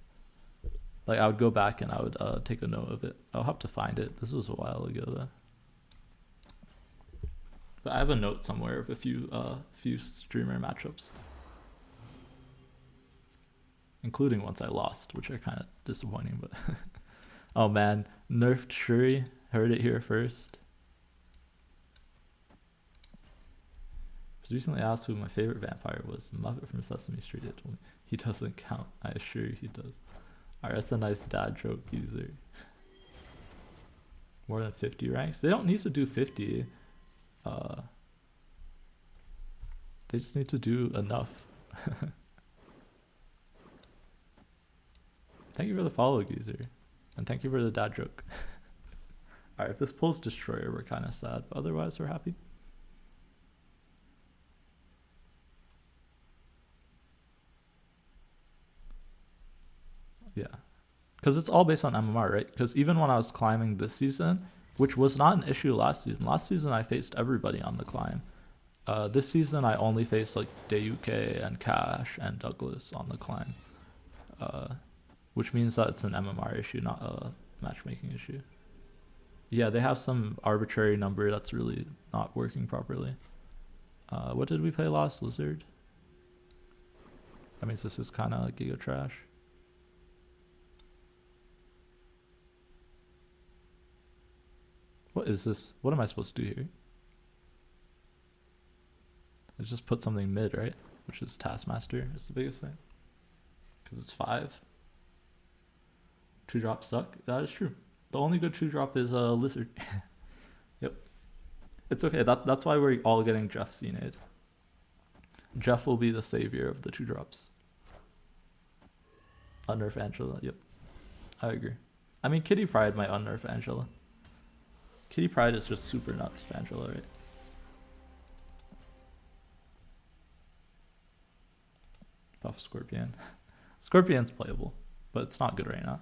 Like I would go back and I would take a note of it. I'll have to find it. This was a while ago though. But I have a note somewhere of a few streamer matchups, including ones I lost, which are kind of disappointing. But oh man, nerfed Shuri. Heard it here first. I was recently asked who my favorite vampire was. Muppet from Sesame Street. He doesn't count. I assure you he does. Alright, that's a nice dad joke user. More than 50 ranks? They don't need to do 50. They just need to do enough. Thank you for the follow, geezer. And thank you for the dad joke. Alright, if this pulls Destroyer, we're kind of sad. But otherwise, we're happy. Yeah. Because it's all based on MMR, right? Because even when I was climbing this season, which was not an issue last season I faced everybody on the climb. This season I only faced like Dayuke and Cash and Douglas on the climb. Which means that it's an MMR issue, not a matchmaking issue. Yeah, they have some arbitrary number that's really not working properly. What did we play last? Lizard? That means this is kind of Giga Trash. What is this? What am I supposed to do here? I just put something mid, right? Which is Taskmaster. It's the biggest thing. Because it's 5. 2-drops suck. That is true. The only good 2-drop is a Lizard. Yep. It's okay. That's why we're all getting Jeff Xenade. Jeff will be the savior of the 2-drops. Unnerf Angela. Yep. I agree. I mean, Kitty Pryde might unnerf Angela. Kitty Pryde is just super nuts for Angela, right? Buff Scorpion. Scorpion's playable, but it's not good right now.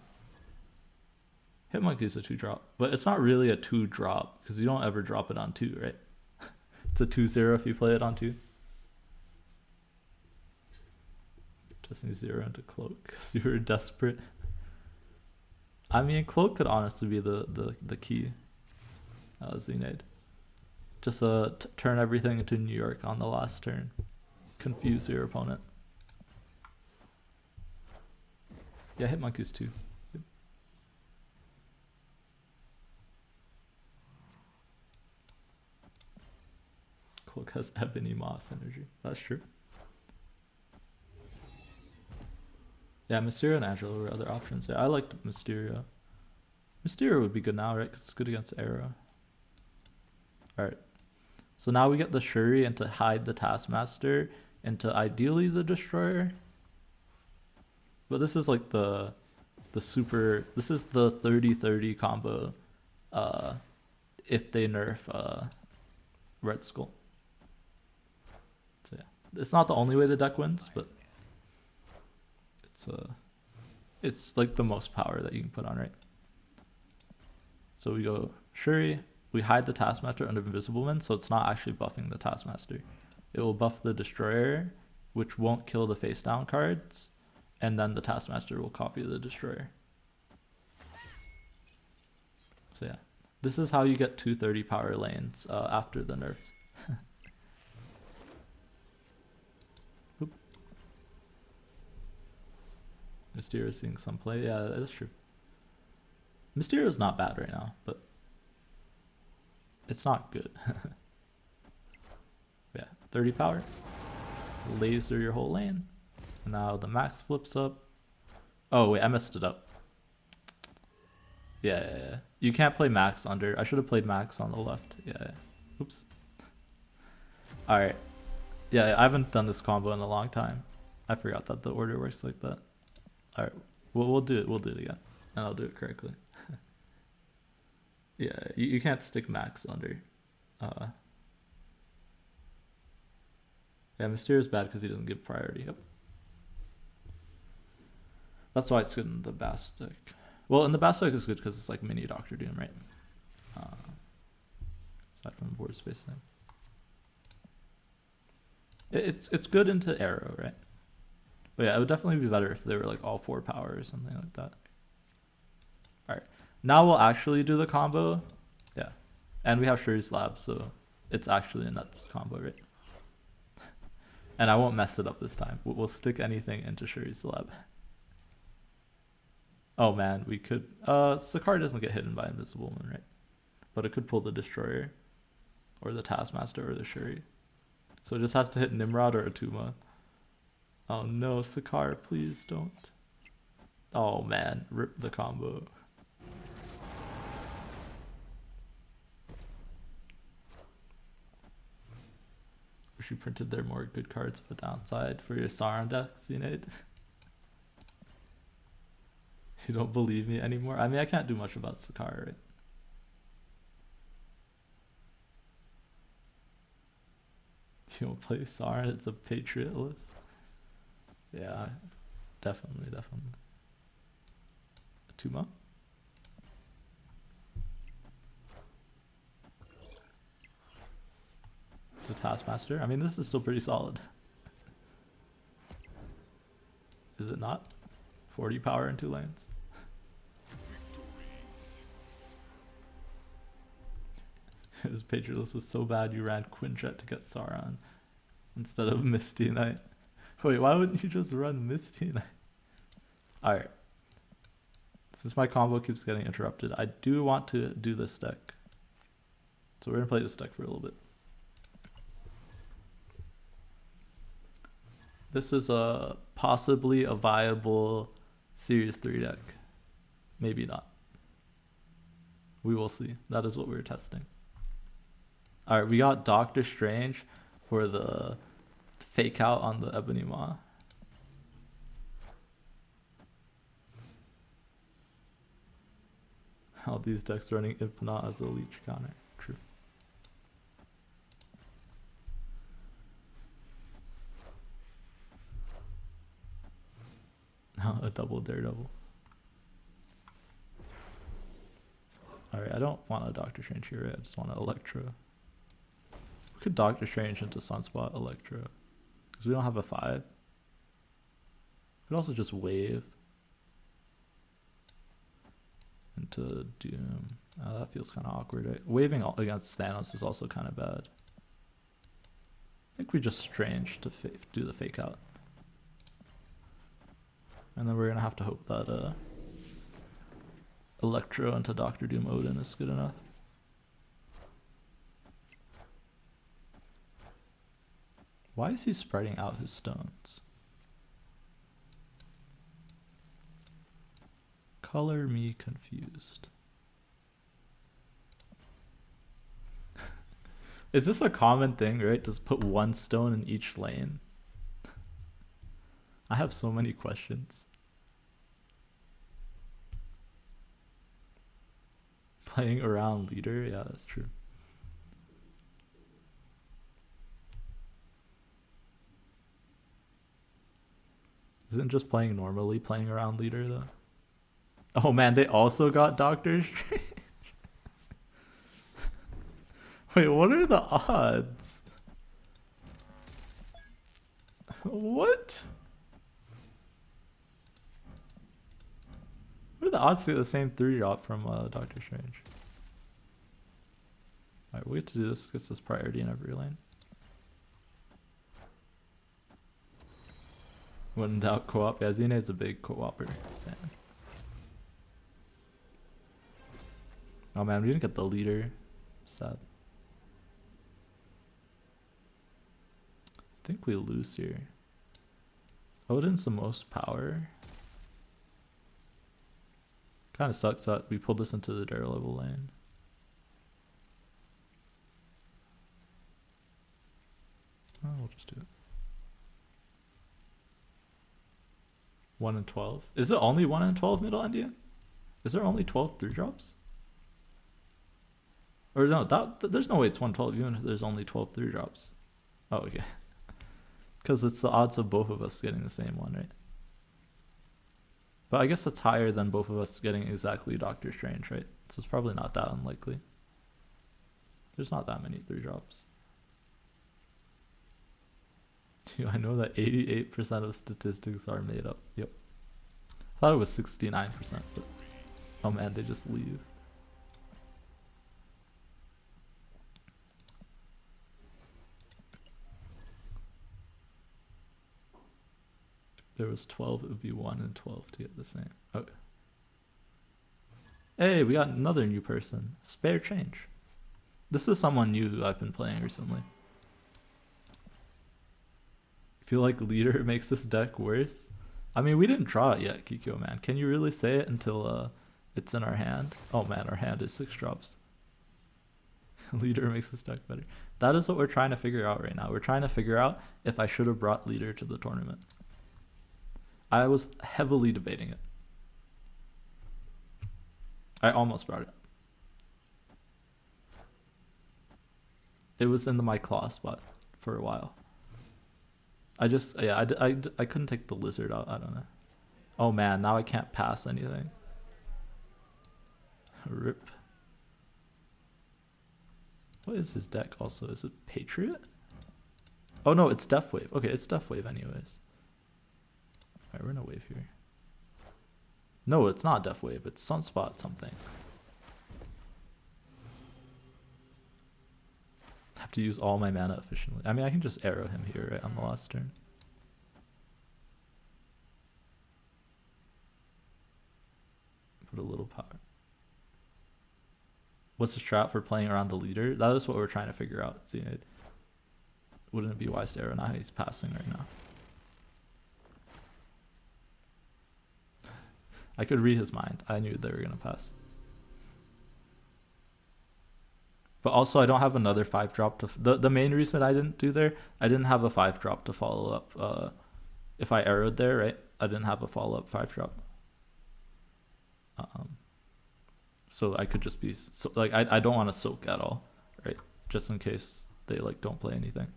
Hitmonkey's a 2-drop, but it's not really a 2-drop because you don't ever drop it on 2, right? It's a 2-0 if you play it on 2. Just need 0 into Cloak because you were desperate. I mean, Cloak could honestly be the key. Xenade. Just turn everything into New York on the last turn. Confuse your opponent. Yeah, Hitmonkey's 2. Yep. Cloak has Ebony Moss energy. That's true. Yeah, Mysterio and Angela were other options. Yeah, I liked Mysterio. Mysterio would be good now, right? Because it's good against Arrow. Alright. So now we get the Shuri and to hide the Taskmaster into ideally the Destroyer. But this is like the super, this is the 30-30 combo if they nerf Red Skull. So yeah. It's not the only way the deck wins, but it's like the most power that you can put on, right? So we go Shuri, we hide the Taskmaster under Invisible Man, so it's not actually buffing the Taskmaster. It will buff the Destroyer, which won't kill the face down cards, and then the Taskmaster will copy the Destroyer. So yeah, this is how you get 230 power lanes after the nerfs. Mysterio seeing some play. Yeah, that's true. Mysterio's not bad right now, but it's not good. Yeah, 30 power. Laser your whole lane. And now the max flips up. Oh wait, I messed it up. Yeah. You can't play max under. I should have played max on the left. Yeah. Oops. Alright. Yeah, I haven't done this combo in a long time. I forgot that the order works like that. Alright, we'll do it. We'll do it again. And I'll do it correctly. Yeah, you can't stick max under. Yeah, Mysterio is bad because he doesn't give priority. Yep. That's why it's good in the Bastic. Well, in the Bastic is good because it's like mini Doctor Doom, right? Aside from board spacing. It's good into Arrow, right? But yeah, it would definitely be better if they were like all 4 power or something like that. Alright. Now we'll actually do the combo. Yeah. And we have Shuri's Lab, so it's actually a nuts combo, right? And I won't mess it up this time. We'll stick anything into Shuri's Lab. Oh man, we could... Sakar doesn't get hidden by Invisible Woman, right? But it could pull the Destroyer. Or the Taskmaster or the Shuri. So it just has to hit Nimrod or Atuma. Oh no, Sakar, please don't. Oh man, rip the combo. Wish you printed there more good cards for downside for your Sauron deck, Cnade. You don't believe me anymore? I mean, I can't do much about Sakar, right? You don't play Sauron, it's a Patriot list. Yeah, definitely. Atuma? It's a Taskmaster. I mean, this is still pretty solid. Is it not? 40 power in 2 lanes. His Patriot list was so bad you ran Quinjet to get Sauron instead of Misty Knight. Wait, why wouldn't you just run Misty Knight? Alright. Since my combo keeps getting interrupted, I do want to do this deck. So we're going to play this deck for a little bit. This is possibly a viable Series 3 deck. Maybe not. We will see. That is what we're testing. Alright, we got Doctor Strange for the fake out on the Ebony Maw. All these decks running Infinite as a leech counter. True. Now a double Daredevil. Alright, I don't want a Doctor Strange here, I just want an Electro. We could Doctor Strange into Sunspot Electro. Because we don't have a 5. We could also just wave into Doom. That feels kind of awkward, right? Waving against Thanos is also kind of bad. I think we just Strange to do the fake out. And then we're going to have to hope that Electro into Doctor Doom Odin is good enough. Why is he spreading out his stones? Color me confused. Is this a common thing, right? Just put 1 stone in each lane? I have so many questions. Playing around leader? Yeah, that's true. Isn't just playing normally playing around leader though? Oh man, they also got Doctor Strange? Wait, what are the odds? What? What are the odds to get the same 3-drop from Doctor Strange? Alright, we get to do this. Gets us priority in every lane. When in doubt, co-op. Yeah, Xene is a big co-opper fan. Oh man, we didn't get the leader. Sad. think we lose here. Odin's the most power. Kind of sucks that we pulled this into the dare level lane. Oh, we'll just do it. 1 in 12. Is it only 1 in 12 middle Indian? Is there only 12 3-drops? Or no, there's no way it's 112 even if there's only 12 3-drops. Oh, okay. Because it's the odds of both of us getting the same one, right? But I guess that's higher than both of us getting exactly Doctor Strange, right? So it's probably not that unlikely. There's not that many 3-drops. I know that 88% of statistics are made up. Yep. I thought it was 69%, but oh man, they just leave. If there was 12, it would be 1 and 12 to get the same. Okay. Hey, we got another new person. Spare change. This is someone new who I've been playing recently. Feel like leader makes this deck worse. I mean, we didn't draw it yet, Kikyo, man. Can you really say it until it's in our hand? Oh man, our hand is 6 drops. Leader makes this deck better. That is what we're trying to figure out right now. We're trying to figure out if I should have brought leader to the tournament. I was heavily debating it. I almost brought it. It was in my claw spot for a while. I couldn't take the lizard out. I don't know. Oh man, now I can't pass anything. Rip. What is his deck also? Is it Patriot? Oh no, it's Death Wave. Okay, it's Death Wave anyways. Alright, we're in a wave here. No, it's not Death Wave. It's Sunspot something. I have to use all my mana efficiently. I mean, I can just arrow him here right on the last turn. Put a little power. What's the strat for playing around the leader? That is what we're trying to figure out. See, wouldn't it be wise to arrow now? He's passing right now. I could read his mind. I knew they were going to pass. But also, I don't have another 5-drop to... The main reason I didn't do there, I didn't have a 5-drop to follow up. If I arrowed there, right? I didn't have a follow-up 5-drop. So I could just be... So, like, I don't want to soak at all, right? Just in case they, like, don't play anything.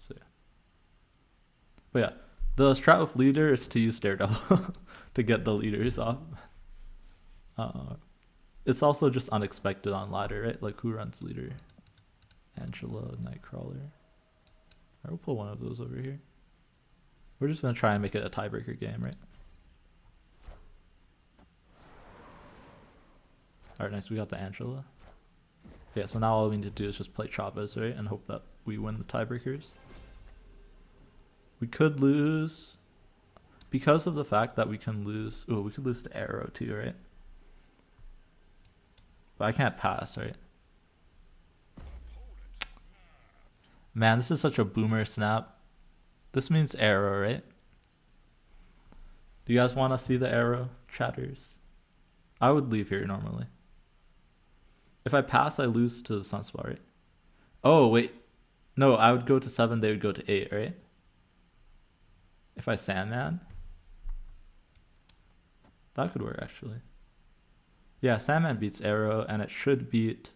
So, yeah. But yeah, the strat with leader is to use Daredevil to get the leaders off. It's also just unexpected on ladder, right? Like, who runs leader? Angela, Nightcrawler. I will pull one of those over here. We're just going to try and make it a tiebreaker game, right? Alright, nice. We got the Angela. Yeah, so now all we need to do is just play Chavez, right? And hope that we win the tiebreakers. We could lose because of the fact that we can lose. Oh, we could lose to arrow too, right? But I can't pass, right? Man, this is such a boomer snap. This means arrow, right? Do you guys want to see the arrow, chatters? I would leave here normally. If I pass, I lose to the Sunspot, right? Oh, wait. No, I would go to 7, they would go to 8, right? If I Sandman? That could work, actually. Yeah, Sandman beats Arrow, and it should beat...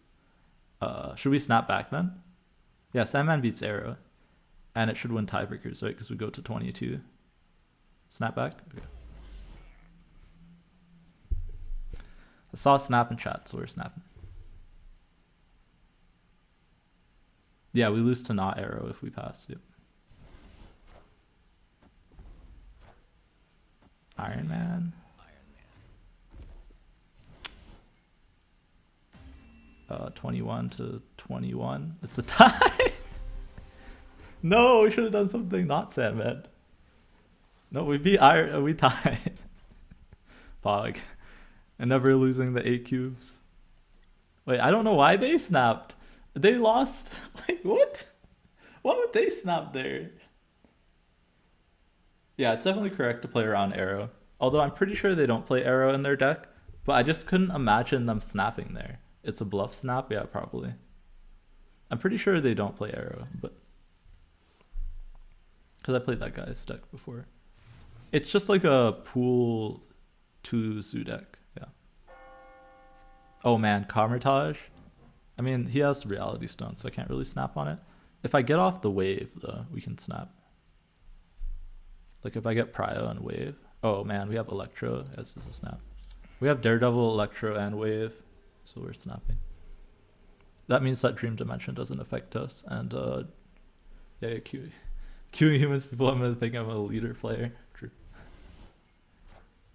should we snap back then? Yeah, Sandman beats Arrow, and it should win tiebreakers, right? Because we go to 22. Snap back? Okay. I saw snap in chat, so we're snapping. Yeah, we lose to not Arrow if we pass, yep. Iron Man. 21 to 21. It's a tie. No, we should have done something not Sandman. No, we beat Iron. We tied. Fuck. And never losing the 8 cubes. Wait, I don't know why they snapped. They lost. Wait, what? Why would they snap there? Yeah, it's definitely correct to play around arrow. Although I'm pretty sure they don't play arrow in their deck, but I just couldn't imagine them snapping there. It's a bluff snap? Yeah, probably. I'm pretty sure they don't play arrow, but because I played that guy's deck before. It's just like a pool 2 zoo deck. Yeah. Oh man, Carmitage. I mean, he has Reality Stone, so I can't really snap on it. If I get off the wave, though, we can snap. Like if I get Prio and wave. Oh man, we have Electro. Yes, this is a snap. We have Daredevil, Electro, and wave, so we're snapping. That means that Dream Dimension doesn't affect us, and yeah, queuing humans people, I'm gonna think I'm a leader player. True.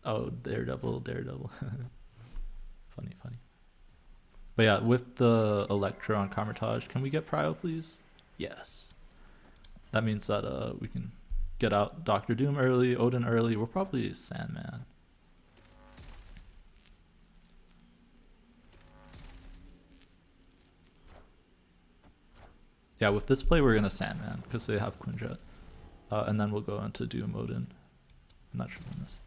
Oh, Daredevil. Funny. But yeah, with the Electro on Carmitage, can we get Prio, please? Yes. That means that we can get out Doctor Doom early, Odin early. We're probably Sandman. Yeah, with this play, we're going to Sandman because they have Quinjet. And then we'll go into Doom Odin. I'm not sure on this.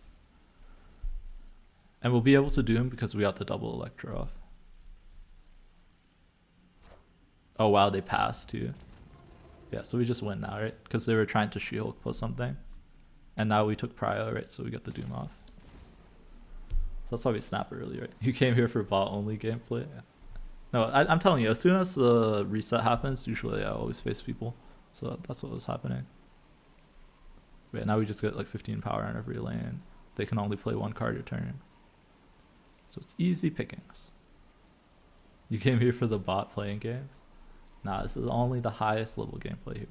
And we'll be able to Doom because we got the double Electro off. Oh wow, they passed too. Yeah, so we just win now, right? Because they were trying to She-Hulk plus something. And now we took Prio, right? So we get the Doom off. So that's why we snap early, right? You came here for bot only gameplay? Yeah. No, I'm telling you, as soon as the reset happens, usually I always face people. So that's what was happening. Right, now we just get like 15 power on every lane. They can only play one card a turn. So it's easy pickings. You came here for the bot playing games? Nah, this is only the highest level gameplay here.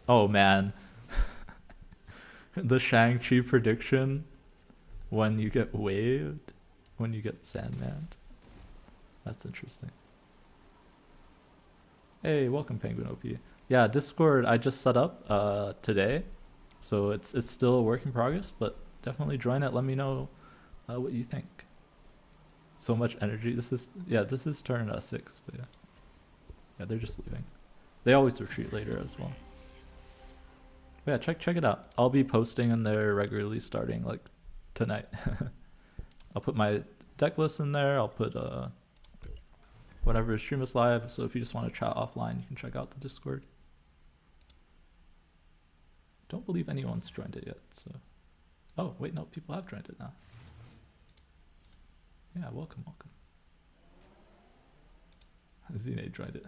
Oh man. The Shang-Chi prediction when you get waved, when you get Sandman. That's interesting. Hey, welcome Penguin OP. Yeah, Discord I just set up today. So it's still a work in progress, but definitely join it. Let me know what you think. So much energy. This is turn 6, but yeah, they're just leaving. They always retreat later as well. But yeah, check it out. I'll be posting in there regularly starting like tonight. I'll put my deck list in there. I'll put whatever stream is live. So if you just want to chat offline, you can check out the Discord. Don't believe anyone's joined it yet. So, oh wait, no, people have joined it now. Yeah, welcome. Zine joined it.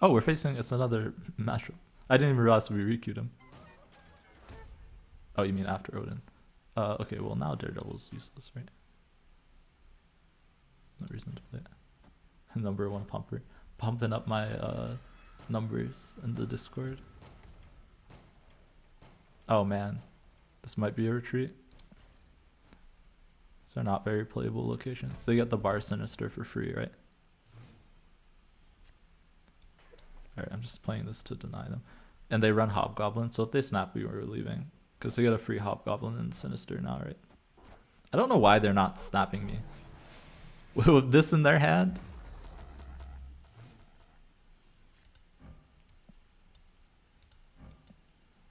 Oh, we're facing, it's another matchup. I didn't even realize we re-queued him. Oh, you mean after Odin? Okay, well now Daredevil's useless, right? No reason to play it. Number 1 pumper. Pumping up my numbers in the Discord. Oh man, this might be a retreat. These are not very playable locations. So you get the Bar Sinister for free, right? Alright, I'm just playing this to deny them. And they run Hobgoblin, so if they snap, we were leaving. Because they get a free Hobgoblin and Sinister now, right? I don't know why they're not snapping me. With this in their hand?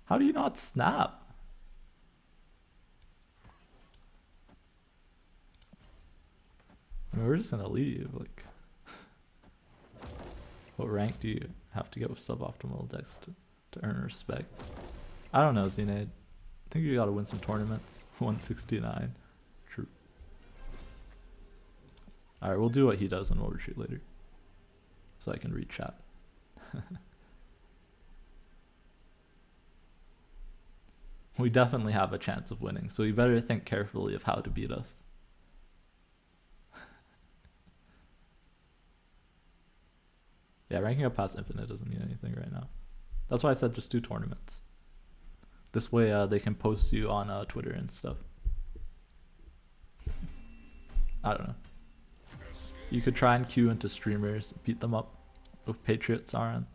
How do you not snap? I mean, we're just gonna leave, like... What rank do you have to get with suboptimal decks to earn respect? I don't know, Zenade. I think you gotta win some tournaments. 169. True. Alright, we'll do what he does and we'll retreat later. So I can read chat. We definitely have a chance of winning, so you better think carefully of how to beat us. Yeah, ranking up past infinite doesn't mean anything right now. That's why I said just do tournaments. This way they can post you on Twitter and stuff. I don't know. You could try and queue into streamers, beat them up with Patriots Sauron.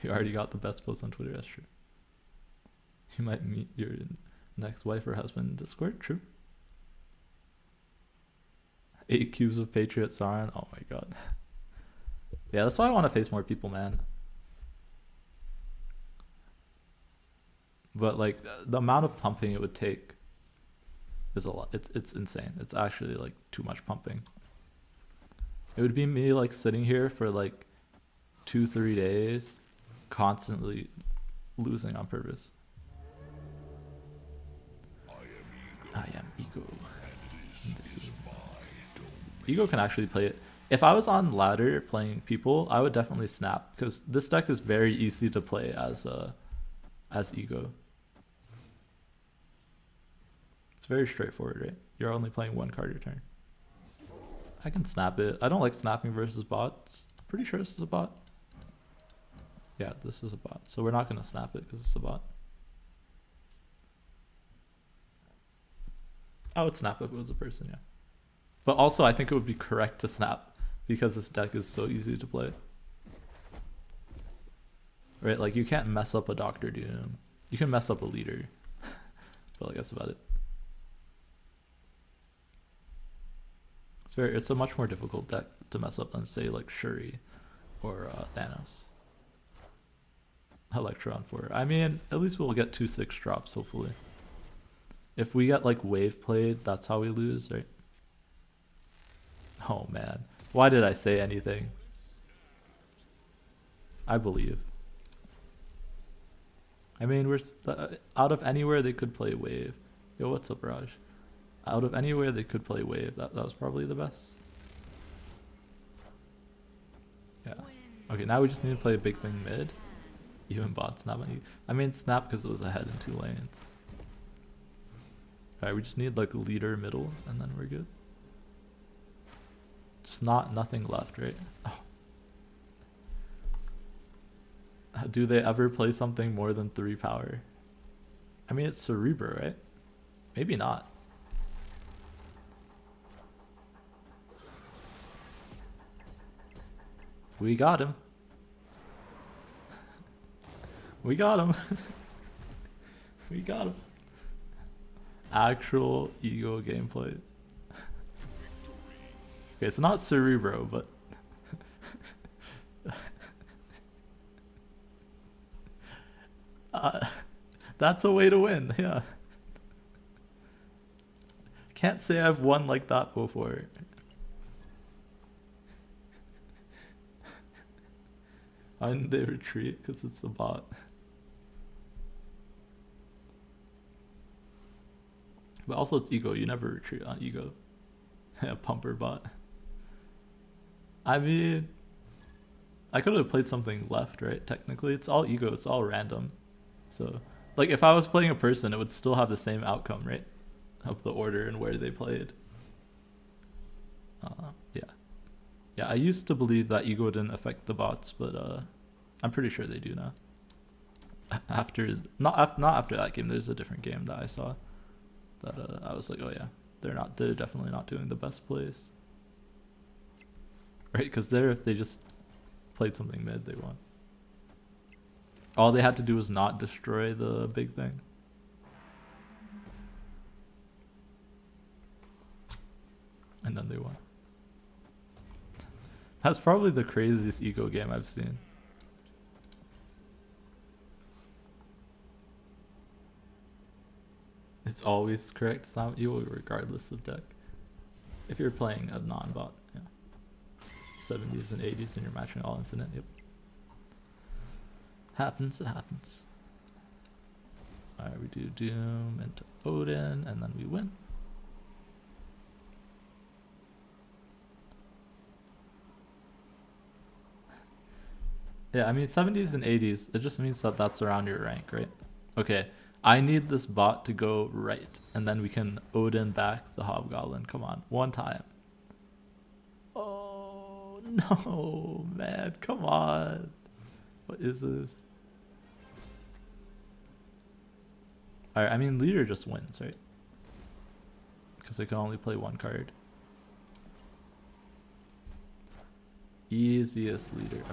You already got the best post on Twitter, that's true. You might meet your next wife or husband in Discord, true. 8 cubes of Patriot Sauron, oh my god. Yeah, that's why I want to face more people, man. But like the amount of pumping it would take is a lot. It's insane. It's actually like too much pumping. It would be me like sitting here for like 2-3 days, constantly losing on purpose. I am Ego. Ego can actually play it. If I was on ladder playing people, I would definitely snap because this deck is very easy to play as Ego. It's very straightforward, right? You're only playing one card your turn. I can snap it. I don't like snapping versus bots. I'm pretty sure this is a bot. Yeah, this is a bot. So we're not going to snap it because it's a bot. I would snap if it was a person, yeah. But also, I think it would be correct to snap because this deck is so easy to play. Right? Like, you can't mess up a Doctor Doom. You can mess up a leader. But like, that's about it. It's a much more difficult deck to mess up than, say, like Shuri or Thanos. Electron 4. I mean, at least we'll get 2 6 drops, hopefully. If we get, like, wave played, that's how we lose, right? Oh, man. Why did I say anything? I believe. I mean, we're out of anywhere they could play wave. Yo, what's up, Raj? Out of anywhere they could play wave, that was probably the best. Yeah. Okay, now we just need to play a big thing mid. Even bot snap. I mean, snap because it was ahead in 2 lanes. Alright, we just need like a leader middle, and then we're good. Just nothing left, right? Oh. Do they ever play something more than 3 power? I mean, it's Cerebro, right? Maybe not. We got him. We got him. We got him. Actual Ego gameplay. Okay, it's not Cerebro, but that's a way to win, yeah. Can't say I've won like that before. Why didn't they retreat? Because it's a bot. But also it's Ego, you never retreat on Ego. Yeah, pumper bot. I mean, I could have played something left, right? Technically, it's all Ego, it's all random. So, like, if I was playing a person, it would still have the same outcome, right? Of the order and where they played. Yeah. Yeah, I used to believe that Ego didn't affect the bots, but I'm pretty sure they do now. Not after that game, there's a different game that I saw that I was like, oh yeah, they're definitely not doing the best plays. Right, because if they just played something mid, they won. All they had to do was not destroy the big thing. And then they won. That's probably the craziest Ego game I've seen. It's always correct. It's not Ego regardless of deck. If you're playing a non-bot, yeah. 70s and 80s and you're matching all infinite, yep. Happens, it happens. Alright, we do Doom into Odin, and then we win. Yeah, I mean 70s and 80s, it just means that that's around your rank, right? Okay, I need this bot to go right, and then we can Odin back the Hobgoblin. Come on, one time. Oh no, man, come on. What is this? Alright, I mean leader just wins, right? Because they can only play one card. Easiest leader.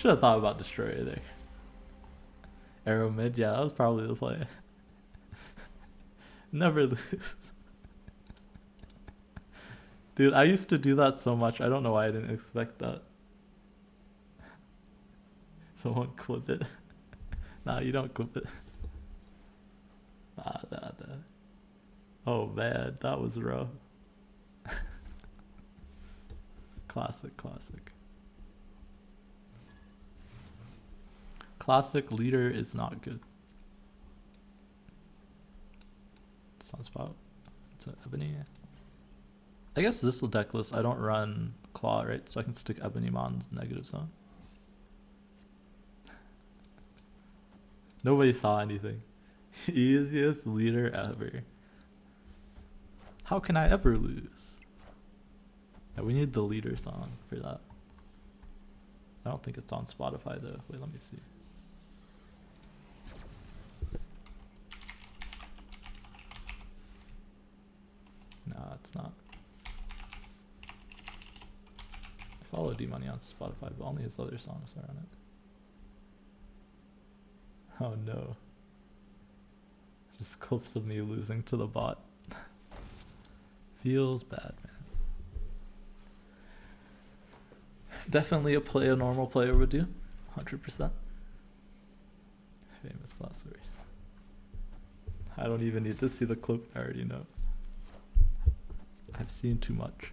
should have thought about Destroyer there. Arrow mid, yeah, that was probably the play. Never lose. Dude, I used to do that so much. I don't know why I didn't expect that. Someone clip it. Nah, you don't clip it. Nah. Oh man, that was rough. Classic. Classic leader is not good. Sunspot to Ebony. I guess this will deck list. I don't run Claw, right? So I can stick Ebony Mon's negative zone. Nobody saw anything. Easiest leader ever. How can I ever lose? Yeah, we need the leader song for that. I don't think it's on Spotify though. Wait, let me see. Nah, it's not. I follow D-Money on Spotify, but only his other songs are on it. Oh no. Just clips of me losing to the bot. Feels bad, man. Definitely a play a normal player would do. 100%. Famous last words. I don't even need to see the clip. I already know. I've seen too much.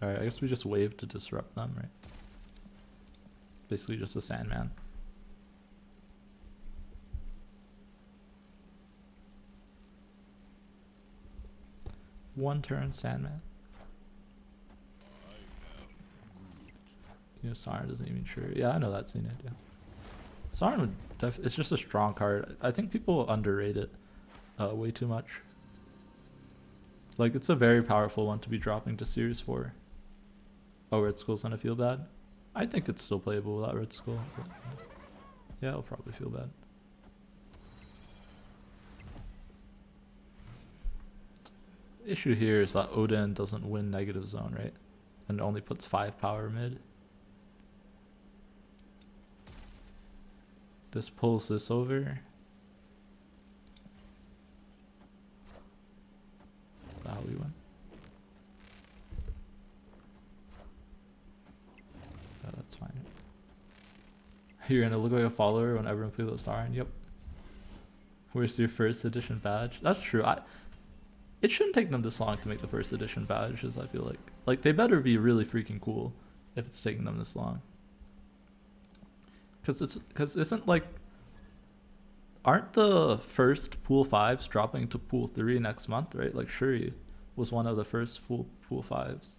Alright, I guess we just wave to disrupt them, right? Basically just a Sandman. One turn Sandman. You know, Sarn doesn't even sure. Yeah, I know that scene. Yeah. Sarn would it's just a strong card. I think people underrate it way too much. Like, it's a very powerful one to be dropping to Series 4. Oh, Red Skull's gonna feel bad? I think it's still playable without Red Skull. But yeah, it'll probably feel bad. The issue here is that Odin doesn't win negative zone, right? And only puts 5 power mid. This pulls this over. That's how we win. Yeah, that's fine. You're gonna look like a follower when everyone plays with Siren. Yep. Where's your first edition badge? That's true. It shouldn't take them this long to make the first edition badges, I feel like. Like, they better be really freaking cool if it's taking them this long. Because isn't like... Aren't the first pool 5s dropping to pool 3 next month, right? Like, Shuri was one of the first full pool 5s.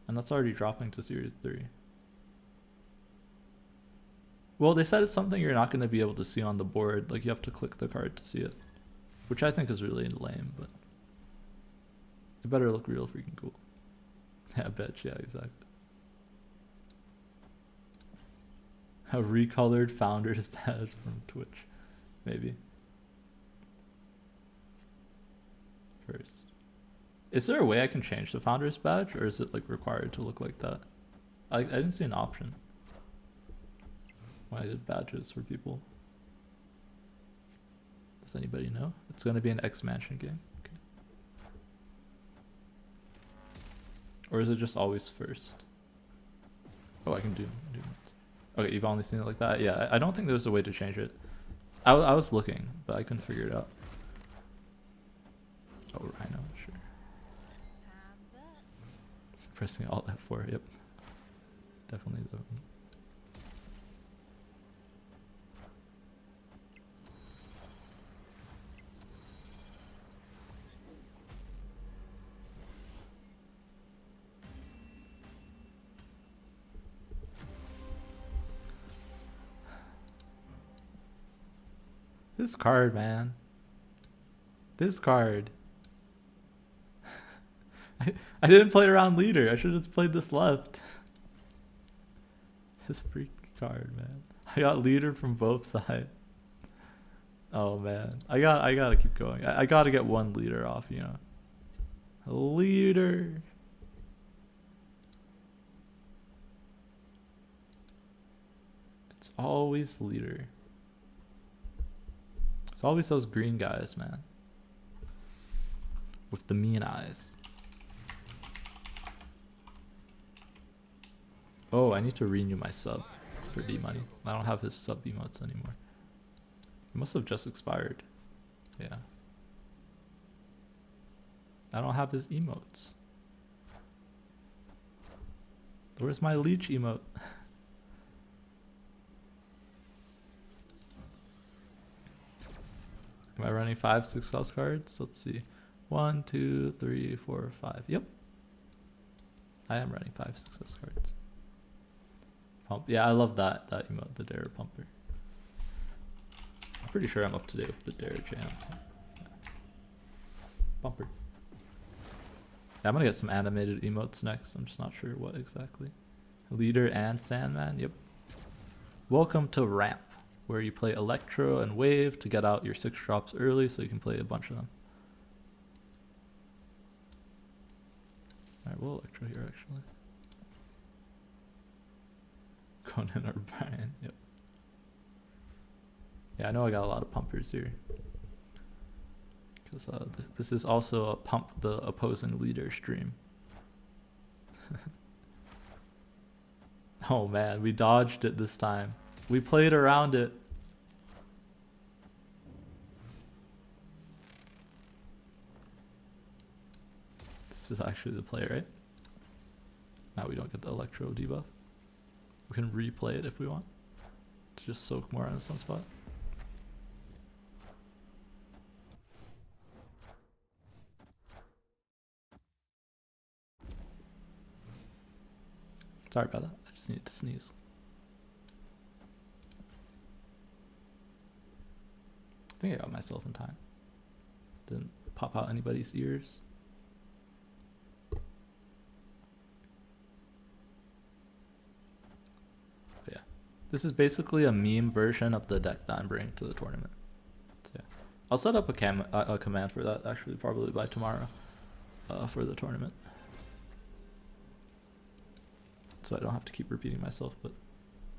And that's already dropping to Series 3. Well, they said it's something you're not going to be able to see on the board. Like, you have to click the card to see it. Which I think is really lame, but... It better look real freaking cool. Yeah, bitch. Yeah, exactly. A recolored founder's badge from Twitch. Maybe. First. Is there a way I can change the founder's badge? Or is it like required to look like that? I didn't see an option when I did badges for people. Does anybody know? It's going to be an X-Mansion game. Okay. Or is it just always first? Oh, I can do it. Okay, you've only seen it like that? Yeah, I don't think there's a way to change it. I was looking, but I couldn't figure it out. Oh, Rhino, sure. Pressing Alt F4, yep. Definitely the... This card, man. This card. I didn't play around leader. I should have played this left. This freaking card, man. I got leader from both sides. Oh man. I gotta keep going. I gotta get one leader off, you know. Leader. always leader. It's always those green guys, man. With the mean eyes. Oh, I need to renew my sub for D-Money. I don't have his sub emotes anymore. It must have just expired. Yeah. I don't have his emotes. Where's my leech emote? Am I running 5 6 house cards? Let's see. 1, 2, 3, 4, 5. Yep. I am running 5 6 house cards. Pump. Yeah, I love that emote, the Dare Pumper. I'm pretty sure I'm up to date with the Dare jam. Yeah. Pumper. Yeah, I'm gonna get some animated emotes next. I'm just not sure what exactly. Leader and Sandman. Yep. Welcome to Ramp, where you play Electro and Wave to get out your 6 drops early so you can play a bunch of them. Alright, we'll Electro here actually. Conan or Brian, yep. Yeah, I know I got a lot of pumpers here. Because this is also a pump the opposing leader stream. Oh man, we dodged it this time. We played around it. This is actually the play, right? Now we don't get the Electro debuff. We can replay it if we want to just soak more on the Sunspot. Sorry about that. I just needed to sneeze. I think I got myself in time. Didn't pop out anybody's ears. But yeah, this is basically a meme version of the deck that I'm bringing to the tournament. So yeah, I'll set up a command for that actually probably by tomorrow for the tournament. So I don't have to keep repeating myself. But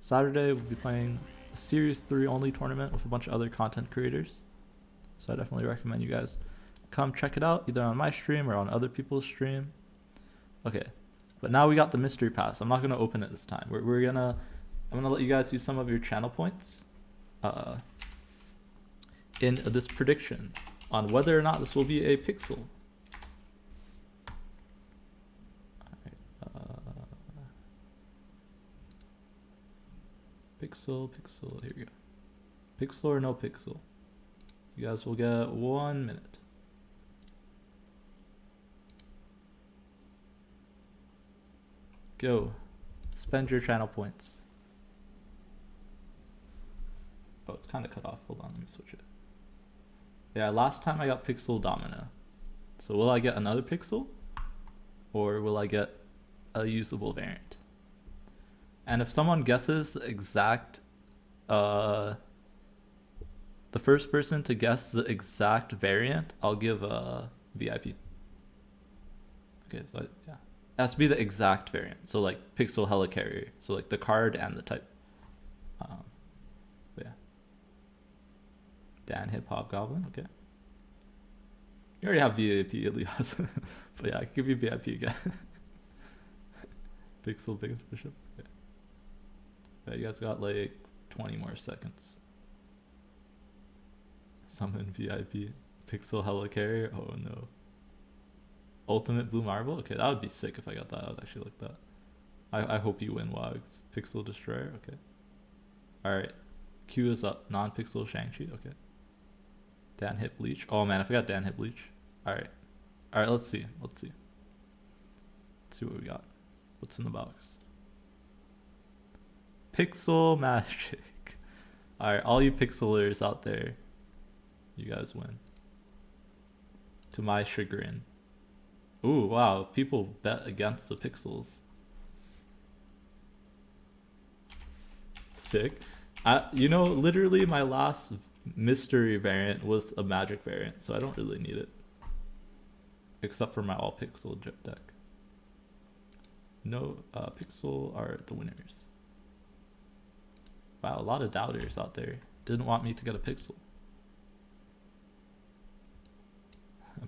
Saturday we'll be playing a Series 3 only tournament with a bunch of other content creators. So I definitely recommend you guys come check it out either on my stream or on other people's stream. Okay, but now we got the mystery pass. I'm not gonna open it this time. I'm gonna let you guys use some of your channel points in this prediction on whether or not this will be a pixel. Pixel, here we go. Pixel or no pixel? You guys will get 1 minute. Go. Spend your channel points. Oh, it's kind of cut off. Hold on, let me switch it. Yeah, last time I got Pixel Domino. So will I get another pixel? Or will I get a usable variant? And if someone guesses the exact, the first person to guess the exact variant, I'll give a VIP. Okay, so yeah, it has to be the exact variant. So like Pixel Helicarrier, so like the card and the type. But yeah, Dan Hip Hop Goblin. Okay, you already have VIP, Elias. But yeah, I can give you VIP again. Pixel Biggest Bishop. Okay. Yeah, you guys got like 20 more seconds. Summon VIP. Pixel Helicarrier. Oh no. Ultimate Blue Marble? Okay, that would be sick if I got that. I would actually like that. I hope you win, Wags. Pixel Destroyer? Okay. Alright. Q is up. Non-pixel Shang-Chi? Okay. Dan Hip Leech. Oh man, I forgot Dan Hip Leech. Alright. Alright, let's see. Let's see what we got. What's in the box? Pixel Magic. Alright, all you pixelers out there, you guys win. To my chagrin. Ooh, wow, people bet against the pixels. Sick. You know, literally my last mystery variant was a magic variant, so I don't really need it. Except for my all pixel deck. No, pixel are the winners. Wow, a lot of doubters out there. Didn't want me to get a pixel.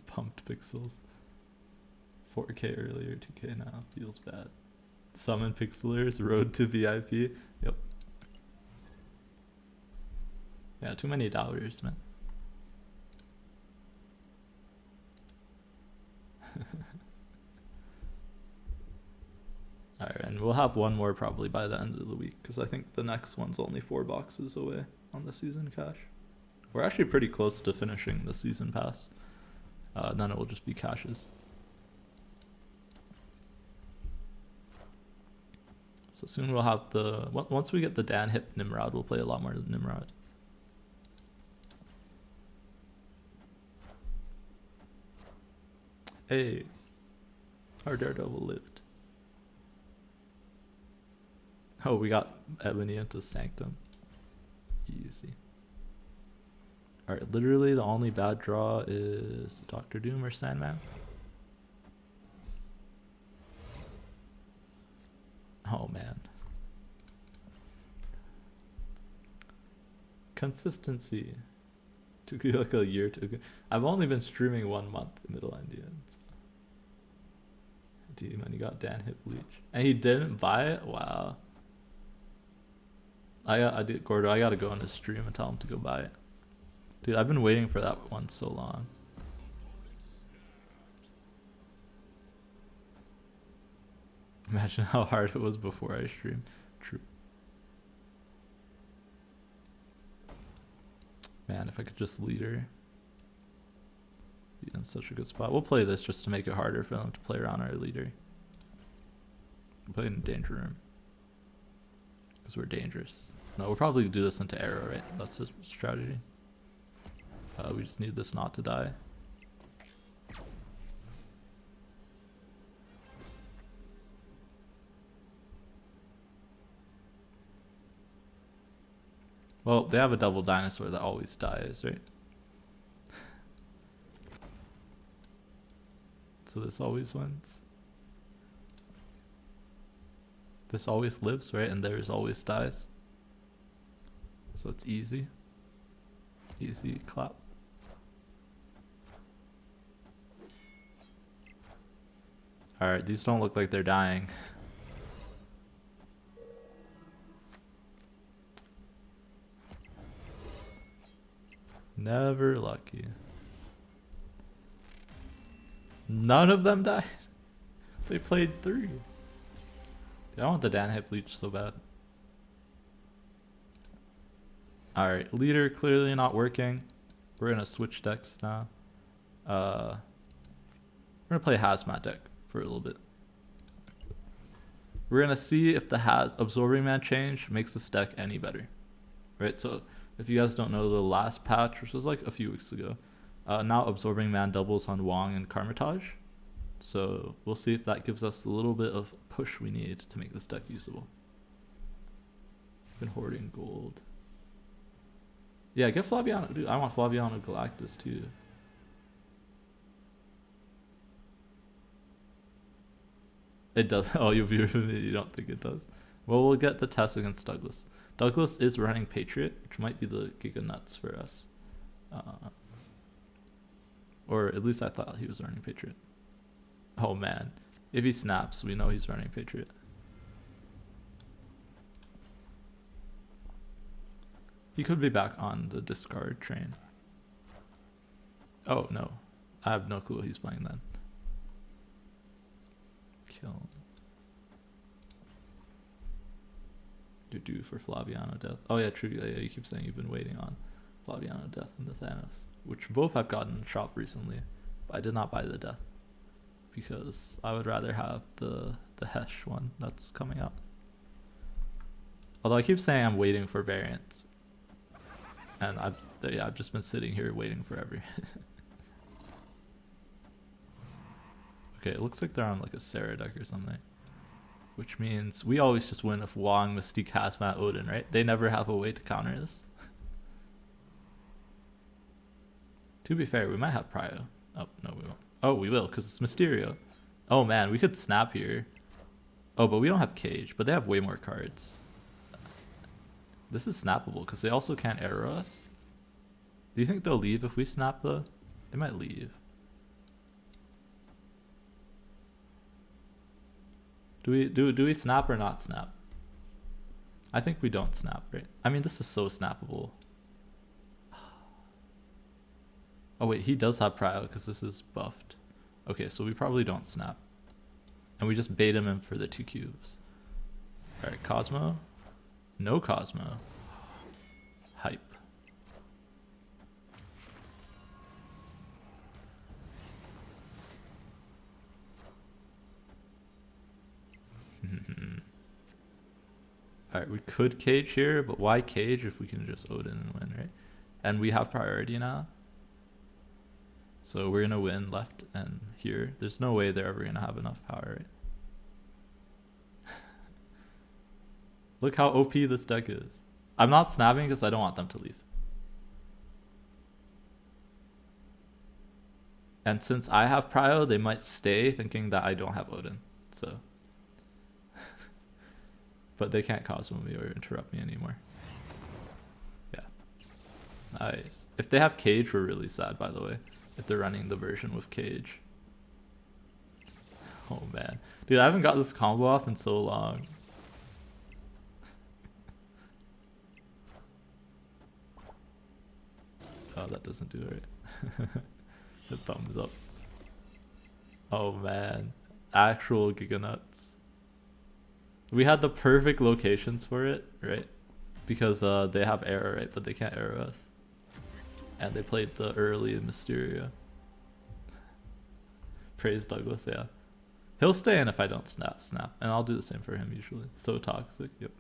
Pumped pixels. 4K earlier, 2K now. Feels bad. Summon pixelers, road to VIP. Yep. Yeah, too many doubters, man. Alright, and we'll have one more probably by the end of the week, because I think the next one's only 4 boxes away on the season cash. We're actually pretty close to finishing the season pass. Then it will just be caches. So soon we'll have the... Once we get the Dan hip Nimrod, we'll play a lot more Nimrod. Hey, our Daredevil lived. Oh, we got Ebony into Sanctum. Easy. Alright, literally the only bad draw is Dr. Doom or Sandman. Oh man. Consistency. Took me like a year to... I've only been streaming 1 month in Middle Indians. Demon, he got Dan hit bleach. And he didn't buy it? Wow. I did, Gordo, I gotta go on his stream and tell him to go buy it. Dude, I've been waiting for that one so long. Imagine how hard it was before I streamed. True. Man, if I could just lead her. Be in such a good spot. We'll play this just to make it harder for them to play around our leader. We'll play in the danger room. Because we're dangerous. No, we'll probably do this into arrow, right? That's the strategy. We just need this not to die. Well, they have a double dinosaur that always dies, right? So this always wins. This always lives, right? And theirs always dies. So it's easy. Easy clap. Alright, these don't look like they're dying. Never lucky. None of them died. They played 3. Dude, I want the Dan hit bleach so bad. Alright, leader clearly not working. We're gonna switch decks now. We're gonna play Hazmat deck for a little bit. We're gonna see if the Absorbing Man change makes this deck any better. Right, so if you guys don't know the last patch, which was like a few weeks ago, now Absorbing Man doubles on Wong and Karmitage. So we'll see if that gives us a little bit of push we need to make this deck usable. Been hoarding gold. Yeah, get Flaviano. Dude, I want Flaviano Galactus too. It does. Oh, you don't think it does? Well, we'll get the test against Douglas. Douglas is running Patriot, which might be the Giga Nuts for us. Or at least I thought he was running Patriot. Oh man. If he snaps, we know he's running Patriot. He could be back on the discard train. Oh no. I have no clue what he's playing then. Kill. Do for Flaviano Death. Oh yeah, true. Yeah, you keep saying you've been waiting on Flaviano Death and the Thanos, which both I've gotten in the shop recently, but I did not buy the Death because I would rather have the Hesh one that's coming out. Although I keep saying I'm waiting for variants, and I've just been sitting here waiting forever. Okay, it looks like they're on like a Sarah deck or something. Which means we always just win if Wong, Mystique, Hazmat, Odin, right? They never have a way to counter this. To be fair, we might have Prio. Oh, no we won't. Oh, we will, because it's Mysterio. Oh man, we could snap here. Oh, but we don't have Cage, but they have way more cards. This is snappable because they also can't arrow us. Do you think they'll leave if we snap though? They might leave. Do we snap or not snap? I think we don't snap, right? I mean, this is so snappable. Oh wait, he does have prio because this is buffed. Okay, so we probably don't snap. And we just bait him in for the 2 cubes. Alright, Cosmo. No Cosmo. Hype. Alright, we could cage here, but why cage if we can just Odin and win, right? And we have priority now. So we're gonna win left and here. There's no way they're ever gonna have enough power, right? Look how OP this deck is. I'm not snapping because I don't want them to leave. And since I have prio, they might stay thinking that I don't have Odin. So, but they can't Cosmo me or interrupt me anymore. Yeah, nice. If they have cage, we're really sad, by the way. If they're running the version with cage. Oh man, dude, I haven't got this combo off in so long. Oh, that doesn't do it right. The thumbs up. Oh man, actual giga nuts. We had the perfect locations for it, right? Because they have arrow, right? But they can't arrow us. And they played the early Mysteria. Praise Douglas, yeah. He'll stay in if I don't snap. And I'll do the same for him usually. So toxic, yep.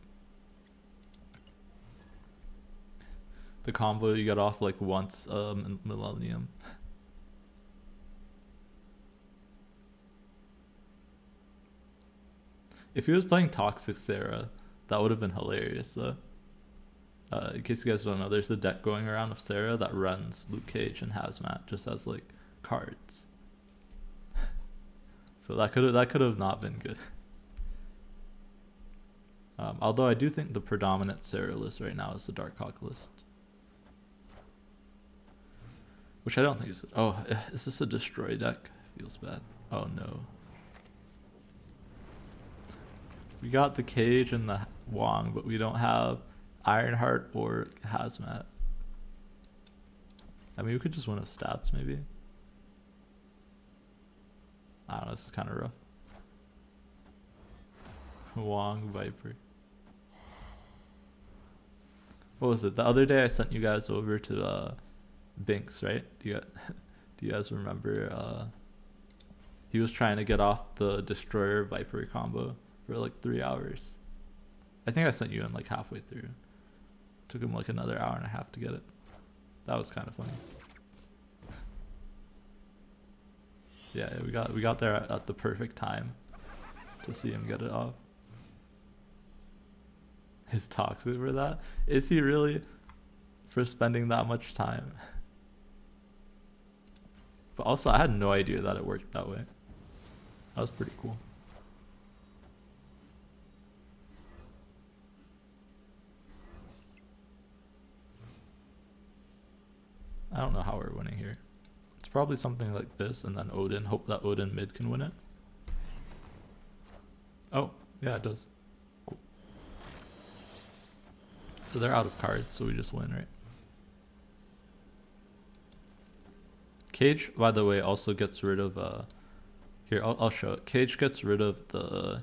The combo you got off like once in Millennium. If he was playing Toxic Sarah, that would have been hilarious though. In case you guys don't know, there's a deck going around of Sarah that runs Luke Cage and Hazmat just as like cards. So that could have not been good. Although I do think the predominant Sarah list right now is the Darkhawk list. Which I don't think is... Oh, is this a destroy deck? Feels bad. Oh no. We got the Cage and the Wong, but we don't have Ironheart or Hazmat. I mean, we could just win with stats, maybe. I don't know, this is kind of rough. Wong, Viper. What was it? The other day I sent you guys over to Binks, right? Do you guys remember? He was trying to get off the Destroyer Viper combo for like 3 hours. I think I sent you in like halfway through. Took him like another hour and a half to get it. That was kind of funny. Yeah, we got there at the perfect time to see him get it off. He's toxic for that? Is he really? For spending that much time? But also, I had no idea that it worked that way. That was pretty cool. I don't know how we're winning here. It's probably something like this, and then Odin. Hope that Odin mid can win it. Oh, yeah, it does. Cool. So they're out of cards, so we just win, right? Cage, by the way, also gets rid of... Here, I'll show it. Cage gets rid of the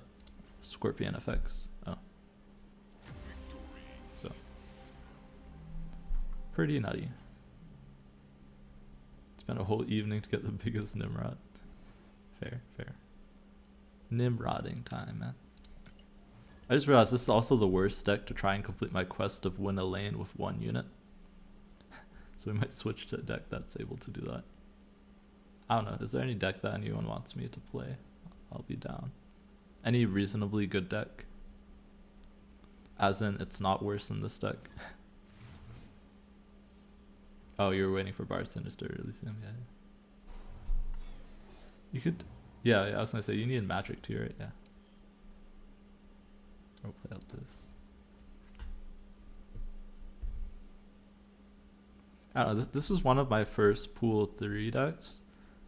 Scorpion effects. Oh. So. Pretty nutty. Spent a whole evening to get the biggest Nimrod. Fair, fair. Nimrodding time, man. I just realized this is also the worst deck to try and complete my quest of win a lane with 1 unit. So we might switch to a deck that's able to do that. I don't know, is there any deck that anyone wants me to play? I'll be down. Any reasonably good deck? As in, it's not worse than this deck. Oh, you were waiting for Bard Sinister to release him, yeah. You could... Yeah, I was gonna say, you need magic too, right? Yeah. I'll play out this. I don't know. This was one of my first pool 3 decks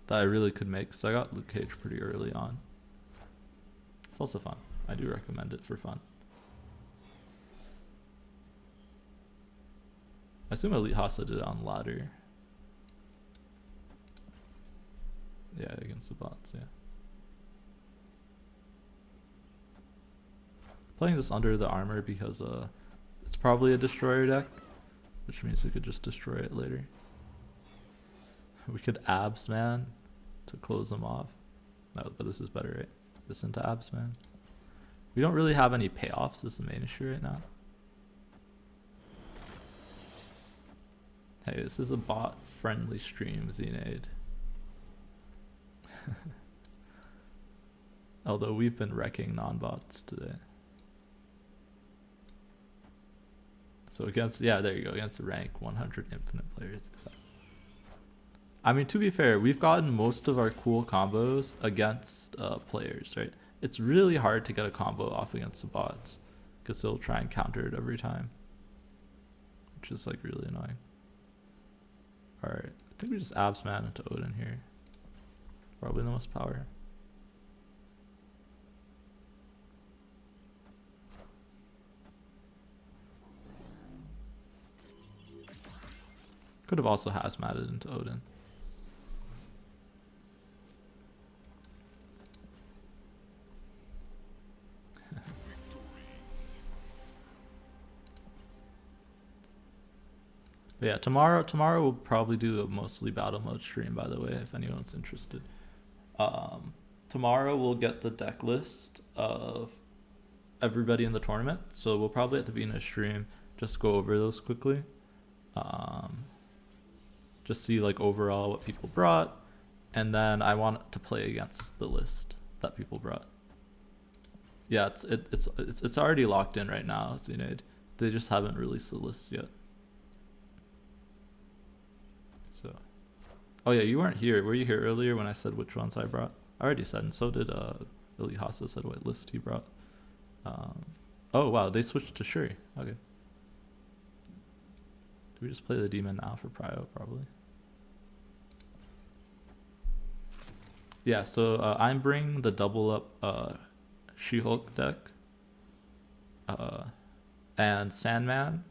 that I really could make, so I got Luke Cage pretty early on. It's also fun. I do recommend it for fun. I assume Elite Hasa did it on ladder. Yeah, against the bots, yeah. Playing this under the armor because it's probably a destroyer deck, which means we could just destroy it later. We could abs man to close them off. No, but this is better, right? This into abs man. We don't really have any payoffs is the main issue right now. Hey, this is a bot friendly stream, Xenade. Although we've been wrecking non-bots today. So against, yeah, there you go, against the rank 100 infinite players. I mean, to be fair, we've gotten most of our cool combos against players, right? It's really hard to get a combo off against the bots because they'll try and counter it every time, which is like really annoying. All right, I think we just abs man into Odin here. Probably the most power. Could have also hazmated into Odin. But yeah, tomorrow we'll probably do a mostly battle mode stream, by the way, if anyone's interested. Tomorrow we'll get the deck list of everybody in the tournament, so we'll probably at the beginning of the stream just go over those quickly. Just see like overall what people brought, and then I want to play against the list that people brought. Yeah, it's already locked in right now, Xenade. They just haven't released the list yet. So, oh yeah, you weren't here. Were you here earlier when I said which ones I brought? I already said, and so did Elite Hasa said what list he brought. Oh wow, they switched to Shuri. Okay. Do we just play the demon now for Prio? Probably. Yeah, so I'm bringing the double up She-Hulk deck and Sandman,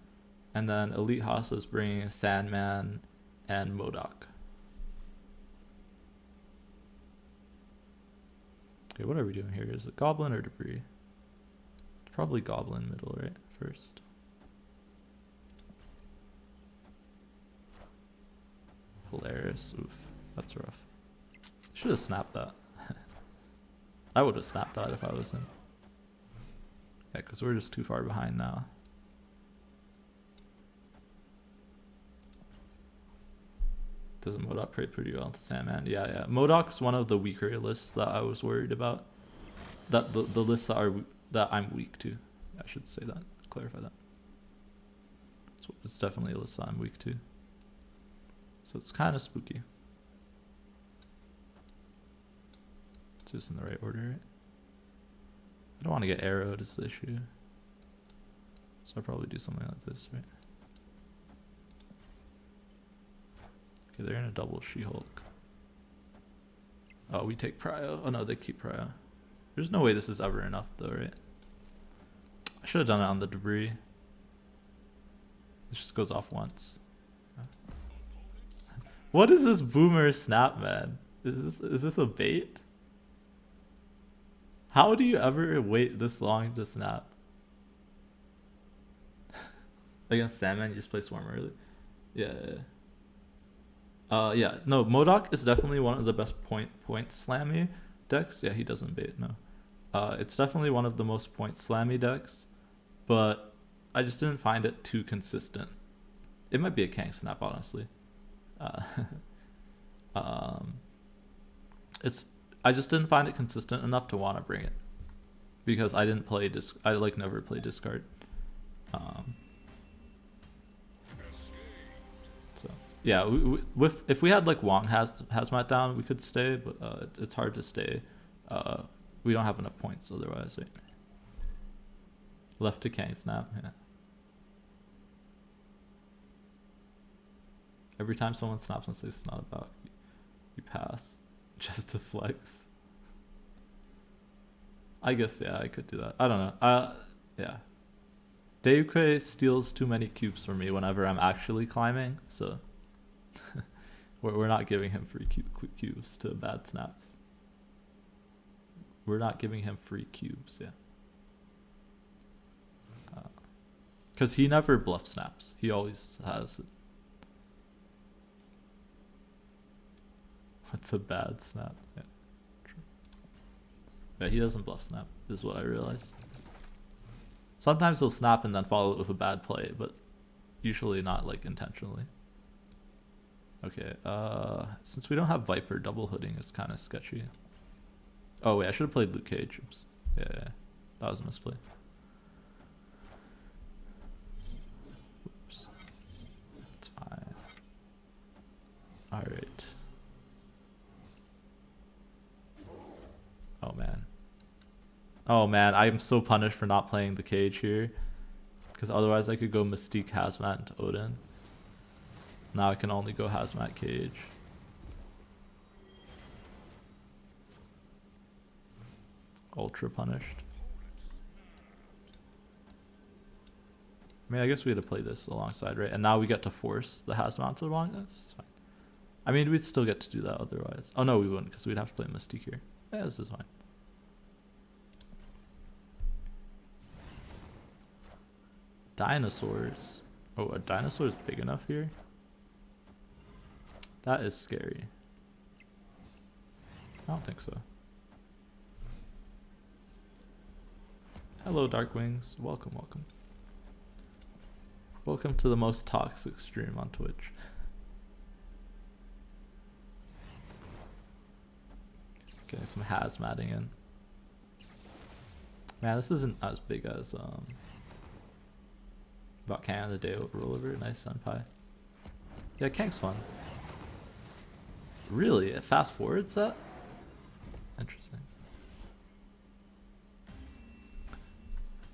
and then Elite Hasa is bringing Sandman and MODOK. Okay, what are we doing here? Is it Goblin or Debris? It's probably Goblin middle, right? First. Polaris. Oof, that's rough. Should have snapped that. I would have snapped that if I was him. Yeah, because we're just too far behind now. Doesn't MODOK play pretty well into Sandman? Yeah. MODOK's one of the weaker lists that I was worried about. That the lists that I'm weak to. I should say that. Clarify that. It's definitely a list that I'm weak to. So it's kind of spooky. It's just in the right order, right? I don't want to get arrowed is the issue. So I'll probably do something like this, right? Okay, they're in a double She-Hulk. Oh, we take Prio. Oh no, they keep Prio. There's no way this is ever enough though, right? I should have done it on the Debris. This just goes off once. What is this boomer snap, man? Is this a bait? How do you ever wait this long to snap? Against Sandman, you just play Swarm early. Yeah. Yeah. No, MODOK is definitely one of the best point slammy decks. Yeah, he doesn't bait, no. It's definitely one of the most point slammy decks, but I just didn't find it too consistent. It might be a Kang snap, honestly. I just didn't find it consistent enough to want to bring it because I didn't play I like never play discard. So yeah, if we had like Wong hazmat down, we could stay, but it's hard to stay. We don't have enough points otherwise, right? Left to Kang snap, yeah. Every time someone snaps on 6, it's not about you pass. Just to flex. I guess, yeah, I could do that. I don't know. Yeah. Davequay steals too many cubes from me whenever I'm actually climbing, so we're not giving him free cubes to bad snaps. We're not giving him free cubes, yeah. Because he never bluff snaps. He always has it. What's a bad snap? Yeah, true. Yeah, he doesn't bluff snap, is what I realized. Sometimes he'll snap and then follow it with a bad play, but usually not like intentionally. Okay, since we don't have Viper, double hooding is kind of sketchy. Oh wait, I should have played Luke Cage. Oops. Yeah, that was a misplay. Oops. It's fine. Alright. Oh man. Oh man, I am so punished for not playing the Cage here. Because otherwise I could go Mystique, Hazmat into Odin. Now I can only go Hazmat, Cage. Ultra punished. I mean, I guess we had to play this alongside, right? And now we get to force the Hazmat to the wrong. That's fine. I mean, we'd still get to do that otherwise. Oh no, we wouldn't, because we'd have to play Mystique here. Yeah, this is fine. Dinosaurs. Oh, a dinosaur is big enough here? That is scary. I don't think so. Hello, Darkwings. Welcome, welcome. Welcome to the most toxic stream on Twitch. Getting some hazmatting in. Man, this isn't as big as about Kang the day rollover. Nice Senpai. Yeah, Kang's fun. Really? It fast forwards that? Interesting.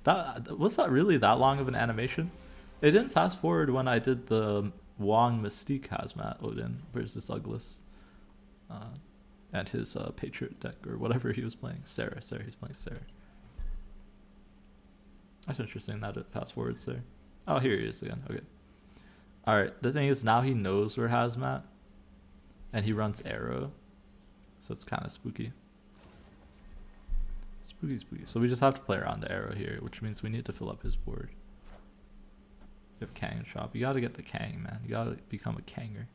That was that really that long of an animation? It didn't fast forward when I did the Wong Mystique Hazmat Odin versus Douglas. And his Patriot deck or whatever he was playing. Sarah, he's playing Sarah. That's interesting that it fast forwards there. Oh, here he is again. Okay. Alright, the thing is now he knows we're Hazmat. And he runs Arrow. So it's kind of spooky. Spooky, spooky. So we just have to play around the Arrow here, which means we need to fill up his board. We have Kang shop. You gotta get the Kang, man. You gotta become a Kanger.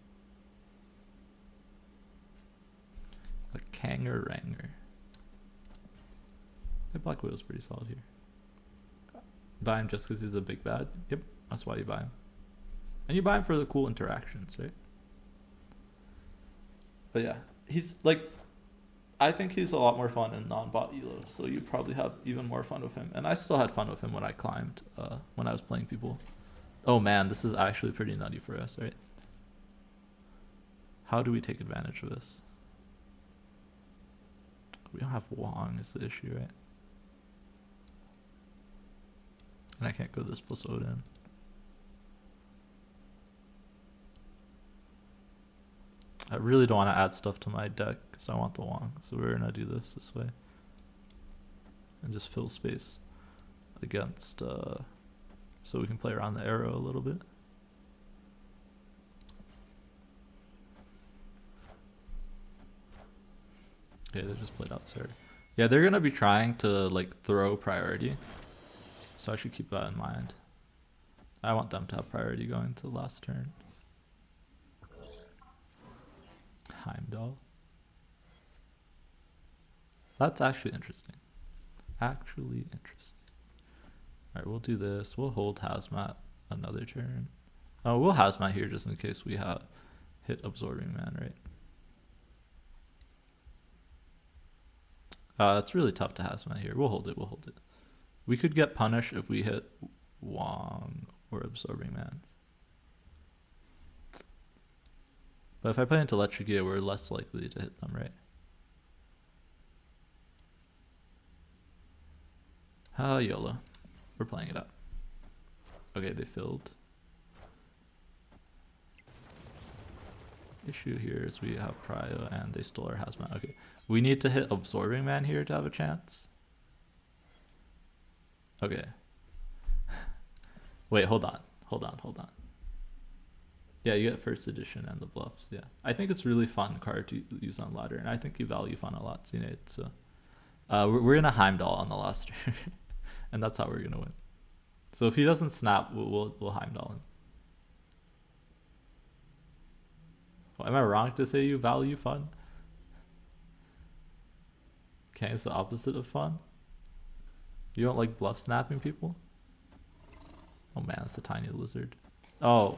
A Kanger Ranger. The Black Widow's pretty solid here. Buy him just because he's a big bad? Yep, that's why you buy him. And you buy him for the cool interactions, right? But yeah, he's like, I think he's a lot more fun in non-bot elo, so you probably have even more fun with him. And I still had fun with him when I climbed, when I was playing people. Oh man, this is actually pretty nutty for us, right? How do we take advantage of this? We don't have Wong is the issue, right? And I can't go this plus Odin. I really don't want to add stuff to my deck because I want the Wong. So we're going to do this way. And just fill space against, so we can play around the Arrow a little bit. Okay, they just played out Sarah. Yeah, they're going to be trying to like throw priority. So I should keep that in mind. I want them to have priority going to the last turn. Heimdall. That's actually interesting. Actually interesting. Alright, we'll do this. We'll hold Hazmat another turn. Oh, we'll Hazmat here just in case we have hit Absorbing Man, right? It's really tough to Hazmat here. We'll hold it, we'll hold it. We could get punished if we hit Wong or Absorbing Man. But if I play into Electric Gear, we're less likely to hit them, right? YOLO. We're playing it up. Okay, they filled. issue here is we have Prio and they stole our hazmat. Okay, we need to hit Absorbing Man here to have a chance. Okay. Wait, hold on. Yeah, you get first edition and the bluffs. Yeah, I think it's really fun card to use on ladder, and I think you value fun a lot, Zenate. So, we're gonna Heimdall on the last turn, and that's how we're gonna win. So if he doesn't snap, we'll Heimdall him. Well, am I wrong to say you value fun? Okay, it's the opposite of fun. You don't like bluff snapping people? Oh man, that's a tiny lizard. Oh,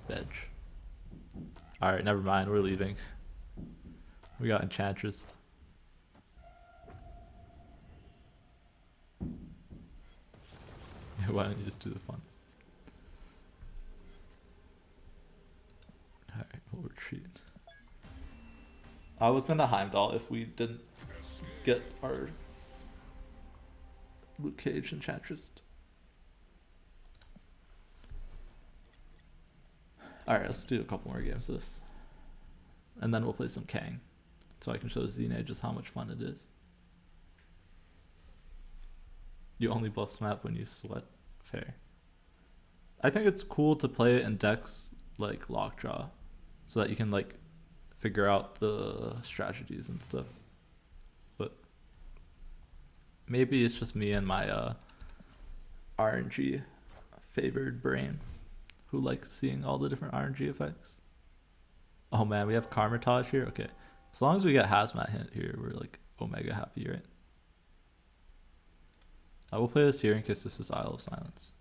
veg. Alright, never mind, we're leaving. We got Enchantress. Why don't you just do the fun? Alright, we'll retreat. I was gonna Heimdall if we didn't get our Luke Cage Enchantress. Alright, let's do a couple more games of this. And then we'll play some Kang. So I can show Zine just how much fun it is. You only bluff snap when you sweat. Fair. I think it's cool to play it in decks like Lockjaw, so that you can like figure out the strategies and stuff. But maybe it's just me and my RNG favored brain who likes seeing all the different RNG effects. Oh man, we have Karmatage here? Okay. As long as we get Hazmat hint here, we're like Omega happy, right? I will play this here in case this is Isle of Silence.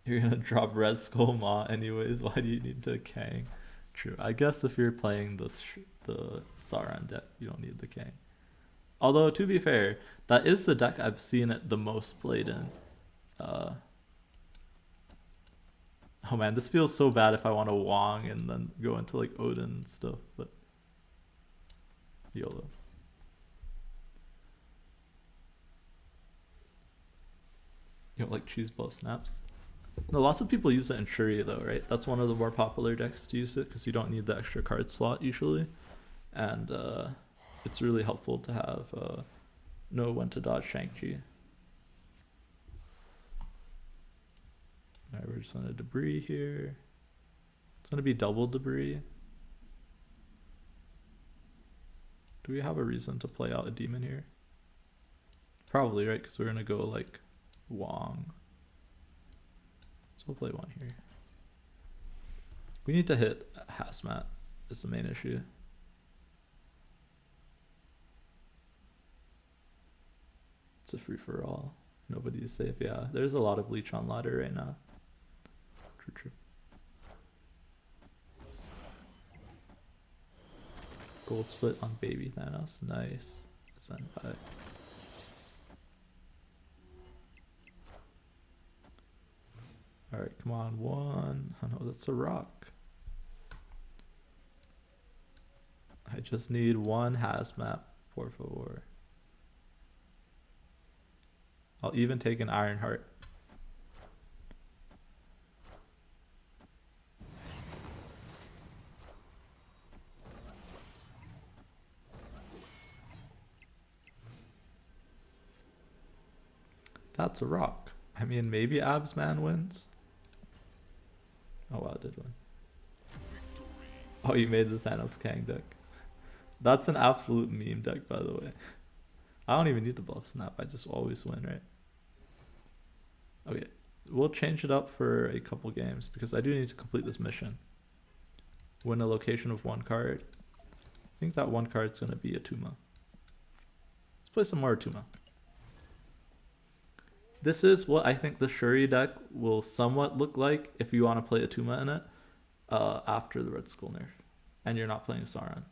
You're gonna drop Red Skull Ma anyways, why do you need to Kang? True, I guess if you're playing the Sauron deck, you don't need the Kang. Although, to be fair, that is the deck I've seen it the most played in. Oh man, this feels so bad if I want to Wong and then go into like Odin and stuff, but YOLO. You don't like choose bluff snaps? No, lots of people use it in Shuri though, right? That's one of the more popular decks to use it because you don't need the extra card slot usually. And it's really helpful to have know when to dodge Shang-Chi. Alright, we're just gonna debris here. It's gonna be double debris. Do we have a reason to play out a demon here? Probably, right? Because we're gonna go like Wong. So we'll play one here. We need to hit Hazmat is the main issue. It's a free for all. Nobody is safe. Yeah, there's a lot of leech on ladder right now. True. Gold split on baby Thanos. Nice. Send by. Alright, come on. One. Oh no, that's a rock. I just need one hazmat, por favor. I'll even take an Iron Heart. That's a rock. I mean, maybe Absman wins. Oh wow, it did win. Oh, you made the Thanos Kang deck. That's an absolute meme deck, by the way. I don't even need to bluff snap. I just always win, right? Okay, we'll change it up for a couple games because I do need to complete this mission. Win a location of one card. I think that one card's going to be Atuma. Let's play some more Atuma. This is what I think the Shuri deck will somewhat look like if you want to play Atuma in it after the Red Skull nerf and you're not playing Sauron.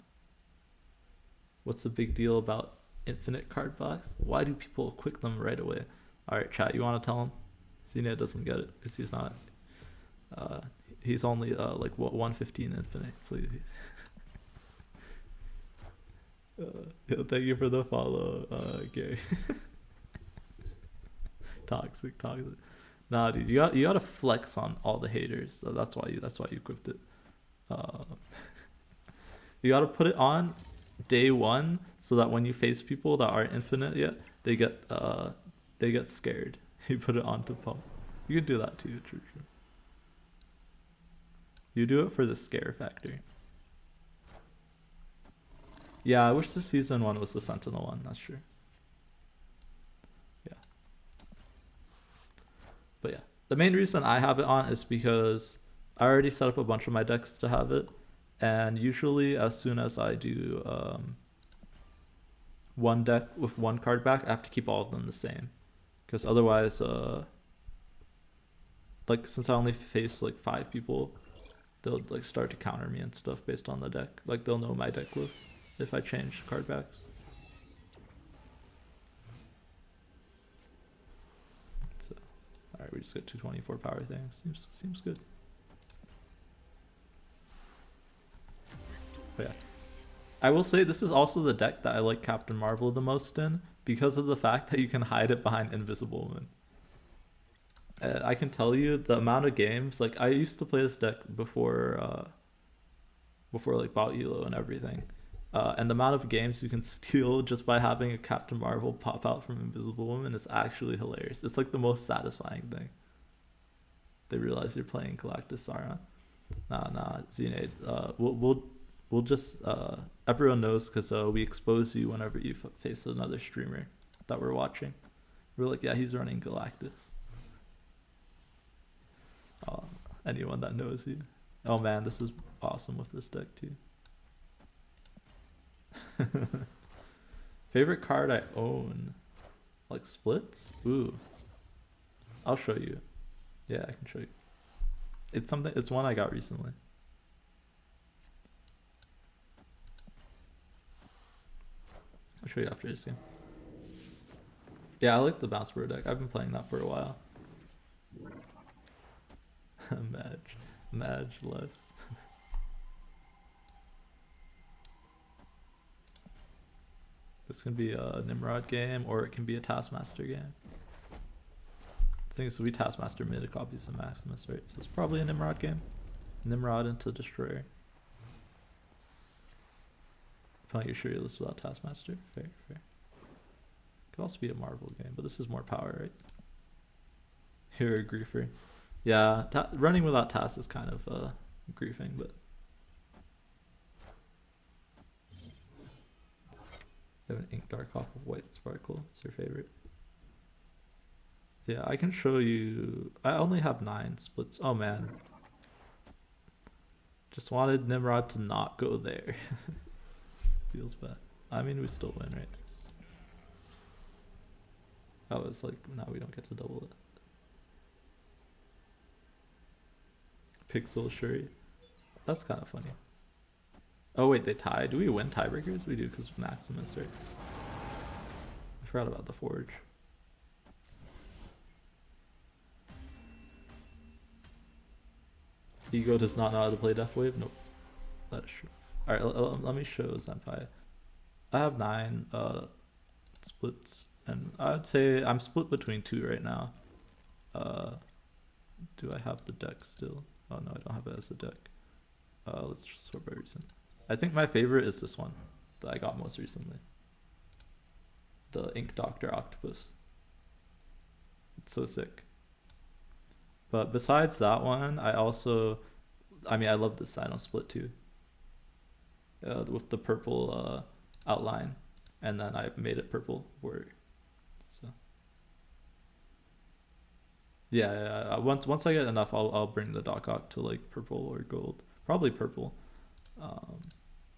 What's the big deal about infinite card box? Why do people quick them right away? Alright, chat, you want to tell him? Xenia doesn't get it because he's not. He's only like what 115 infinite. So yeah, thank you for the follow, Gary. Toxic. Nah, dude, you gotta flex on all the haters. So that's why you equipped it. Uh, you gotta put it on day one so that when you face people that aren't infinite yet, they get scared. You put it on to pump. You can do that too, true. You do it for the scare factor. Yeah, I wish the season one was the Sentinel one, that's true. Yeah. But yeah. The main reason I have it on is because I already set up a bunch of my decks to have it. And usually as soon as I do one deck with one card back, I have to keep all of them the same. Because otherwise, like since I only face like 5 people, they'll like start to counter me and stuff based on the deck. Like they'll know my deck list if I change card backs. So, alright, we just get 224 power thing. Seems good. But yeah. I will say this is also the deck that I like Captain Marvel the most in because of the fact that you can hide it behind Invisible Woman. I can tell you the amount of games, like I used to play this deck before like bot Elo and everything. And the amount of games you can steal just by having a Captain Marvel pop out from Invisible Woman is actually hilarious. It's like the most satisfying thing. They realize you're playing Galactus Sauron. Nah, Xenade. We'll just everyone knows because we expose you whenever you face another streamer that we're watching. We're like, yeah, he's running Galactus. Anyone that knows you. Oh man, this is awesome with this deck too. Favorite card I own? Like splits? Ooh. I'll show you. Yeah, I can show you. It's one I got recently. I'll show you after this game. Yeah, I like the Bounce Bird deck. I've been playing that for a while. Madge less. This can be a Nimrod game or it can be a Taskmaster game. I think this will be Taskmaster mid copies of Maximus, right? So it's probably a Nimrod game. Nimrod into Destroyer. Playing your Shuri list without Taskmaster. Fair. Could also be a Marvel game, but this is more power, right? You're a griefer. Yeah, running without Task is kind of griefing, but you have an Ink Dark off of White Sparkle. It's your favorite. Yeah, I can show you. I only have 9 splits. Oh man. Just wanted Nimrod to not go there. Feels bad. I mean, we still win, right? Oh, it's like, now we don't get to double it. Pixel Shuri. That's kind of funny. Oh wait, they tied. Do we win tiebreakers? We do because Maximus, right? I forgot about the Forge. Ego does not know how to play Death Wave? Nope. That is true. Alright, let me show Senpai. I have 9 splits, and I'd say I'm split between 2 right now. Do I have the deck still? Oh no, I don't have it as a deck. Let's just sort by recent. I think my favorite is this one that I got most recently. The Ink Doctor Octopus. It's so sick. But besides that one, I love the Sino split too. With the purple outline, and then I made it purple word. So yeah. Once I get enough, I'll bring the Doc Ock to like purple or gold. Probably purple,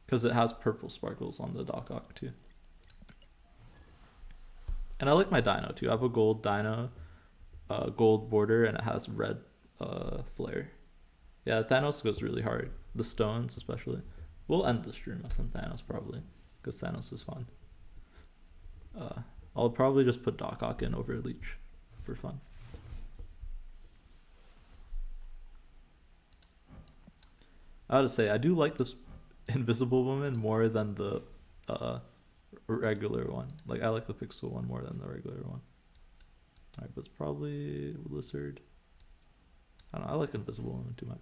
because it has purple sparkles on the Doc Ock too. And I like my dino too. I have a gold dino, gold border, and it has red flare. Yeah, Thanos goes really hard. The stones especially. We'll end the stream with some Thanos probably, because Thanos is fun. I'll probably just put Doc Ock in over Leech for fun. I would say I do like this Invisible Woman more than the regular one. Like I like the Pixel one more than the regular one. Alright, but it's probably Lizard. I don't know, I like Invisible Woman too much.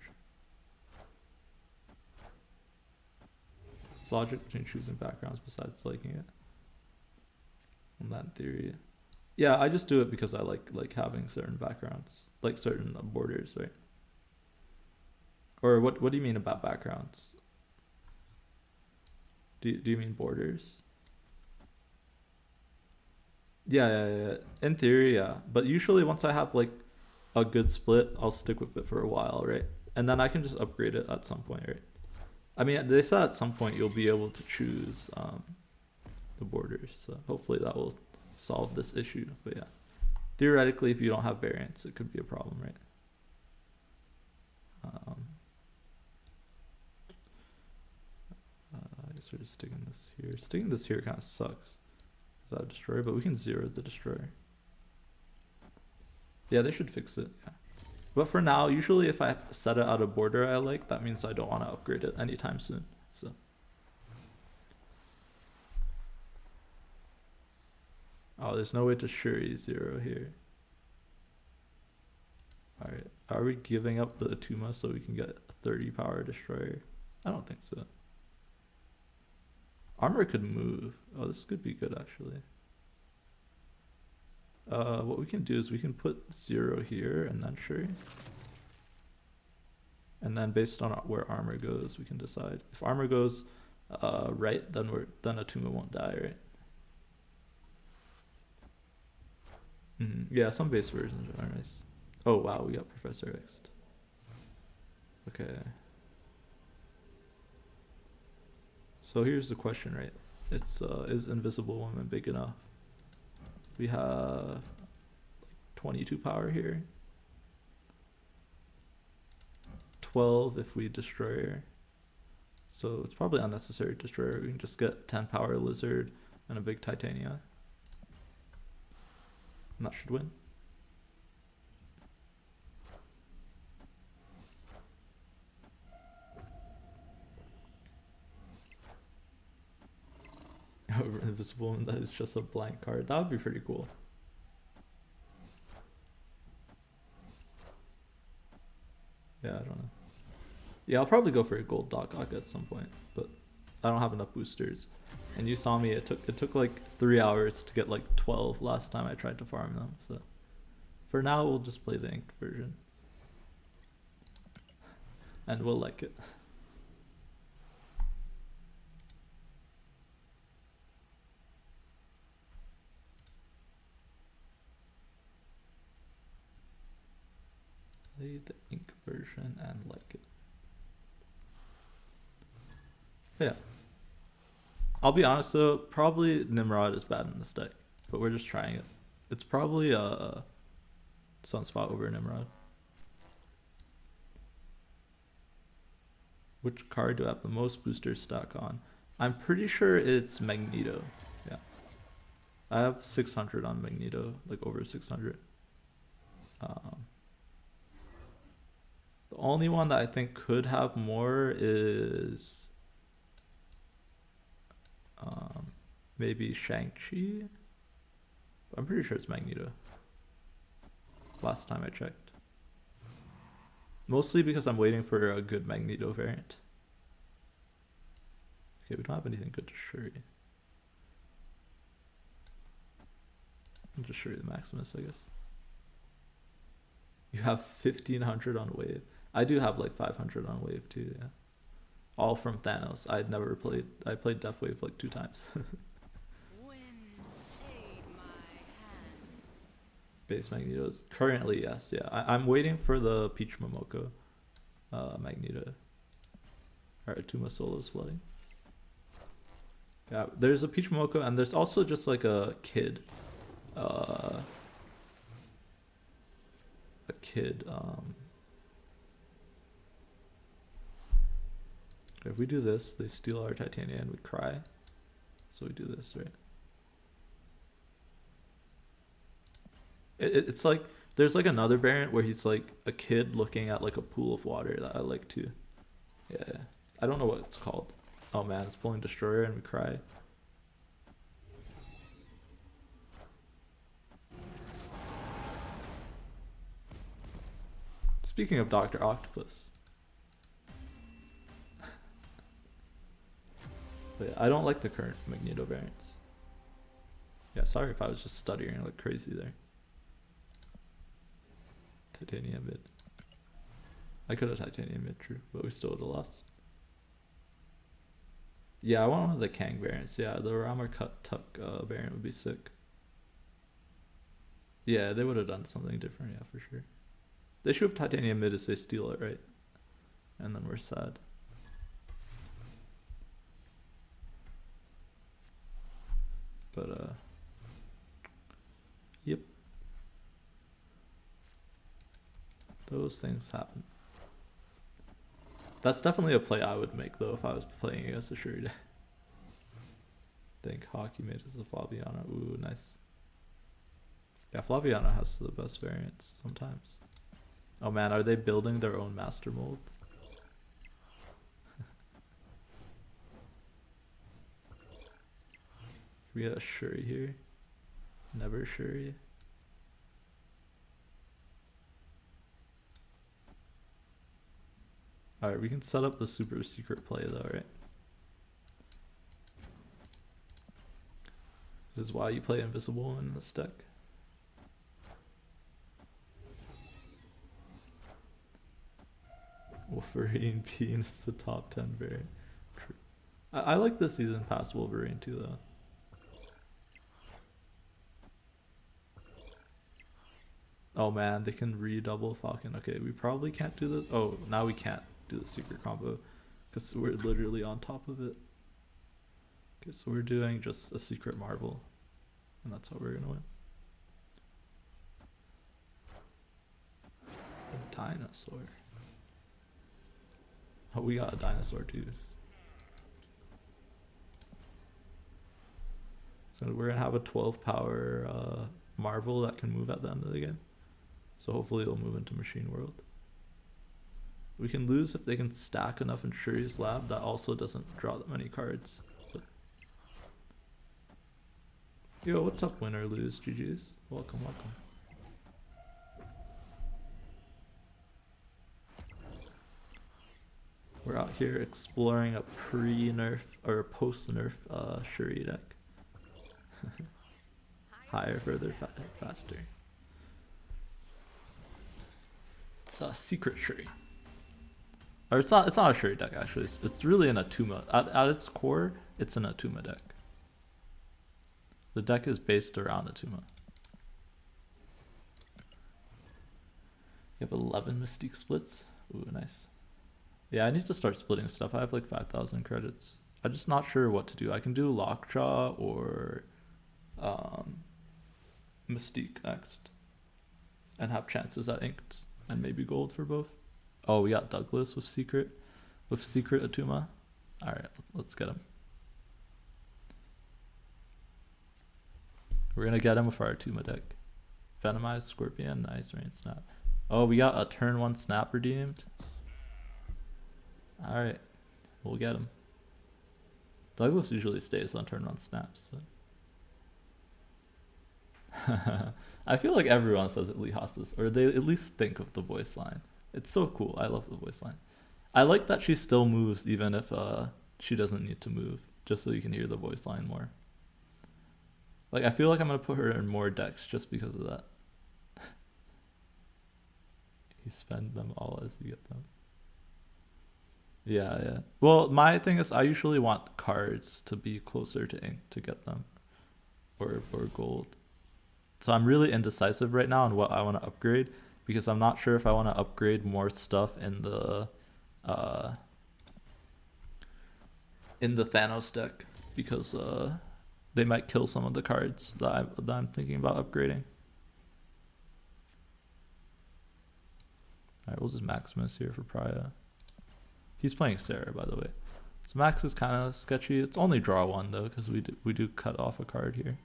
It's logic between choosing backgrounds besides liking it. In that theory. Yeah, I just do it because I like having certain backgrounds, like certain borders, right? Or what do you mean about backgrounds? Do you mean borders? Yeah. In theory, yeah. But usually once I have like a good split, I'll stick with it for a while, right? And then I can just upgrade it at some point, right? I mean, they said at some point you'll be able to choose the borders, so hopefully that will solve this issue. But yeah, theoretically, if you don't have variants, it could be a problem, right? I guess we're just sticking this here. Sticking this here kind of sucks. Is that a destroyer? But we can zero the destroyer. Yeah, they should fix it. Yeah. But for now, usually if I set it at a border I like, that means I don't want to upgrade it anytime soon. So. Oh, there's no way to Shuri zero here. Alright, are we giving up the Atuma so we can get a 30 power destroyer? I don't think so. Armor could move. Oh, this could be good actually. What we can do is we can put 0 here and then Shuri. And then based on where armor goes, we can decide. If armor goes right, then Atuma won't die, right? Yeah, some base versions are nice. Oh wow, we got Professor X. Okay. So here's the question, right? It's is Invisible Woman big enough? We have like 22 power here. 12 if we destroy her. So it's probably unnecessary to destroy her. We can just get 10 power Lizard and a big Titania. And that should win. However, Invisible Woman, that is just a blank card. That would be pretty cool. Yeah, I don't know. Yeah, I'll probably go for a gold Doc Ock at some point, but I don't have enough boosters. And you saw me, it took like 3 hours to get like 12 last time I tried to farm them, so for now we'll just play the inked version. And we'll like it. Play the ink version and like it. Yeah. I'll be honest though, probably Nimrod is bad in this deck, but we're just trying it. It's probably Sunspot over Nimrod. Which card do I have the most boosters stack on? I'm pretty sure it's Magneto. Yeah. I have 600 on Magneto, like over 600. The only one that I think could have more is maybe Shang-Chi. I'm pretty sure it's Magneto. Last time I checked. Mostly because I'm waiting for a good Magneto variant. Okay, we don't have anything good to Shuri. I'll just Shuri the Maximus, I guess. You have 1500 on Wave. I do have like 500 on Wave too, yeah. All from Thanos. I played Death Wave like 2 times. Base Magnetos. Currently, yes, yeah. I'm waiting for the Peach Momoko Magneto. Alright, Atuma Solo's flooding. Yeah, there's a Peach Momoko and there's also just like a kid. If we do this, they steal our Titania and we cry. So we do this, right? It's like, there's like another variant where he's like a kid looking at like a pool of water that I like too. Yeah, I don't know what it's called. Oh man, it's pulling Destroyer and we cry. Speaking of Dr. Octopus. But yeah, I don't like the current Magneto variants. Yeah, sorry if I was just stuttering like crazy there. Titanium mid. I could have titanium mid, true, but we still would have lost. Yeah, I want one of the Kang variants. Yeah, the Rammer Cut Tuck variant would be sick. Yeah, they would have done something different, yeah, for sure. They should have titanium mid as they steal it, right? And then we're sad. But, yep. Those things happen. That's definitely a play I would make, though, if I was playing against a Shuri deck. I think Hockey made us a Flaviana. Ooh, nice. Yeah, Flaviana has the best variants sometimes. Oh man, are they building their own master mold? We got a Shuri here. Never Shuri. Alright, we can set up the super secret play though, right? This is why you play Invisible in this deck. Wolverine Bean is the top 10 variant. True. I like the season past Wolverine too though. Oh man, they can redouble Falcon. Okay, we probably can't do this. Oh, now we can't do the secret combo because we're literally on top of it. Okay, so we're doing just a secret Marvel, and that's how we're gonna win. A dinosaur. Oh, we got a dinosaur too. So we're gonna have a 12 power Marvel that can move at the end of the game. So hopefully it'll move into Machine World. We can lose if they can stack enough in Shuri's Lab. That also doesn't draw that many cards. But... Yo, what's up, win or lose? GG's. Welcome, welcome. We're out here exploring a pre-nerf or post-nerf Shuri deck. Higher, further, faster. It's a secret Shuri. Or it's not a Shuri deck actually. It's really an Atuma. At its core, it's an Atuma deck. The deck is based around Atuma. You have 11 Mystique splits. Ooh, nice. Yeah, I need to start splitting stuff. I have like 5,000 credits. I'm just not sure what to do. I can do Lockjaw or Mystique next. And have chances at Inked. And maybe gold for both. Oh, we got Douglas with secret Atuma. Alright, let's get him. We're gonna get him with our Atuma deck. Venomized Scorpion, nice rain snap. Oh, we got a turn 1 snap redeemed. Alright, we'll get him. Douglas usually stays on turn 1 snaps. So. I feel like everyone says it has this, or they at least think of the voice line. It's so cool. I love the voice line. I like that she still moves even if she doesn't need to move, just so you can hear the voice line more. Like, I feel like I'm going to put her in more decks just because of that. You spend them all as you get them. Yeah, yeah. Well, my thing is I usually want cards to be closer to ink to get them. Or gold. So I'm really indecisive right now on what I want to upgrade because I'm not sure if I want to upgrade more stuff in the Thanos deck because they might kill some of the cards that I'm thinking about upgrading. Alright, we'll just Maximus here for Pariah. He's playing Sarah, by the way. So Max is kind of sketchy. It's only draw 1 though because we do cut off a card here.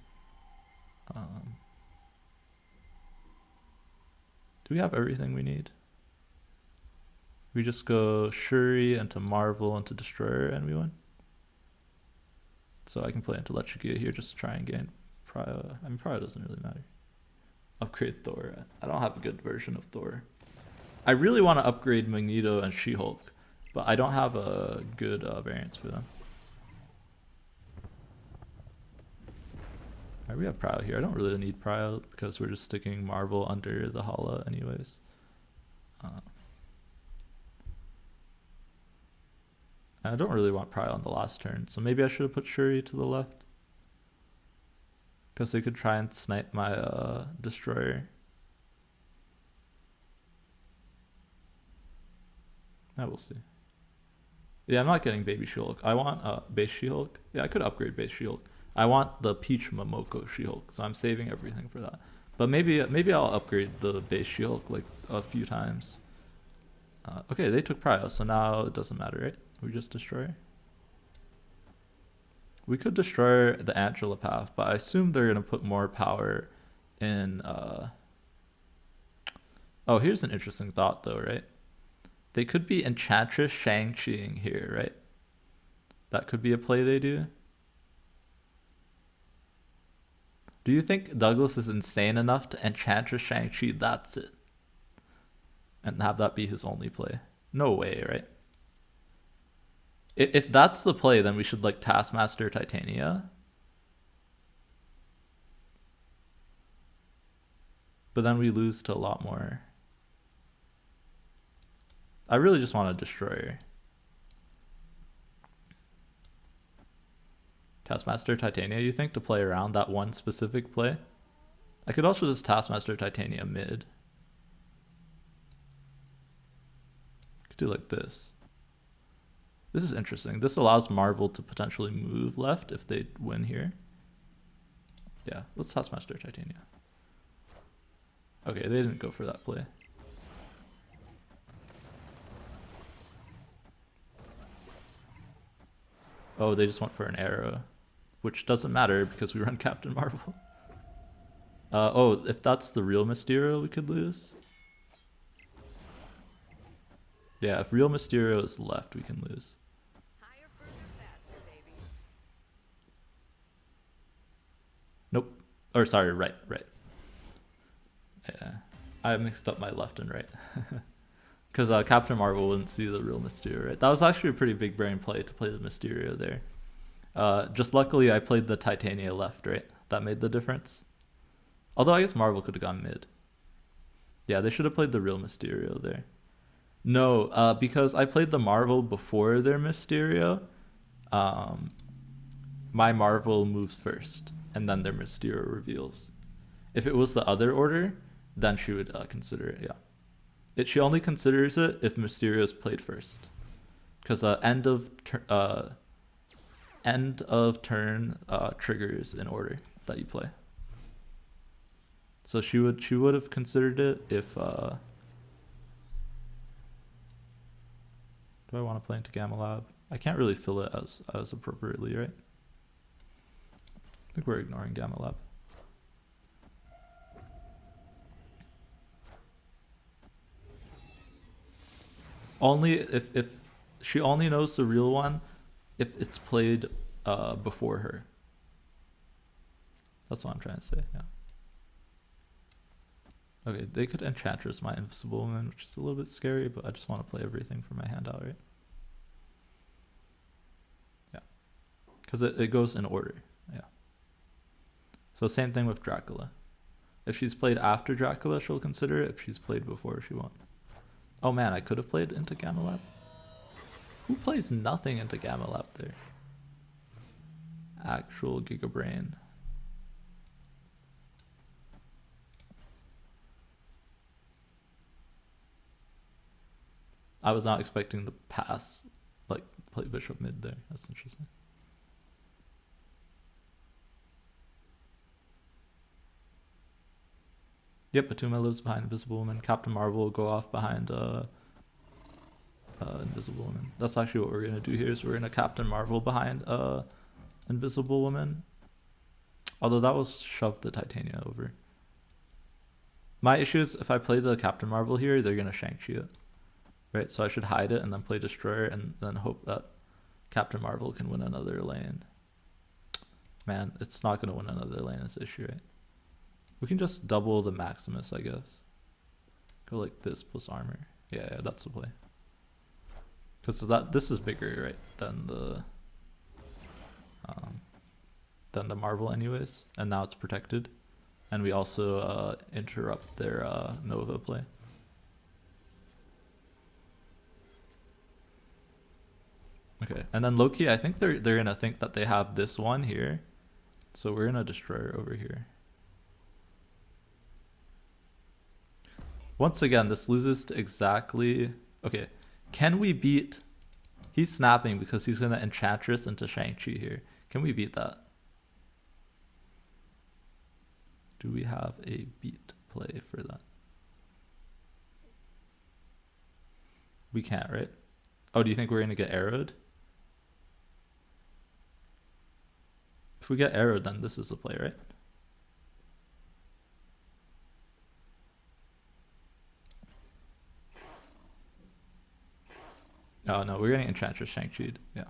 Do we have everything we need? We just go Shuri into Marvel into Destroyer and we win. So I can play into Electrogia here just to try and gain Pariah. I mean, Pariah doesn't really matter. Upgrade Thor. I don't have a good version of Thor. I really want to upgrade Magneto and She-Hulk, but I don't have a good variance for them. Alright, we have Prio here. I don't really need Prio because we're just sticking Marvel under the Hala anyways. And I don't really want Prio on the last turn, so maybe I should have put Shuri to the left. Because they could try and snipe my Destroyer. I will see. Yeah, I'm not getting Baby She-Hulk. I want base She-Hulk. Yeah, I could upgrade base She-Hulk. I want the Peach Momoko She-Hulk, so I'm saving everything for that. But maybe I'll upgrade the base She-Hulk like a few times. Okay, they took Prio, so now it doesn't matter, right? We just destroy. We could destroy the Angela path, but I assume they're gonna put more power in. Oh, here's an interesting thought, though, right? They could be Enchantress Shang-Chiing here, right? That could be a play they do. Do you think Douglas is insane enough to Enchantress Shang-Chi? That's it. And have that be his only play? No way, right? If that's the play, then we should like Taskmaster Titania. But then we lose to a lot more. I really just want a Destroyer. Taskmaster Titania, you think, to play around that one specific play? I could also just Taskmaster Titania mid. Could do like this. This is interesting. This allows Marvel to potentially move left if they win here. Yeah, let's Taskmaster Titania. Okay, they didn't go for that play. Oh, they just went for an arrow, which doesn't matter because we run Captain Marvel. Oh, if that's the real Mysterio, we could lose. Yeah, if real Mysterio is left, we can lose. Higher, further, faster, baby. Nope. Or sorry, right. Yeah, I mixed up my left and right. Because Captain Marvel wouldn't see the real Mysterio, right? That was actually a pretty big brain play to play the Mysterio there. Just luckily I played the Titania left, right? That made the difference. Although I guess Marvel could have gone mid. Yeah, they should have played the real Mysterio there. No, because I played the Marvel before their Mysterio. My Marvel moves first, and then their Mysterio reveals. If it was the other order, then she would consider it, yeah. She only considers it if Mysterio is played first. Because end of turn triggers an order that you play. So she would have considered it if do I want to play into Gamma Lab? I can't really fill it as appropriately, right? I think we're ignoring Gamma Lab. Only if she only knows the real one if it's played before her. That's what I'm trying to say, yeah. Okay, they could Enchantress my Invisible Woman, which is a little bit scary, but I just want to play everything for my hand out, right? Yeah. Because it goes in order, yeah. So same thing with Dracula. If she's played after Dracula, she'll consider it. If she's played before, she won't. Oh man, I could have played into Gamma Lab. Who plays nothing into Gamma Lab there? Actual Giga Brain. I was not expecting the pass, like play Bishop mid there. That's interesting. Yep, Atuma lives behind Invisible Woman. Captain Marvel will go off behind Invisible Woman. That's actually what we're gonna do here. Is we're gonna Captain Marvel behind Invisible Woman. Although that will shove the Titania over. My issue is if I play the Captain Marvel here, they're gonna Shang-Chi it. Right, so I should hide it and then play Destroyer and then hope that Captain Marvel can win another lane. Man, it's not going to win another lane is the issue, right? We can just double the Maximus, I guess. Go like this plus armor. Yeah, that's the play. Because this is bigger, right, than the... than the Marvel anyways, and now it's protected. And we also interrupt their Nova play. Okay, and then Loki, I think they're gonna think that they have this one here, so we're gonna destroy her over here. Once again, this loses to exactly. Okay, can we beat? He's snapping because he's gonna Enchantress into Shang-Chi here. Can we beat that? Do we have a beat play for that? We can't, right? Oh, do you think we're gonna get arrowed? If we get arrowed, then this is the play, right? Oh no, we're getting Enchantress Shang-Chi'd. Yeah.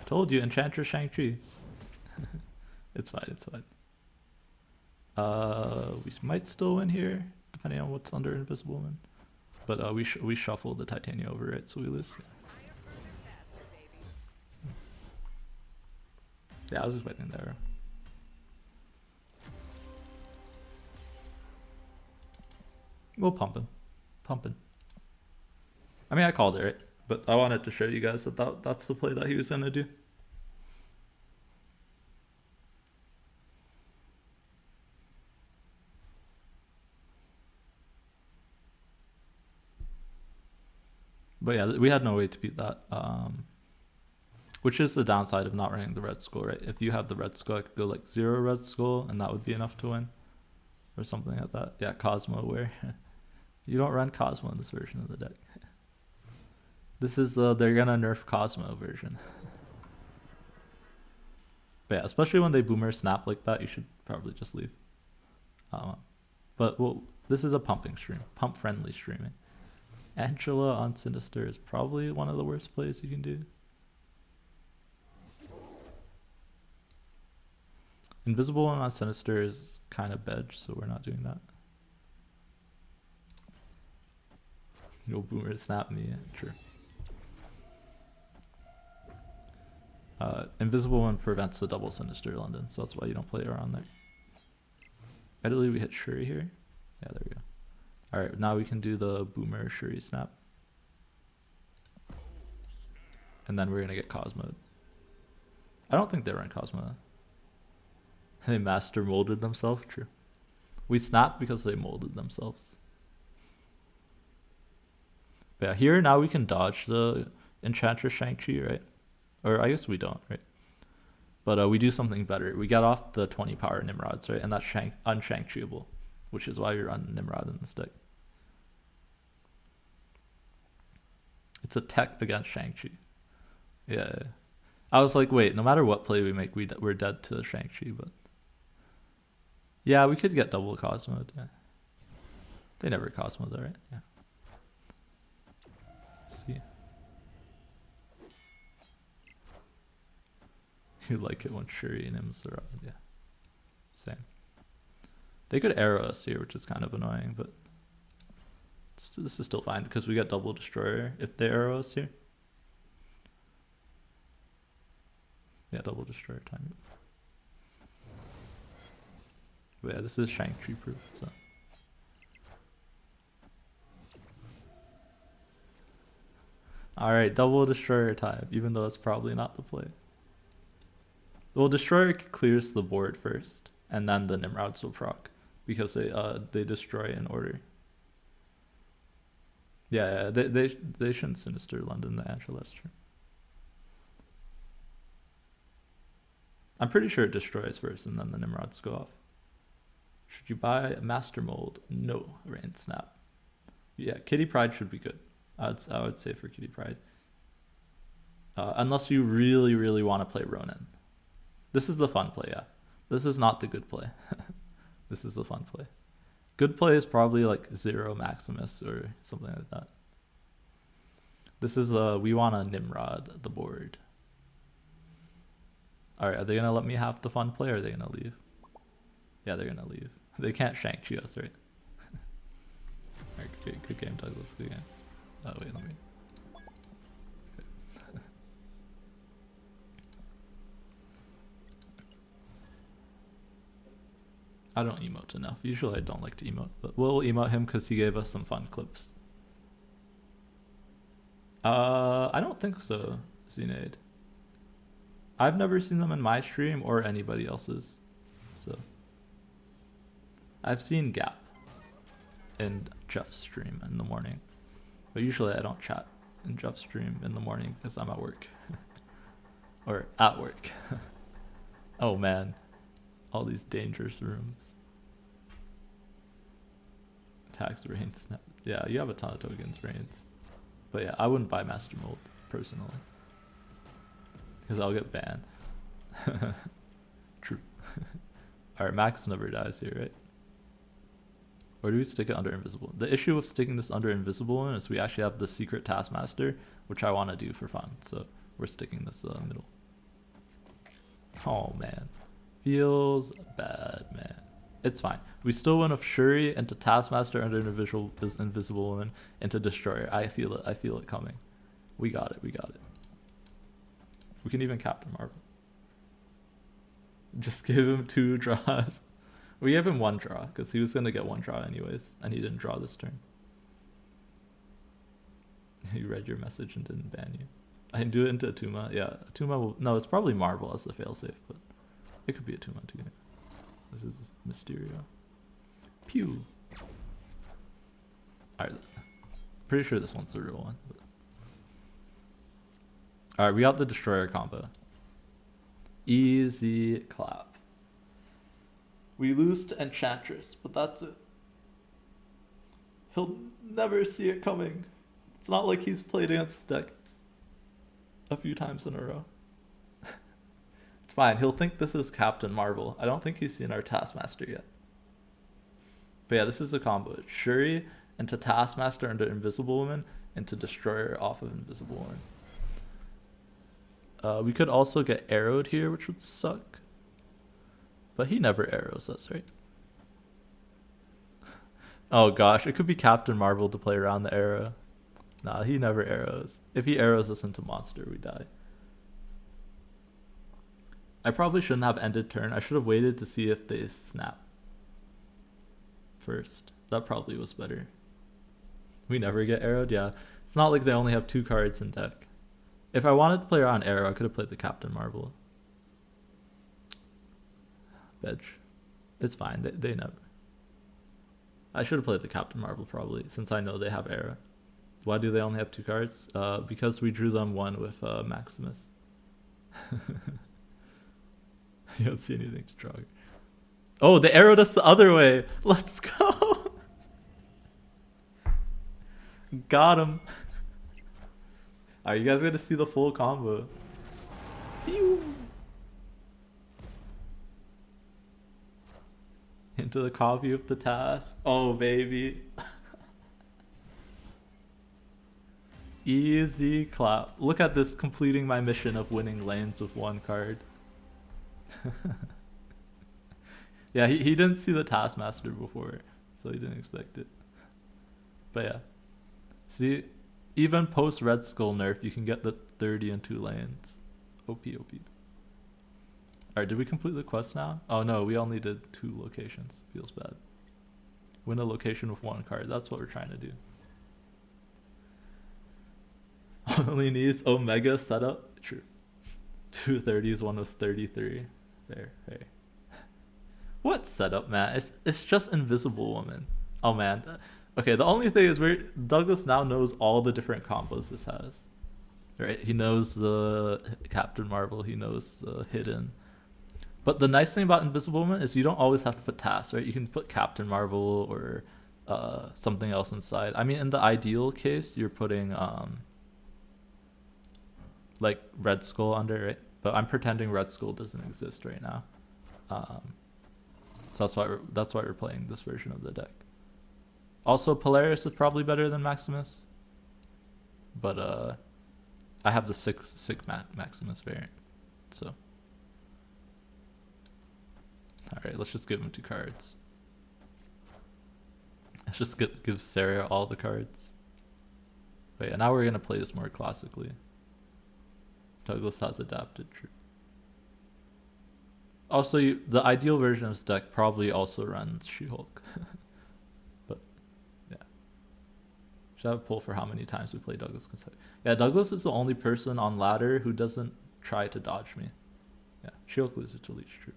I told you, Enchantress Shang-Chi. It's fine, it's fine. We might still win here, depending on what's under Invisible Woman. But we shuffle the Titania over, right? So we lose. Yeah, I was expecting there. We'll pump him. Pumping. I mean, I called it, right? But I wanted to show you guys that that's the play that he was going to do. But yeah, we had no way to beat that. Which is the downside of not running the Red Skull, right? If you have the Red Skull, I could go like 0 Red Skull, and that would be enough to win. Or something like that. Yeah, Cosmo, where you don't run Cosmo in this version of the deck. This is the they're gonna nerf Cosmo version. But yeah, especially when they boomer snap like that, you should probably just leave. But well, this is a pumping stream, pump friendly streaming. Angela on Sinister is probably one of the worst plays you can do. Invisible One on Sinister is kind of bedge, so we're not doing that. You'll boomer snap me, yeah, true. Invisible One prevents the double Sinister London, so that's why you don't play around there. Ideally we hit Shuri here. Yeah, there we go. Alright, now we can do the boomer Shuri snap. And then we're gonna get Cosmo. I don't think they run Cosmo. They master molded themselves, true. We snapped because they molded themselves. But yeah, here now we can dodge the Enchantress Shang-Chi, right? Or I guess we don't, right? But we do something better. We get off the 20 power Nimrods, right? And that's un-Shang-Chiable, which is why we run Nimrod in this deck. It's a tech against Shang-Chi. Yeah. I was like, wait, no matter what play we make, we're dead to Shang-Chi, but... Yeah, we could get double Cosmo, yeah. They never Cosmo though, right? Yeah. See. You like it when Shuri and Im's around, yeah. Same. They could arrow us here, which is kind of annoying, but this is still fine because we got double Destroyer if they arrow us here. Yeah, double Destroyer time. But yeah, this is Shang-Chi proof, so. Alright, double Destroyer time, even though it's probably not the play. Well, Destroyer clears the board first, and then the Nimrods will proc, because they destroy in order. Yeah, they shouldn't Sinister London the Angela, that's true. I'm pretty sure it destroys first, and then the Nimrods go off. Should you buy a Master Mold? No, Rain Snap. Yeah, Kitty Pryde should be good. I would say for Kitty Pryde. Unless you really, really want to play Ronin. This is the fun play, yeah. This is not the good play. This is the fun play. Good play is probably like 0 Maximus or something like that. This is we want to Nimrod the board. Alright, are they going to let me have the fun play or are they going to leave? Yeah, they're going to leave. They can't Shang-Chi us, right? Alright, good game, Douglas. Good game. Oh wait, let me. I don't emote enough. Usually I don't like to emote, but we'll emote him because he gave us some fun clips. I don't think so, Zenade. I've never seen them in my stream or anybody else's. So I've seen Gap in Jeff's stream in the morning. But usually I don't chat in Jeff's stream in the morning because I'm at work. Or at work. Oh man. All these dangerous rooms. Tax Reigns. Yeah, you have a ton of tokens, Reigns. But yeah, I wouldn't buy Master Mold personally. Because I'll get banned. True. Alright, Max never dies here, right? Or do we stick it under Invisible? The issue with sticking this under Invisible is we actually have the secret Taskmaster, which I want to do for fun. So we're sticking this middle. Oh man. Feels bad, man. It's fine. We still went with Shuri into Taskmaster under Invisible Woman into Destroyer. I feel it. I feel it coming. We got it. We got it. We can even Captain Marvel. Just give him 2 draws. We gave him 1 draw because he was going to get 1 draw anyways, and he didn't draw this turn. He read your message and didn't ban you. I can do it into Atuma. Yeah, Atuma will... No, it's probably Marvel as the failsafe, but it could be Atuma too. This is Mysterio. Pew. Alright. Pretty sure this one's the real one. But... Alright, we got the Destroyer combo. Easy clap. We lose to Enchantress, but that's it. He'll never see it coming. It's not like he's played against this deck a few times in a row. It's fine. He'll think this is Captain Marvel. I don't think he's seen our Taskmaster yet. But yeah, this is a combo. It's Shuri into Taskmaster into Invisible Woman into Destroyer off of Invisible Woman. We could also get arrowed here, which would suck. But he never arrows us, right? Oh gosh, it could be Captain Marvel to play around the arrow. Nah, he never arrows. If he arrows us into monster, we die. I probably shouldn't have ended turn. I should have waited to see if they snap first. That probably was better. We never get arrowed? Yeah. It's not like they only have 2 cards in deck. If I wanted to play around arrow, I could have played the Captain Marvel. Veg. It's fine. They never. I should have played the Captain Marvel probably, since I know they have arrow. Why do they only have 2 cards? Because we drew them 1 with Maximus. You don't see anything stronger. Oh, they arrowed us the other way. Let's go. Got him. Alright, you guys got to see the full combo. Pew. Into the copy of the task. Oh, baby. Easy clap. Look at this, completing my mission of winning lanes with 1 card. Yeah, he didn't see the Taskmaster before, so he didn't expect it. But yeah. See, even post Red Skull nerf, you can get the 30 in 2 lanes. OP, OP. Alright, did we complete the quest now? Oh no, we only did 2 locations. Feels bad. Win a location with 1 card. That's what we're trying to do. Only needs Omega setup. True. 2 30s, 1 was 33. Fair. What setup, man? It's just Invisible Woman. Oh man. Okay, the only thing is Douglas now knows all the different combos this has. Right? He knows the Captain Marvel, he knows the hidden. But the nice thing about Invisible Woman is you don't always have to put tasks, right? You can put Captain Marvel or something else inside. I mean, in the ideal case, you're putting like Red Skull under it, but I'm pretending Red Skull doesn't exist right now. So that's why we're playing this version of the deck. Also, Polaris is probably better than Maximus, but I have the sick Maximus variant. So, all right, let's just give him 2 cards. Let's just give Sarah all the cards. Wait, and now we're gonna play this more classically. Douglas has adapted. True. Also, the ideal version of this deck probably also runs She-Hulk. But, yeah. Should have a poll for how many times we play Douglas. Yeah, Douglas is the only person on ladder who doesn't try to dodge me. Yeah, She-Hulk loses to Leech, true.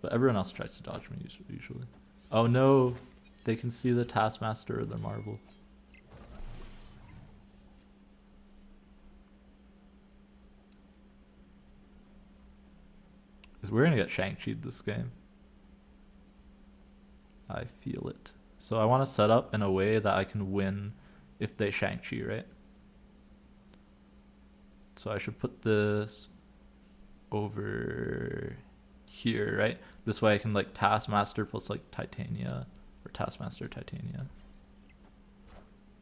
But everyone else tries to dodge me usually. Oh no, they can see the Taskmaster or the Marvel. Because we're gonna get Shang-Chi'd this game. I feel it. So I want to set up in a way that I can win if they Shang-Chi, right? So I should put this over here, right? This way I can like Taskmaster plus like Titania or Taskmaster Titania.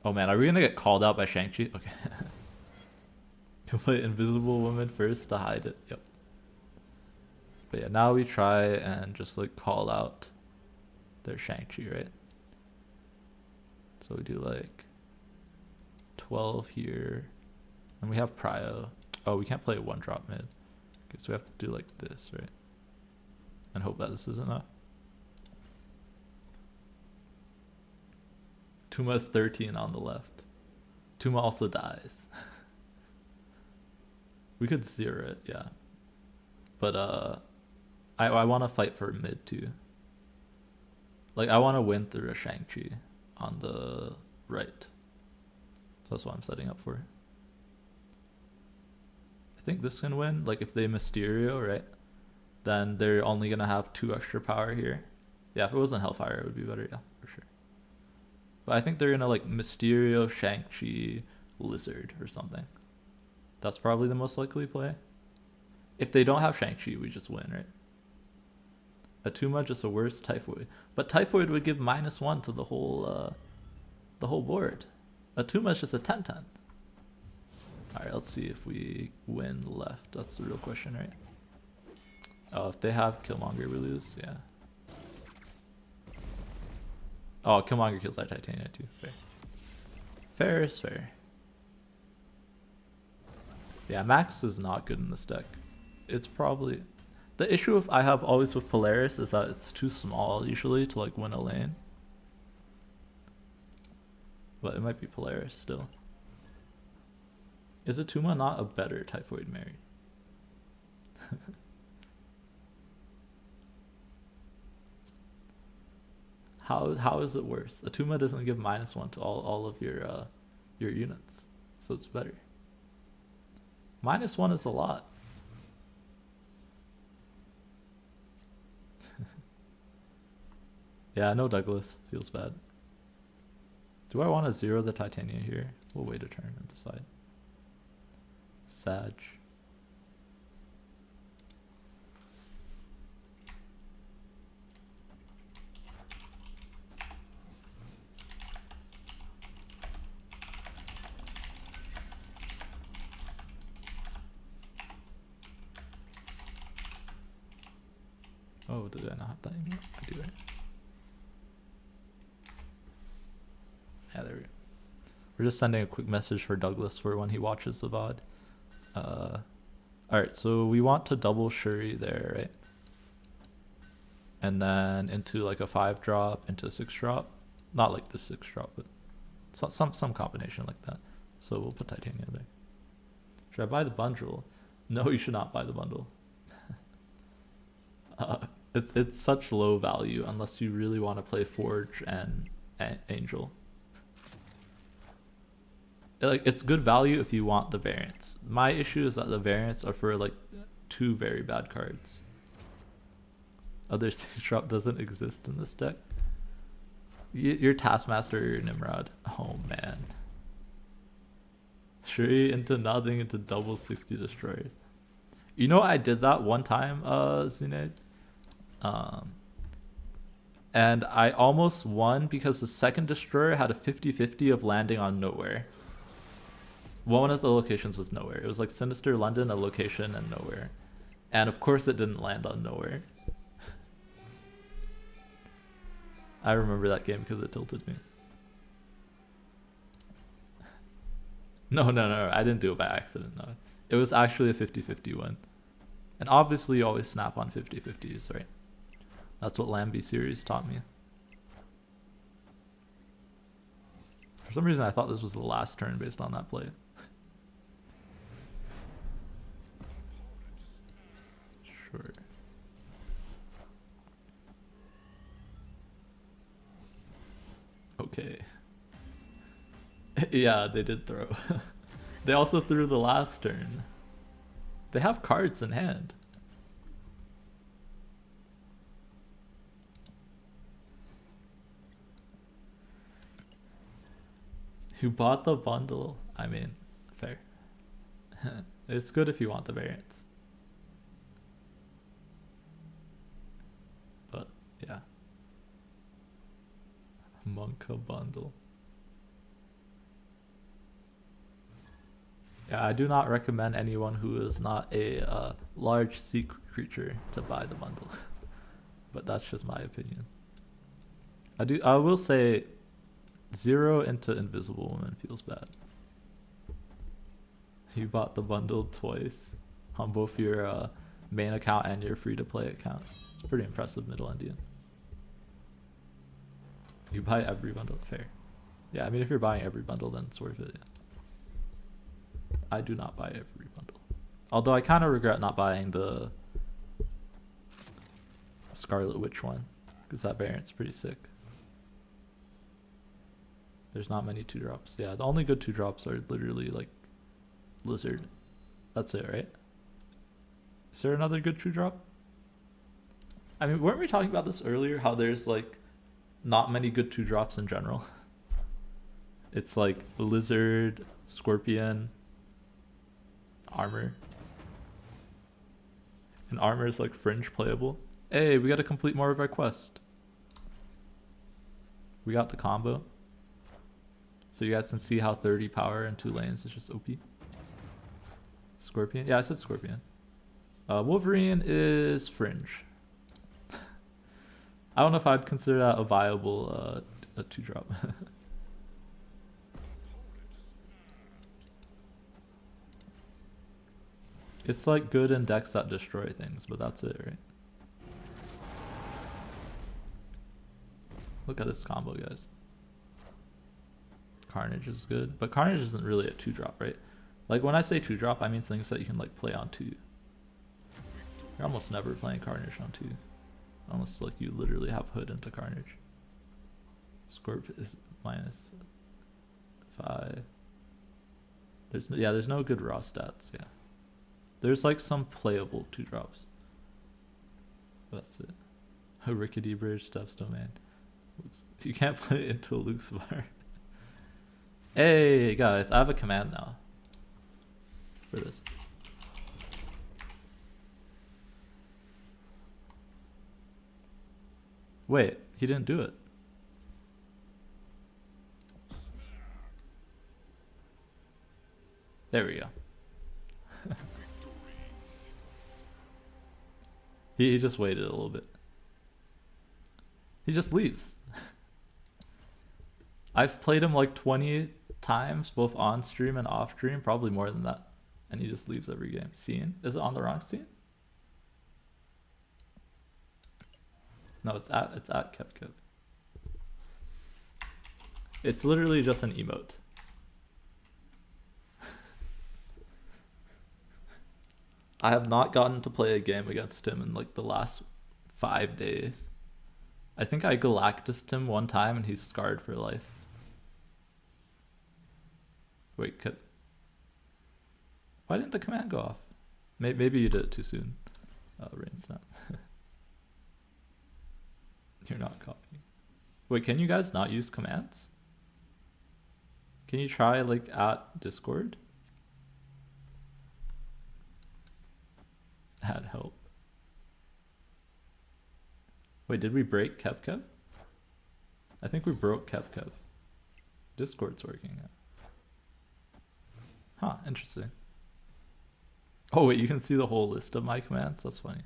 Oh man, are we gonna get called out by Shang-Chi? Okay. Can play Invisible Woman first to hide it. Yep. But yeah, now we try and just like call out their Shang-Chi, right? So we do like 12 here. And we have Prio. Oh, we can't play a one drop mid. Okay, so we have to do like this, right? And hope that this is enough. Tuma's 13 on the left. Tuma also dies. We could zero it, yeah. But I want to fight for mid too. Like I want to win through a Shang-Chi on the right. So that's what I'm setting up for. I think this can win. Like if they Mysterio, right? Then they're only gonna have 2 extra power here. Yeah, if it wasn't Hellfire, it would be better. Yeah, for sure. But I think they're gonna like Mysterio, Shang-Chi, Lizard or something. That's probably the most likely play. If they don't have Shang-Chi, we just win, right? Atuma just a worse Typhoid, but Typhoid would give -1 to the whole board. Atuma is just a 10/10. All right, let's see if we win left. That's the real question, right? Oh, if they have Killmonger, we lose. Yeah. Oh, Killmonger kills that Titania too. Fair. Fair is fair. Yeah, Max is not good in this deck. It's probably the issue I have always with Polaris is that it's too small usually to like win a lane. But it might be Polaris still. Is Atuma not a better Typhoid Mary? How is it worse? Atuma doesn't give -1 to all of your units, so it's better. -1 is a lot. Yeah, no Douglas. Feels bad. Do I want to zero the Titania here? We'll wait a turn and decide. Sag. Oh, did I not have that in here? I do, right? Yeah, there we go. We're just sending a quick message for Douglas for when he watches the VOD. Alright, so we want to double Shuri there, right? And then into like a 5-drop, into a 6-drop. Not like the 6-drop, but some combination like that. So we'll put Titania there. Should I buy the bundle? No, you should not buy the bundle. It's such low value unless you really want to play Forge and Angel. Like it's good value if you want the variants. My issue is that the variants are for like 2 very bad cards. Other 6-drop doesn't exist in this deck. Your Taskmaster or your Nimrod. Oh man. Shuri into nothing into double 60 destroyed. You know I did that one time, Zined. And I almost won because the second destroyer had a 50-50 of landing on nowhere. One of the locations was nowhere. It was like Sinister London, a location, and nowhere. And of course it didn't land on nowhere. I remember that game because it tilted me. No, I didn't do it by accident, no. It was actually a 50-50 win. And obviously you always snap on 50-50s, right? That's what Lambie series taught me. For some reason I thought this was the last turn based on that play. Sure. Okay. Yeah, they did throw. They also threw the last turn. They have cards in hand. Who bought the bundle? I mean, fair. It's good if you want the variants. But, yeah. Monka bundle. Yeah, I do not recommend anyone who is not a large sea creature to buy the bundle. But that's just my opinion. I will say 0 into Invisible Woman feels bad. You bought the bundle twice on both your main account and your free-to-play account. It's pretty impressive, Middle Indian. You buy every bundle, fair. Yeah, I mean if you're buying every bundle then it's worth it, yeah. I do not buy every bundle. Although I kind of regret not buying the Scarlet Witch one, because that variant's pretty sick. There's not many 2-drops. Yeah, the only good 2-drops are literally like Lizard. That's it, right? Is there another good 2-drop? I mean, weren't we talking about this earlier? How there's like not many good 2-drops in general. It's like Lizard, Scorpion, Armor. And Armor is like fringe playable. Hey, we gotta complete more of our quest. We got the combo. So you guys can see how 30 power and 2 lanes is just OP. Scorpion? Yeah, I said Scorpion. Wolverine is fringe. I don't know if I'd consider that a viable a 2-drop. It's like good in decks that destroy things, but that's it, right? Look at this combo, guys. Carnage is good, but Carnage isn't really a 2-drop, right? Like when I say 2-drop, I mean things that you can like play on 2. You're almost never playing Carnage on 2. Almost like you literally have Hood into Carnage. Scorp is -5. There's no good raw stats, yeah. There's like some playable 2-drops. That's it. A rickety bridge, steps domain. You can't play it into Luke's bar. Hey guys, I have a command now for this. Wait, he didn't do it. There we go. He just waited a little bit. He just leaves. I've played him like 20 times, both on stream and off stream, probably more than that. And he just leaves every game. Scene? Is it on the wrong scene? No, it's at KevKev. It's literally just an emote. I have not gotten to play a game against him in like the last 5 days. I think I Galactused him one time and he's scarred for life. Wait, why didn't the command go off? Maybe you did it too soon. Rain snap. You're not copying. Wait, can you guys not use commands? Can you try like at Discord? Add help. Wait, did we break KevKev? I think we broke KevKev. Discord's working now. Huh, interesting. Oh wait, you can see the whole list of my commands? That's funny.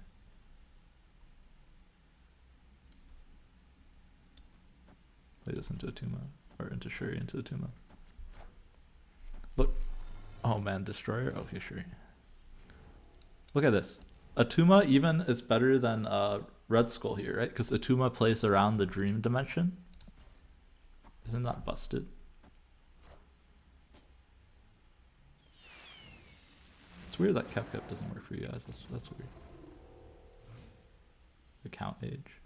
Play this into Atuma. Or into Shuri, into Atuma. Look. Oh man, Destroyer? Okay, sure. Look at this. Atuma even is better than Red Skull here, right? Because Atuma plays around the dream dimension. Isn't that busted? It's weird that Kev doesn't work for you guys. That's weird. Account age.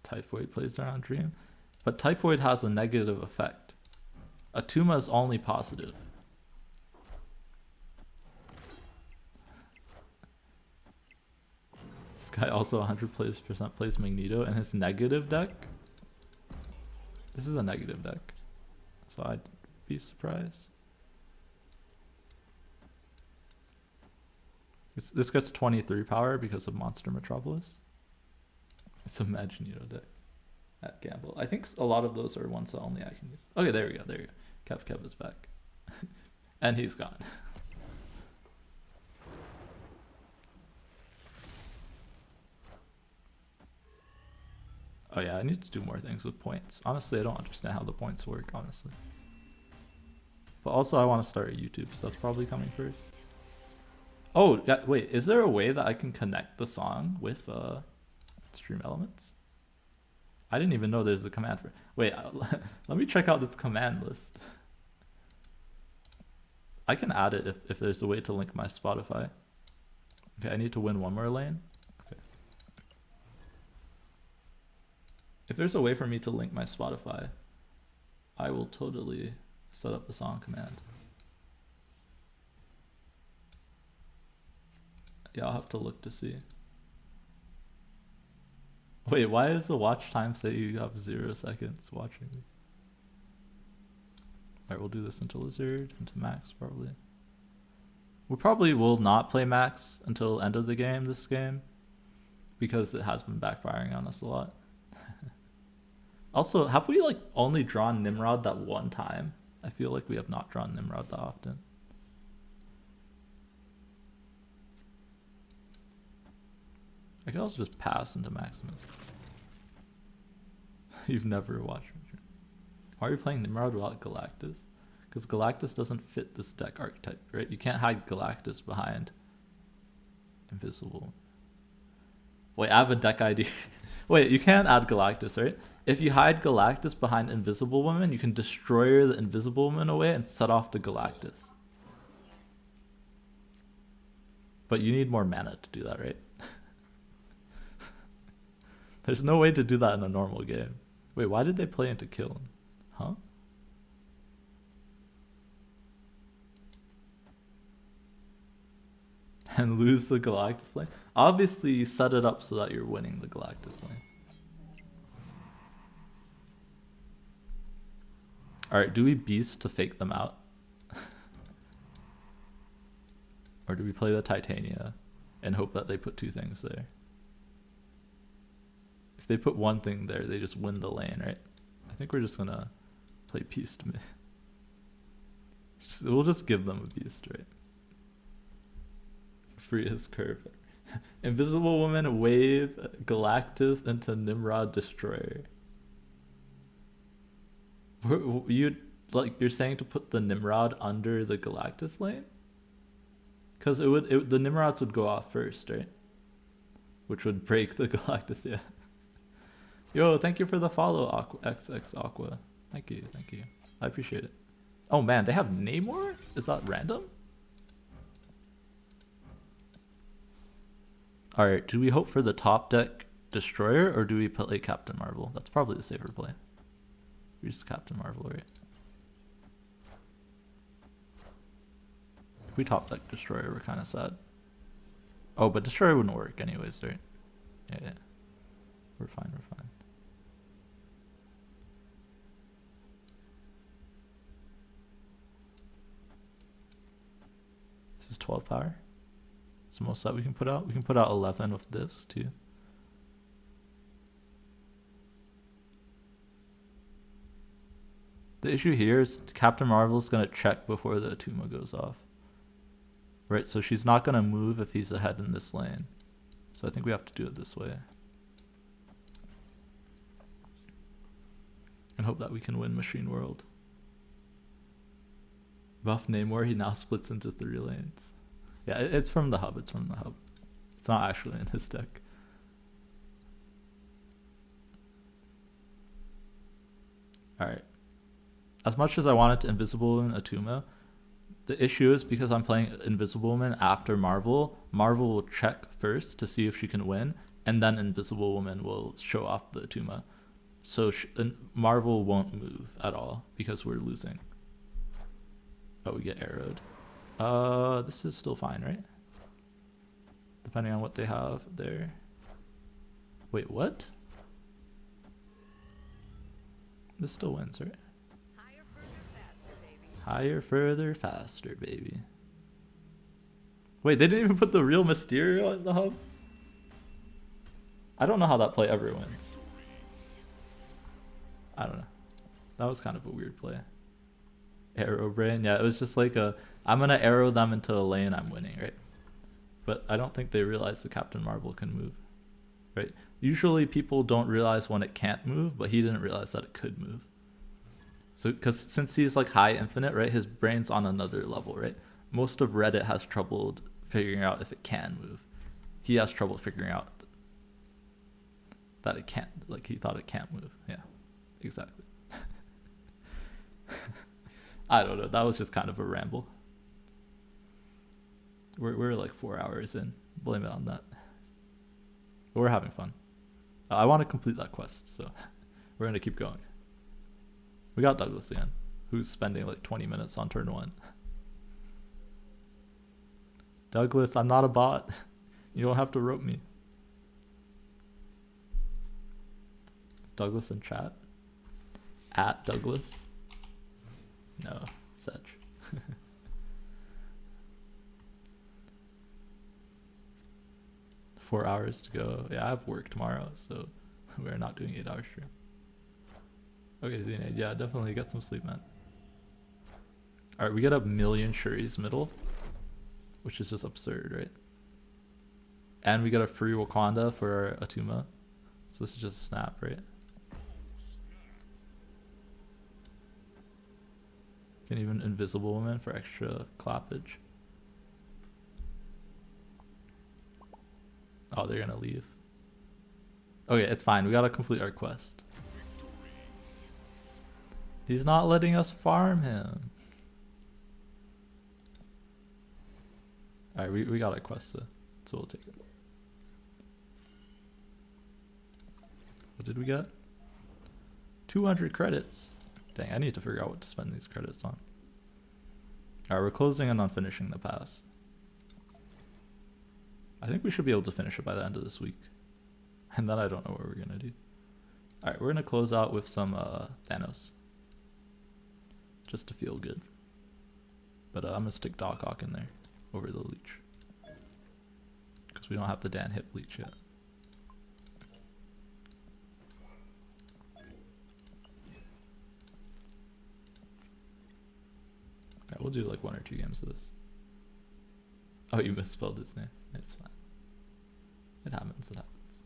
Typhoid plays around dream. But Typhoid has a negative effect. Atuma is only positive. This guy also 100% plays Magneto in his negative deck. This is a negative deck, so I'd be surprised. This gets 23 power because of Monster Metropolis. It's a Magneto deck at Gamble. I think a lot of those are ones that only I can use. Okay, there we go. There we go. Kev is back. And he's gone. Oh yeah, I need to do more things with points. Honestly, I don't understand how the points work, honestly. But also I want to start a YouTube, so that's probably coming first. Oh, yeah, wait, is there a way that I can connect the song with Stream Elements? I didn't even know there's a command for it. Wait, let me check out this command list. I can add it if there's a way to link my Spotify. Okay, I need to win one more lane. Okay. If there's a way for me to link my Spotify, I will totally set up the song command. Yeah, I'll have to look to see. Wait, why does the watch time say you have 0 seconds watching me? Alright, we'll do this into Lizard, into Max probably. We probably will not play Max until end of the game this game, because it has been backfiring on us a lot. Also, have we like only drawn Nimrod that one time? I feel like we have not drawn Nimrod that often. I could also just pass into Maximus. You've never watched Richard. Why are you playing Nimrod without Galactus? Because Galactus doesn't fit this deck archetype, right? You can't hide Galactus behind Invisible. Wait, I have a deck idea. Wait, you can't add Galactus, right? If you hide Galactus behind Invisible Woman, you can destroy the Invisible Woman away and set off the Galactus. But you need more mana to do that, right? There's no way to do that in a normal game. Wait, why did they play into Kiln? Huh? And lose the Galactus lane? Obviously, you set it up so that you're winning the Galactus lane. Alright, do we Beast to fake them out? Or do we play the Titania and hope that they put 2 things there? If they put 1 thing there, they just win the lane, right? I think we're just gonna play Beast mid. We'll just give them a Beast, right? Free his curve. Invisible Woman, wave Galactus into Nimrod Destroyer. You're saying to put the Nimrod under the Galactus lane? Because the Nimrods would go off first, right? Which would break the Galactus, yeah. Yo, thank you for the follow, XX Aqua. Thank you. I appreciate it. Oh man, they have Namor? Is that random? Alright, do we hope for the top deck Destroyer, or do we play Captain Marvel? That's probably the safer play. We just Captain Marvel, right? If we top deck Destroyer, we're kind of sad. Oh, but Destroyer wouldn't work anyways, right? Yeah. We're fine. This is 12 power. It's the most that we can put out. We can put out 11 with this too. The issue here is Captain Marvel's going to check before the Atuma goes off. Right, so she's not going to move if he's ahead in this lane. So I think we have to do it this way. and hope that we can win Machine World. Buff Namor, he now splits into 3 lanes. Yeah, it's from the hub. It's from the hub. It's not actually in his deck. Alright. As much as I wanted to Invisible Woman Atuma, the issue is because I'm playing Invisible Woman after Marvel, Marvel will check first to see if she can win, and then Invisible Woman will show off the Atuma. So Marvel won't move at all because we're losing. Oh, we get arrowed. This is still fine, right? Depending on what they have there. Wait, what? This still wins, right? Higher, further, faster, baby. Higher, further, faster, baby. Wait, they didn't even put the real Mysterio in the hub? I don't know how that play ever wins. I don't know. That was kind of a weird play. Arrow brain, yeah, it was just like I'm gonna arrow them into a lane, I'm winning, right? But I don't think they realize the Captain Marvel can move, right? Usually people don't realize when it can't move, but he didn't realize that it could move. So, because since he's like high infinite, right, his brain's on another level, right? Most of Reddit has trouble figuring out if it can move. He has trouble figuring out that it can't, like he thought it can't move. Yeah, exactly. I don't know. That was just kind of a ramble. We're like 4 hours in. Blame it on that. But we're having fun. I want to complete that quest, so we're going to keep going. We got Douglas again, who's spending like 20 minutes on turn 1. Douglas, I'm not a bot. You don't have to rope me. Is Douglas in chat? At Douglas? No, Sedge. 4 hours to go. Yeah, I have work tomorrow, so we're not doing 8 hours stream. Okay, Zenade, yeah, definitely get some sleep, man. Alright, we get a million Shuri's middle, which is just absurd, right? And we get a free Wakanda for our Atuma. So this is just a snap, right? Can even Invisible Woman for extra clappage. Oh, they're gonna leave. Okay, it's fine. We gotta complete our quest. He's not letting us farm him. Alright, we got a quest, so we'll take it. What did we get? 200 credits. Dang, I need to figure out what to spend these credits on. Alright, we're closing in on finishing the pass. I think we should be able to finish it by the end of this week. And then I don't know what we're gonna do. Alright, we're gonna close out with some Thanos. Just to feel good. But I'm gonna stick Doc Ock in there over the leech. Because we don't have the Dan hit leech yet. Alright, we'll do like 1 or 2 games of this. Oh, you misspelled his name. It's fine. It happens, it happens.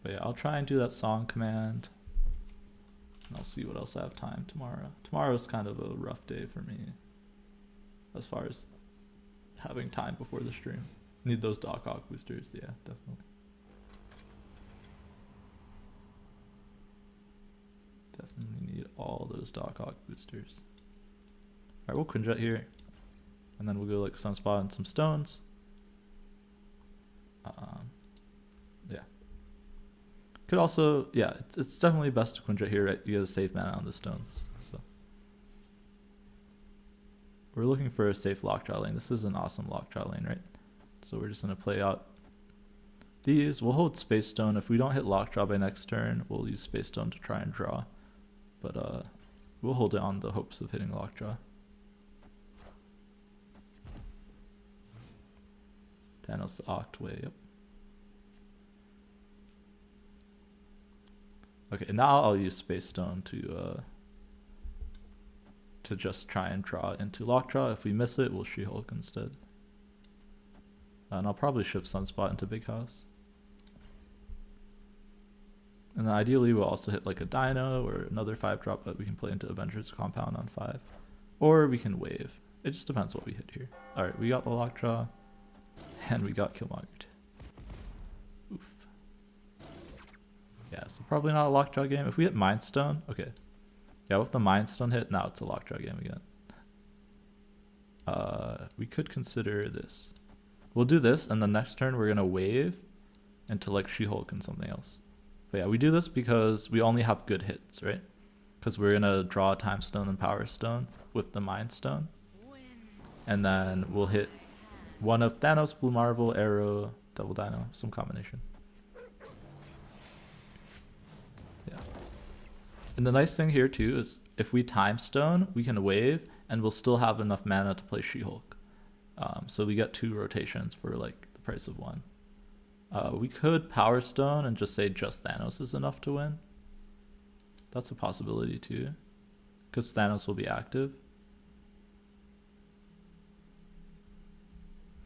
But yeah, I'll try and do that song command. And I'll see what else I have time tomorrow. Tomorrow's kind of a rough day for me. As far as having time before the stream. Need those Doc Ock boosters, yeah, definitely. Definitely need all those Doc Ock boosters. Alright, we'll Quinjet here. And then we'll go like Sunspot and some stones. Yeah. Could also, yeah, it's definitely best to Quinjet here, right? You get a safe mana on the stones. So we're looking for a safe lockjaw lane. This is an awesome lockjaw lane, right? So we're just gonna play out these. We'll hold Space Stone. If we don't hit lockjaw by next turn, we'll use Space Stone to try and draw. But we'll hold it on the hopes of hitting lockjaw. Thanos the Octway, yep. Okay, now I'll use Space Stone to just try and draw into Lockjaw. If we miss it, we'll She-Hulk instead. And I'll probably shift Sunspot into Big House. And then ideally we'll also hit like a Dino or another 5-drop that we can play into Avengers Compound on 5. Or we can wave. It just depends what we hit here. Alright, we got the Lockjaw. And we got Killmonger. Oof. Yeah, so probably not a Lockjaw game. If we hit Mind Stone, okay. Yeah, with the Mind Stone hit, now it's a Lockjaw game again. We could consider this. We'll do this, and the next turn we're gonna wave into like She-Hulk and something else. But yeah, we do this because we only have good hits, right? Because we're gonna draw a Time Stone and Power Stone with the Mind Stone. And then we'll hit one of Thanos, Blue Marvel, Arrow, Double Dino, some combination. Yeah. And the nice thing here too is if we Time Stone, we can wave and we'll still have enough mana to play She-Hulk. So we get 2 rotations for like the price of 1. We could Power Stone and just say just Thanos is enough to win. That's a possibility too, because Thanos will be active.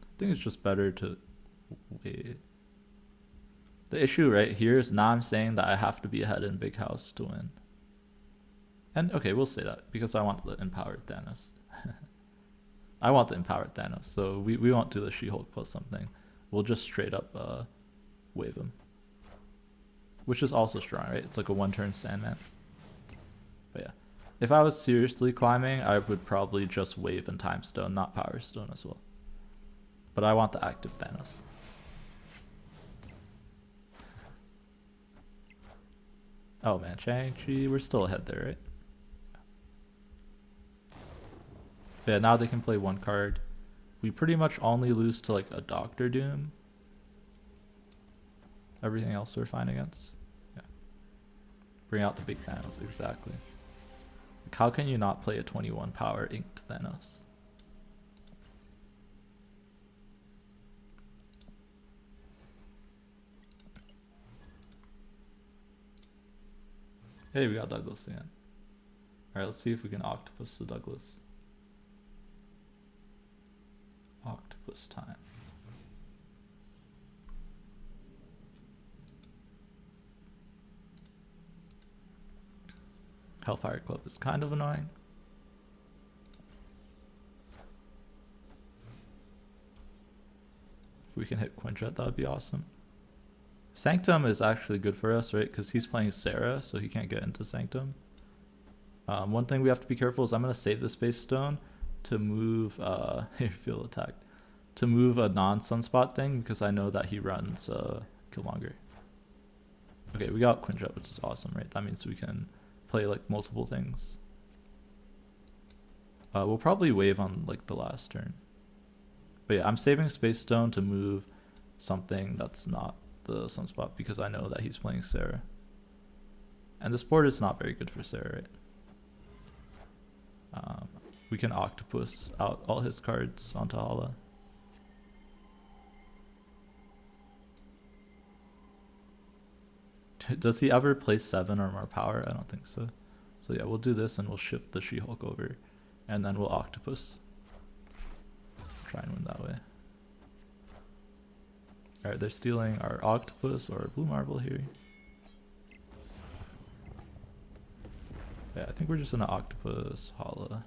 I think it's just better to wait. The issue right here is now I'm saying that I have to be ahead in Big House to win. And okay, we'll say that because I want the empowered Thanos. I want the empowered Thanos, so we won't do the She-Hulk plus something. We'll just straight up wave him. Which is also strong, right? It's like a 1-turn Sandman. But yeah. If I was seriously climbing, I would probably just wave and Time Stone, not Power Stone as well. But I want the active Thanos. Oh man, Shang-Chi, we're still ahead there, right? Yeah, now they can play 1 card. We pretty much only lose to like a Doctor Doom. Everything else we're fine against. Yeah. Bring out the big Thanos, exactly. Like, how can you not play a 21 power inked Thanos? Hey, we got Douglas again. Alright, let's see if we can Octopus the Douglas. Octopus time. Hellfire Club is kind of annoying. If we can hit Quinjet, that would be awesome. Sanctum is actually good for us, right? Because he's playing Sarah, so he can't get into Sanctum. One thing we have to be careful is I'm going to save the Space Stone to move, you feel attacked, to move a non-Sunspot thing because I know that he runs Killmonger. Okay, we got Quinjet, which is awesome, right? That means we can play like multiple things. We'll probably wave on like the last turn. But yeah, I'm saving Space Stone to move something that's not the Sunspot because I know that he's playing Sarah. And this board is not very good for Sarah, right? We can Octopus out all his cards onto Hala. Does he ever play 7 or more power? I don't think so. So yeah, we'll do this and we'll shift the She-Hulk over. And then we'll Octopus. Try and win that way. Alright, they're stealing our Octopus or Blue Marvel here. Yeah, I think we're just gonna Octopus Hala.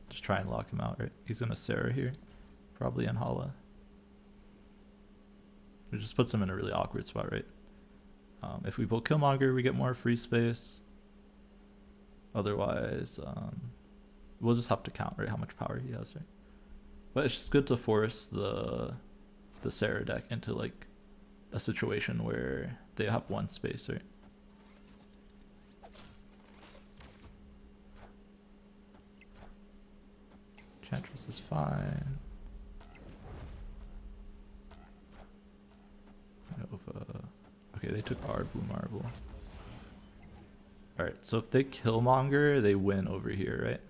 Just try and lock him out, right? He's gonna Sarah here. Probably in Hala. It just puts him in a really awkward spot, right? If we pull Killmonger, we get more free space. Otherwise, we'll just have to count, right, how much power he has, right? But it's just good to force the Sarah deck into like a situation where they have 1 space, right? Enchantress is fine. Nova. Okay, they took our Blue Marvel. Alright, so if they Killmonger, they win over here, right?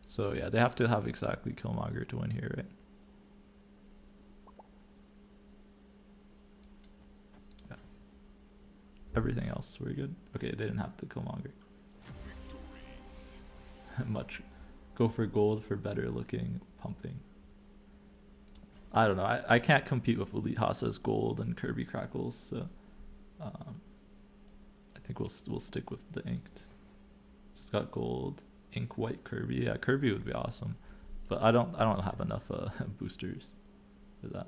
So yeah, they have to have exactly Killmonger to win here, right? Yeah. Everything else we're good. Okay, they didn't have the Killmonger. Go for gold for better looking pumping. I don't know. I can't compete with Elite Hasa's gold and Kirby Crackles, so I think we'll stick with the inked. Just got gold, ink white Kirby. Yeah, Kirby would be awesome, but I don't have enough boosters for that.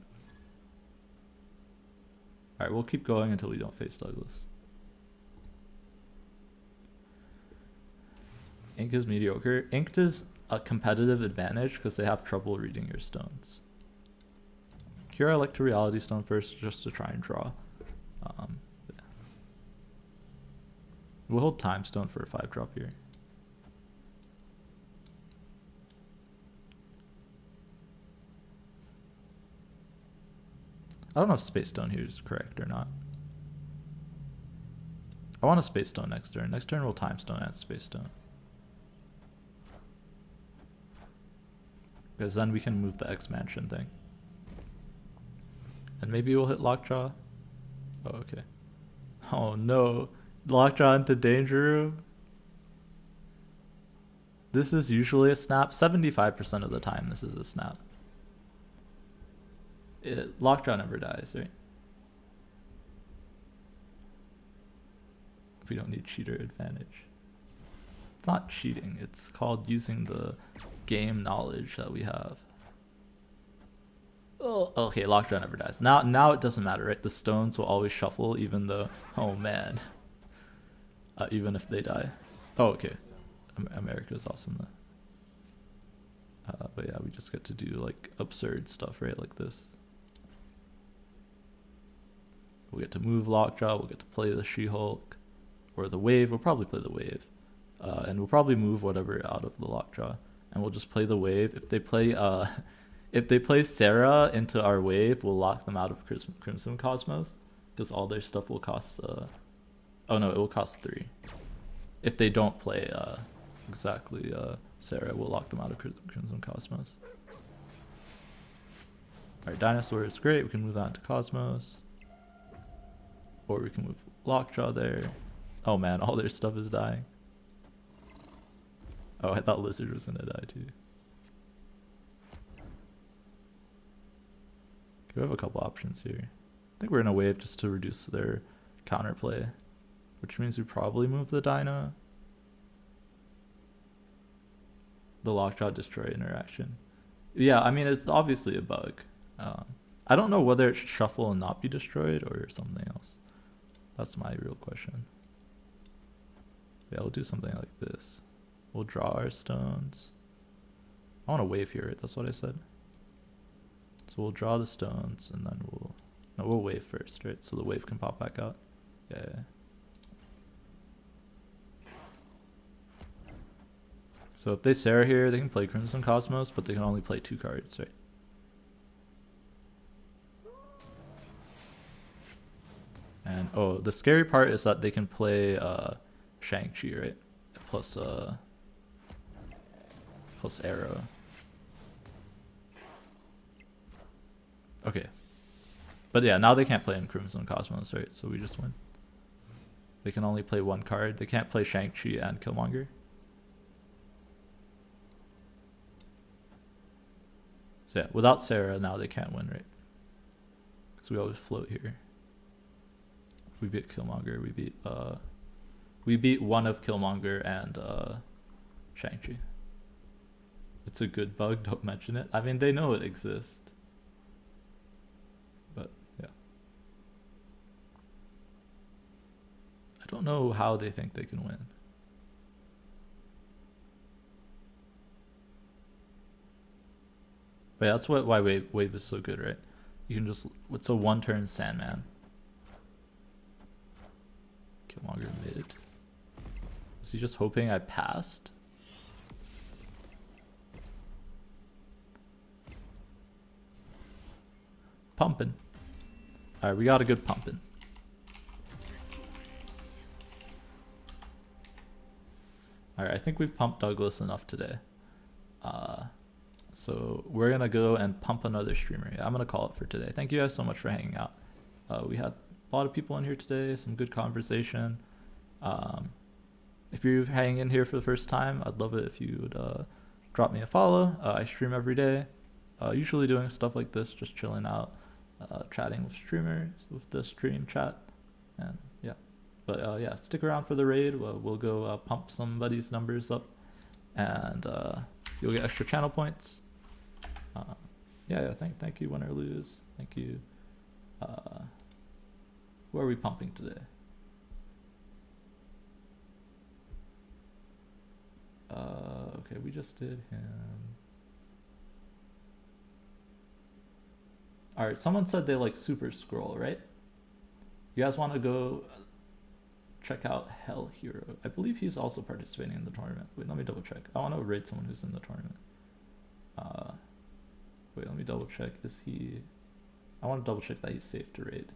All right, we'll keep going until we don't face Douglas. Ink is mediocre. Inked is a competitive advantage because they have trouble reading your stones. Here I like to reality stone first just to try and draw. Yeah. We'll hold time stone for a 5-drop here. I don't know if space stone here is correct or not. I want a space stone next turn. Next turn we'll time stone and space stone. Because then we can move the X mansion thing. And maybe we'll hit Lockjaw. Oh, okay. Oh no. Lockjaw into Danger Room. This is usually a snap. 75% of the time this is a snap. Lockjaw never dies, right? We don't need cheater advantage. It's not cheating. It's called using the game knowledge that we have. Oh, okay, Lockjaw never dies. Now it doesn't matter, right? The stones will always shuffle even though, oh man. Even if they die. Oh, okay. America's awesome though. But yeah, we just get to do like absurd stuff, right? Like this. We'll get to move Lockjaw, we'll get to play the She-Hulk. Or the Wave, we'll probably play the Wave. And we'll probably move whatever out of the Lockjaw. And we'll just play the Wave. If they play Sarah into our Wave, we'll lock them out of Crimson Cosmos. Because all their stuff will cost oh no, it will cost 3. If they don't play exactly Sarah, we'll lock them out of Crimson Cosmos. Alright, Dinosaur is great, we can move on to Cosmos. Or we can move Lockjaw there. Oh man, all their stuff is dying. Oh, I thought Lizard was gonna die too. Okay, we have a couple options here. I think we're gonna wave just to reduce their counterplay. Which means we probably move the Dyna. The Lockjaw destroy interaction. Yeah, I mean, it's obviously a bug. I don't know whether it should shuffle and not be destroyed or something else. That's my real question. Yeah, we'll do something like this. We'll draw our stones. I want to wave here, right? That's what I said. So we'll draw the stones and then we'll wave first, right? So the wave can pop back out. Yeah. So if they Sarah here, they can play Crimson Cosmos, but they can only play 2 cards, right? And oh, the scary part is that they can play Shang-Chi, right? Plus Arrow. Okay. But yeah, now they can't play in Crimson Cosmos, right? So we just win. They can only play 1 card. They can't play Shang-Chi and Killmonger. So yeah, without Sarah, now they can't win, right? Because we always float here. We beat Killmonger. We beat one of Killmonger and Shang-Chi. It's a good bug. Don't mention it. I mean, they know it exists. But yeah, I don't know how they think they can win. But yeah, that's why wave is so good, right? You can just, it's a 1-turn Sandman. Killmonger mid. Was he just hoping I passed? Pumping. Alright, we got a good pumping. Alright, I think we've pumped Douglas enough today. So we're gonna go and pump another streamer. Yeah, I'm gonna call it for today. Thank you guys so much for hanging out. We had a lot of people in here today, some good conversation. If you're hanging in here for the first time, I'd love it if you would drop me a follow. I stream every day, usually doing stuff like this, just chilling out, chatting with streamers with the stream chat, and yeah. But yeah, stick around for the raid. We'll go pump somebody's numbers up, and you'll get extra channel points. Yeah, thank you, win or lose. Thank you. Who are we pumping today? Okay, we just did him. Alright, someone said they like Super Scroll, right? You guys want to go check out Hell Hero? I believe he's also participating in the tournament. Wait, let me double check. I want to raid someone who's in the tournament. Wait, let me double check. Is he... I want to double check that he's safe to raid.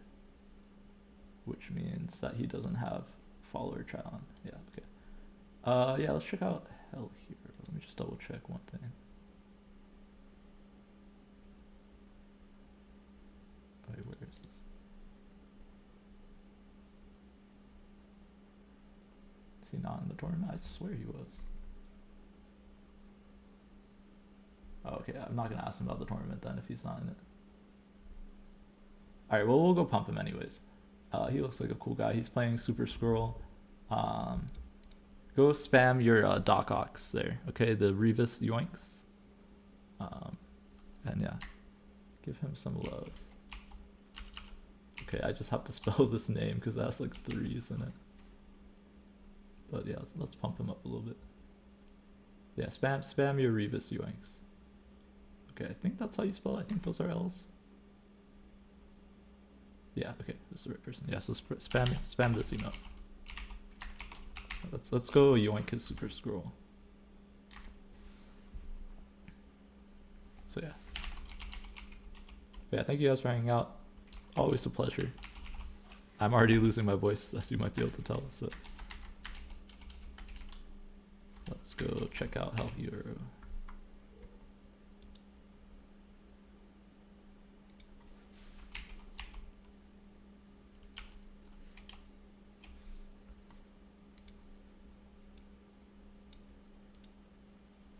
Which means that he doesn't have follower chat on. Yeah, okay. Yeah, let's check out Hell Hero. Let me just double check one thing. Wait, where is this? Is he not in the tournament? I swear he was. Oh, okay, I'm not gonna ask him about the tournament then if he's not in it. Alright, well, we'll go pump him anyways. He looks like a cool guy. He's playing Super Scroll. Go spam your Doc Ox there, okay? The Revis yoinks. And yeah, give him some love. Okay, I just have to spell this name because it has like 3's in it. But yeah, let's pump him up a little bit. Yeah, spam your Revis yoinks. Okay, I think that's how you spell it. I think those are L's. Yeah, okay, this is the right person. Yeah, so spam this emote. Let's go yoink his Super Scroll. So yeah. But yeah, thank you guys for hanging out. Always a pleasure. I'm already losing my voice, as you might be able to tell, so let's go check out Hell Hero.